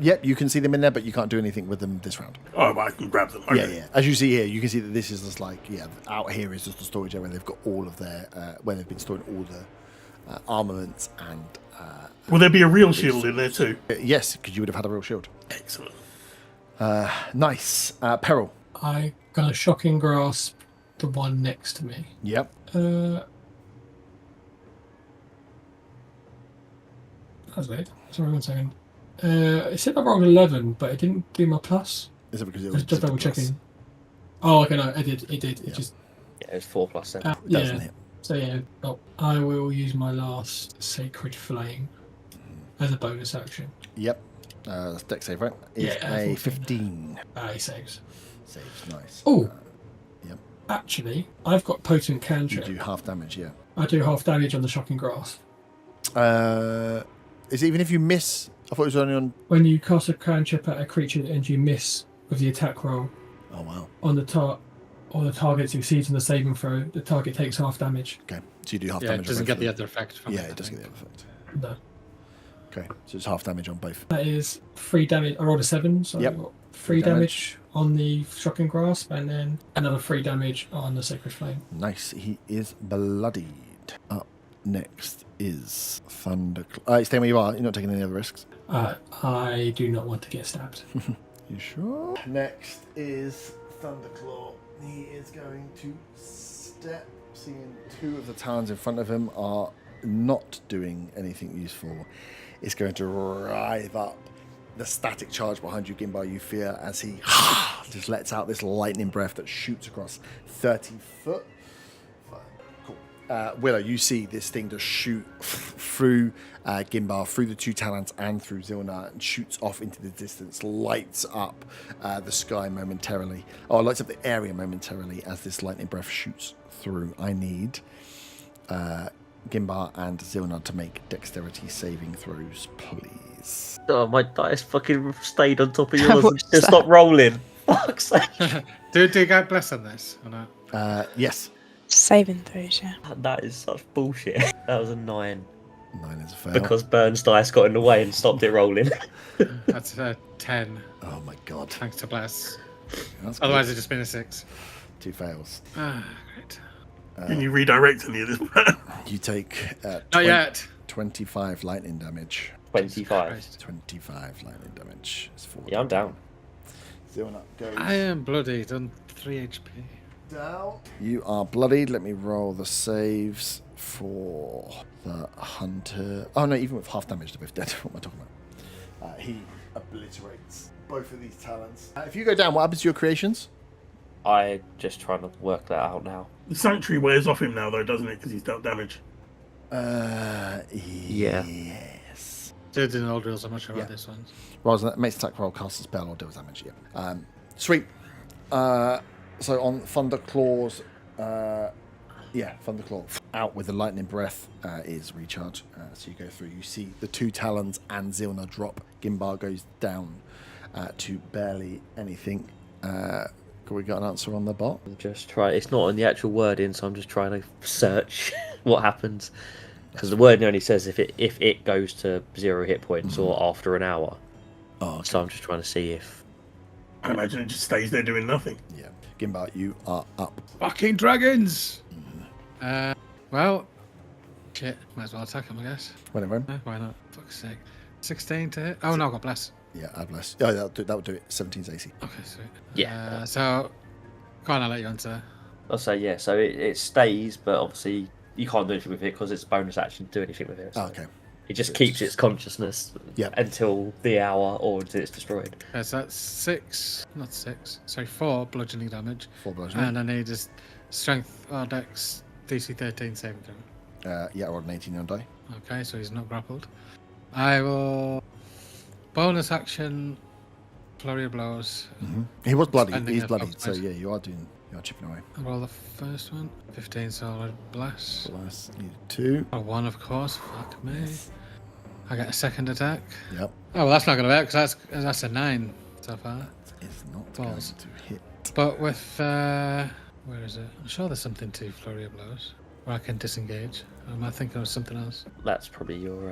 Speaker 1: yep, you can see them in there, but you can't do anything with them this round.
Speaker 5: Oh, well, I can grab them. Okay.
Speaker 1: Yeah. As you see here, you can see that this is just like, out here is just the storage area where they've got all of their, where they've been storing all the armaments and.
Speaker 5: Will there be a real shield in there too?
Speaker 1: Yes, because you would have had a real shield.
Speaker 5: Excellent.
Speaker 1: Nice. Peril.
Speaker 8: I got a shocking grasp, the one next to me.
Speaker 1: Yep.
Speaker 8: That was weird. Sorry, 1 second. It said I rolled 11, but it didn't do my plus.
Speaker 1: Is it because it
Speaker 8: I
Speaker 1: was
Speaker 8: was just double checking. Oh, okay, no, it did. It
Speaker 1: Yeah.
Speaker 8: just.
Speaker 7: Yeah, it's 4+ then.
Speaker 1: Doesn't
Speaker 8: Yeah.
Speaker 1: it?
Speaker 8: So yeah, well, I will use my last sacred flame as a bonus action.
Speaker 1: Yep. That's deck save, right? It's
Speaker 8: Yeah,
Speaker 1: a
Speaker 8: 14.
Speaker 1: 15.
Speaker 8: He saves.
Speaker 1: Saves, nice.
Speaker 8: Oh.
Speaker 1: Yep.
Speaker 8: Actually, I've got potent
Speaker 1: You
Speaker 8: cantrip.
Speaker 1: do half damage, yeah.
Speaker 8: I do half damage on the shocking grasp.
Speaker 1: Is it even if you miss? I thought it was only on.
Speaker 8: When you cast a cantrip at a creature and you miss with the attack roll
Speaker 1: Oh wow.
Speaker 8: on the target succeeds in the saving throw, the target takes half damage.
Speaker 1: Okay, so you do half
Speaker 6: Yeah,
Speaker 1: damage.
Speaker 6: it doesn't
Speaker 1: on
Speaker 6: get
Speaker 1: both
Speaker 6: the
Speaker 1: of
Speaker 6: other effect from
Speaker 1: them.
Speaker 6: it.
Speaker 1: Yeah,
Speaker 6: I
Speaker 1: it doesn't get
Speaker 6: think.
Speaker 1: the other effect.
Speaker 8: No.
Speaker 1: Okay, so it's half damage on both.
Speaker 8: That is 3 damage. I rolled a 7, so
Speaker 1: Yep.
Speaker 8: I've got 3 damage on the shocking grasp, and then another 3 damage on the sacred flame.
Speaker 1: Nice. He is bloodied. Up next is Thunder. Staying where you are. You're not taking any other risks.
Speaker 8: I do not want to get stabbed.
Speaker 1: You sure? Next is Thunderclaw. He is going to step. Seeing 2 of the talons in front of him are not doing anything useful. It's going to writhe up the static charge behind you, Gimbar. You fear as he just lets out this lightning breath that shoots across 30 foot. Cool. Willow, you see this thing just shoot through Gimbar, through the 2 talons and through Zilna, and shoots off into the distance, lights up the sky momentarily, or lights up the area momentarily as this lightning breath shoots through. I need Gimbar and Zilna to make dexterity saving throws, please.
Speaker 7: Oh, my dice fucking stayed on top of
Speaker 2: How
Speaker 7: yours and
Speaker 2: much
Speaker 7: just stopped rolling. Fuck's sake.
Speaker 6: Do you get bless on this or not?
Speaker 1: Yes.
Speaker 2: Saving throws, yeah.
Speaker 7: That is such bullshit. That was a 9.
Speaker 1: 9 is a fail.
Speaker 7: Because Burns' dice got in the way and stopped it rolling.
Speaker 6: That's a 10.
Speaker 1: Oh my god.
Speaker 6: Thanks to bless.
Speaker 1: That's
Speaker 6: Otherwise,
Speaker 1: good.
Speaker 6: it'd just been a 6.
Speaker 1: 2 fails.
Speaker 6: Ah, great.
Speaker 5: Can you redirect any of this?
Speaker 1: You take
Speaker 6: Not yet.
Speaker 1: 25 lightning damage.
Speaker 7: 25.
Speaker 6: Christ.
Speaker 1: 25 lightning damage. It's 4.
Speaker 7: Yeah, I'm down.
Speaker 1: Zilna goes
Speaker 6: I am bloodied on 3 HP.
Speaker 1: down. You are bloodied. Let me roll the saves for the hunter. Oh no, even with half damage, they're both dead. What am I talking about? He obliterates both of these talents. If you go down, what happens to your creations?
Speaker 7: I just trying to work that out now.
Speaker 5: The sanctuary wears off him now, though, doesn't it? Because he's dealt damage.
Speaker 7: Yeah.
Speaker 1: Yes.
Speaker 6: Did in old rules, I'm not sure
Speaker 1: Yeah.
Speaker 6: about this one.
Speaker 1: Rolls that makes attack roll, cast a spell, or deals damage. Yeah. Sweet. So on Thunderclaw's, Thunderclaw out with the lightning breath is recharge. So you go through. You see the 2 talons and Zilna drop. Gimbar goes down to barely anything. We got an answer on the bot.
Speaker 7: I'm just trying. It's not on the actual wording, so I'm just trying to search what happens. Because the wording only says if it goes to 0 hit points or after an hour.
Speaker 1: Oh, okay.
Speaker 7: So I'm just trying to see if.
Speaker 5: I imagine it just stays there doing nothing.
Speaker 1: Yeah. Gimbar, you are up.
Speaker 6: Fucking dragons! Well, shit. Might as well attack him, I guess.
Speaker 1: Whatever.
Speaker 6: Why not? Fuck's sake. 16 to hit. Oh no, I got bless.
Speaker 1: Yeah, I bless. Yeah, that would do it. 17's AC.
Speaker 6: Okay, sweet.
Speaker 7: Yeah.
Speaker 6: So, go on, I'll let you answer.
Speaker 7: I'll say yeah. So it stays, but obviously you can't do anything with it because it's a bonus action to do anything with it. So
Speaker 1: Oh, okay.
Speaker 7: it just keeps its consciousness
Speaker 1: Yeah.
Speaker 7: until the hour or until it's destroyed.
Speaker 6: So that's 6, not 6. Sorry, 4 bludgeoning damage.
Speaker 1: 4 bludgeoning.
Speaker 6: And I need just strength or dex DC 13 saving throw.
Speaker 1: Yeah, I rolled an 18 on die.
Speaker 6: Okay, so he's not grappled. I will bonus action flurry of blows.
Speaker 1: He was bloody.
Speaker 6: Spending
Speaker 1: He's
Speaker 6: a
Speaker 1: bloody.
Speaker 6: focus
Speaker 1: So
Speaker 6: point.
Speaker 1: yeah, you are chipping away.
Speaker 6: I'll roll the first one. 15 solid bless.
Speaker 1: Bless. You 2.
Speaker 6: A 1, of course. Fuck me. I get a second attack.
Speaker 1: Yep.
Speaker 6: Oh, well, that's not going to work because that's a 9 so far.
Speaker 1: It's not
Speaker 6: Balls.
Speaker 1: going to hit.
Speaker 6: But with where is it? I'm sure there's something to flurry of blows where I can disengage. Or am I thinking of something else?
Speaker 7: That's probably your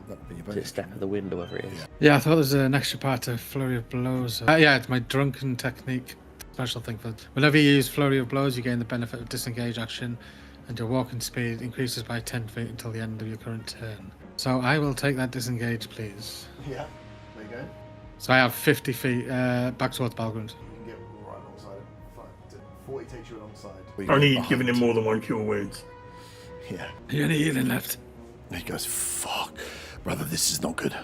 Speaker 1: That'd be your
Speaker 7: is it
Speaker 1: bonus.
Speaker 7: step of the wind or whatever it is.
Speaker 1: Yeah.
Speaker 6: Yeah, I thought there was an extra part to flurry of blows. Yeah, it's my drunken technique special thing for whenever you use flurry of blows, you gain the benefit of disengage action, and your walking speed increases by 10 feet until the end of your current turn. So I will take that disengage, please.
Speaker 1: Yeah. There you go.
Speaker 6: So I have 50 feet back towards Balgrund.
Speaker 1: You can get right alongside it. 40 takes you alongside.
Speaker 5: Only giving him more than 1 cure wounds.
Speaker 1: Yeah.
Speaker 6: Are you any healing left?
Speaker 1: And he goes, fuck. Brother, this is not good.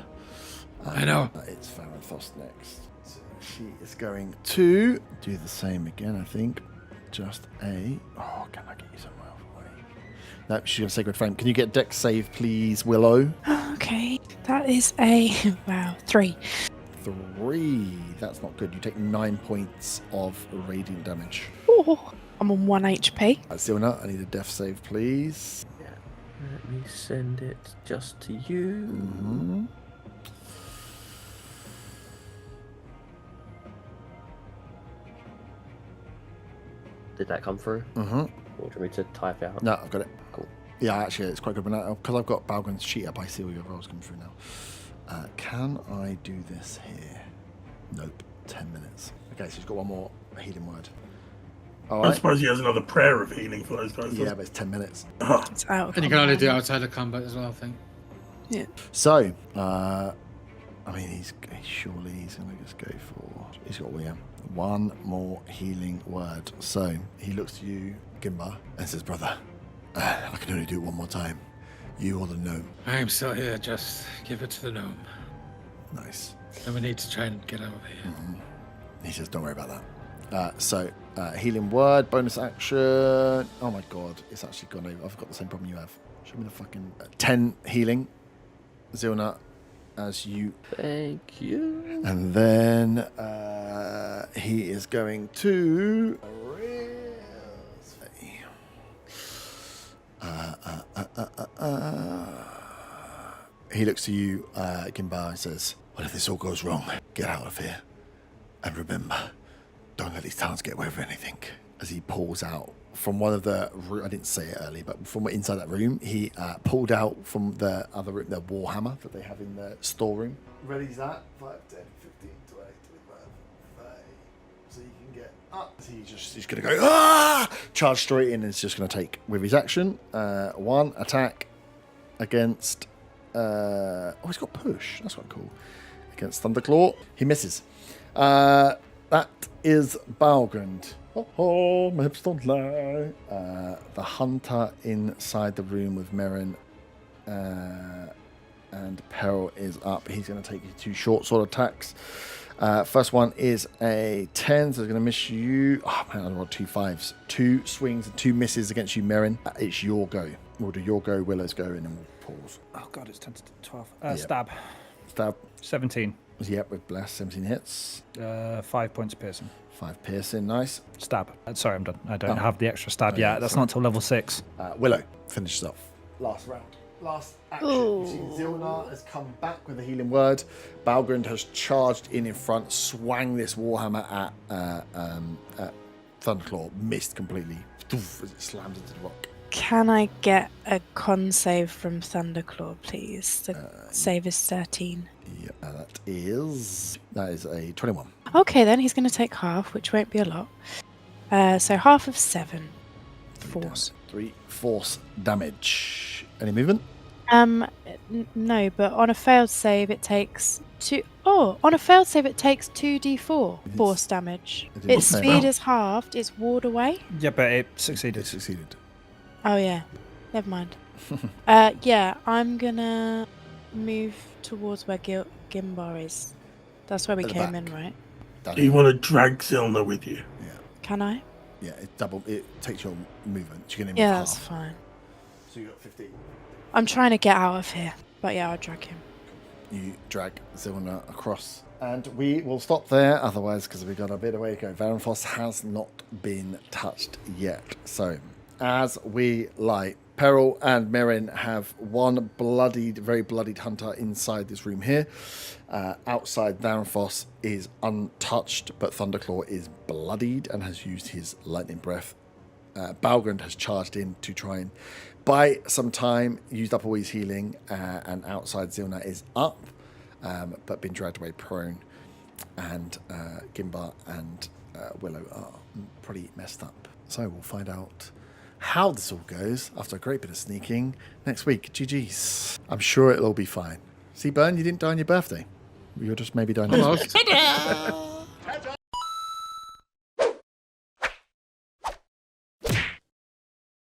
Speaker 6: I know.
Speaker 1: It's Faranthos next. So she is going to do the same again, I think. Just a... Oh, can I get you somewhere else away? No, she's going to Sacred Flame. Can you get dex save, please, Willow?
Speaker 2: Okay, that is a wow 3.
Speaker 1: 3. That's not good. You take 9 points of radiant damage.
Speaker 2: Oh, I'm on 1 HP.
Speaker 1: Still not. I need a death save, please.
Speaker 7: Let me send it just to you.
Speaker 1: Mm-hmm.
Speaker 7: Did that come through?
Speaker 1: Mm-hmm.
Speaker 7: Or do you want me to type it out?
Speaker 1: No, I've got it.
Speaker 7: Cool.
Speaker 1: Yeah, actually, it's quite good. But because I've got Balgren's sheet up, I see all your rolls come through now. Can I do this here? Nope. 10 minutes. Okay, so he's got one more healing word. All
Speaker 5: I
Speaker 1: right.
Speaker 5: suppose he has another prayer of healing for those guys.
Speaker 1: Yeah, but it's 10 minutes.
Speaker 2: It's out. Of
Speaker 6: And you can only do it
Speaker 2: combat.
Speaker 6: outside of combat as well, I think.
Speaker 2: Yeah.
Speaker 1: So, I mean, he's gonna just go for. He's got one more healing word. So he looks to you, Gimba, and says, "Brother, I can only do it one more time. You or the gnome."
Speaker 6: I am still here, just give it to the gnome.
Speaker 1: Nice.
Speaker 6: Then we need to try and get out of here.
Speaker 1: He says, "Don't worry about that." So healing word, bonus action. Oh my god, it's actually gone over. I've got the same problem you have. Show me the fucking 10 healing. Zilna, as you.
Speaker 7: Thank you.
Speaker 1: And then he is going to. He looks to you, Gimba, and says, "Well, if this all goes wrong, get out of here. And remember, don't let these talents get away with anything." As he pulls out from one of the, I didn't say it earlier, but from inside that room, he pulled out from the other room, the warhammer that they have in the storeroom. Ready's that? 5, 10, 15, 20, 25, 30. So you can get up. He's going to go, charge straight in, and it's just going to take, with his action, 1 attack against, he's got push. That's quite cool. Against Thunderclaw. He misses. That is Balgrund. Oh, my hips don't lie. The hunter inside the room with Merrin and Peril is up. He's going to take you 2 short sword attacks. First one is a 10, so it's going to miss you. Oh man, I rolled 2 5s. 2 swings and 2 misses against you, Merrin. It's your go. We'll do your go, Willow's go, and then we'll pause.
Speaker 3: Oh god, it's 10 to 12.
Speaker 1: Yep.
Speaker 3: Stab.
Speaker 1: Stab.
Speaker 3: 17.
Speaker 1: Yep, with Bless. 17 hits.
Speaker 3: 5 points piercing.
Speaker 1: 5 piercing. Nice.
Speaker 3: Stab. Sorry, I'm done. I don't
Speaker 1: Oh.
Speaker 3: have the extra stab
Speaker 1: Oh, yeah,
Speaker 3: yet. That's
Speaker 1: sorry.
Speaker 3: not till level 6.
Speaker 1: Willow finishes off. Last round. Last action. You see Zilnar has come back with a healing word. Balgrund has charged in front, swang this warhammer at Thunderclaw, missed completely as it slams into the rock.
Speaker 2: Can I get a con save from Thunderclaw, please? The save is 13.
Speaker 1: Yeah, that is a 21.
Speaker 2: Okay, then he's going to take half, which won't be a lot. So half of 7 force.
Speaker 1: 3 force damage. Any movement?
Speaker 2: No, but on a failed save it takes 2. Oh, on a failed save it takes 2d4
Speaker 1: It
Speaker 2: force
Speaker 1: is-
Speaker 2: damage.
Speaker 1: it is
Speaker 2: Its
Speaker 1: fair.
Speaker 2: speed is halved. It's ward away.
Speaker 3: Yeah, but it
Speaker 1: It
Speaker 3: succeeded.
Speaker 1: succeeded.
Speaker 2: Oh yeah, never mind. Yeah, I'm gonna move towards where Gimbar is. That's where we
Speaker 1: At the
Speaker 2: came
Speaker 1: back.
Speaker 2: in, right?
Speaker 5: Do you want to drag Zilna with you?
Speaker 1: Yeah,
Speaker 2: Can I?
Speaker 1: yeah. It takes your movement. You can
Speaker 2: Yeah,
Speaker 1: move
Speaker 2: that's
Speaker 1: half.
Speaker 2: fine.
Speaker 1: So you got 15.
Speaker 2: I'm trying to get out of here, but yeah, I'll drag him.
Speaker 1: you drag Zilna across. And we will stop there, otherwise, because we've got a bit of way to go. Varenfoss has not been touched yet. So, as we lie, Peril and Mirin have one very bloodied hunter inside this room here. Outside, Varenfoss is untouched, but Thunderclaw is bloodied and has used his lightning breath. Balgrand has charged in to try and buy some time, used up all his healing, and outside Zilna is up, but been dragged away prone. And Gimbar and Willow are pretty messed up. So we'll find out how this all goes after a great bit of sneaking next week. GG's. I'm sure it'll all be fine. See, Bern, you didn't die on your birthday. You were just maybe dying next week.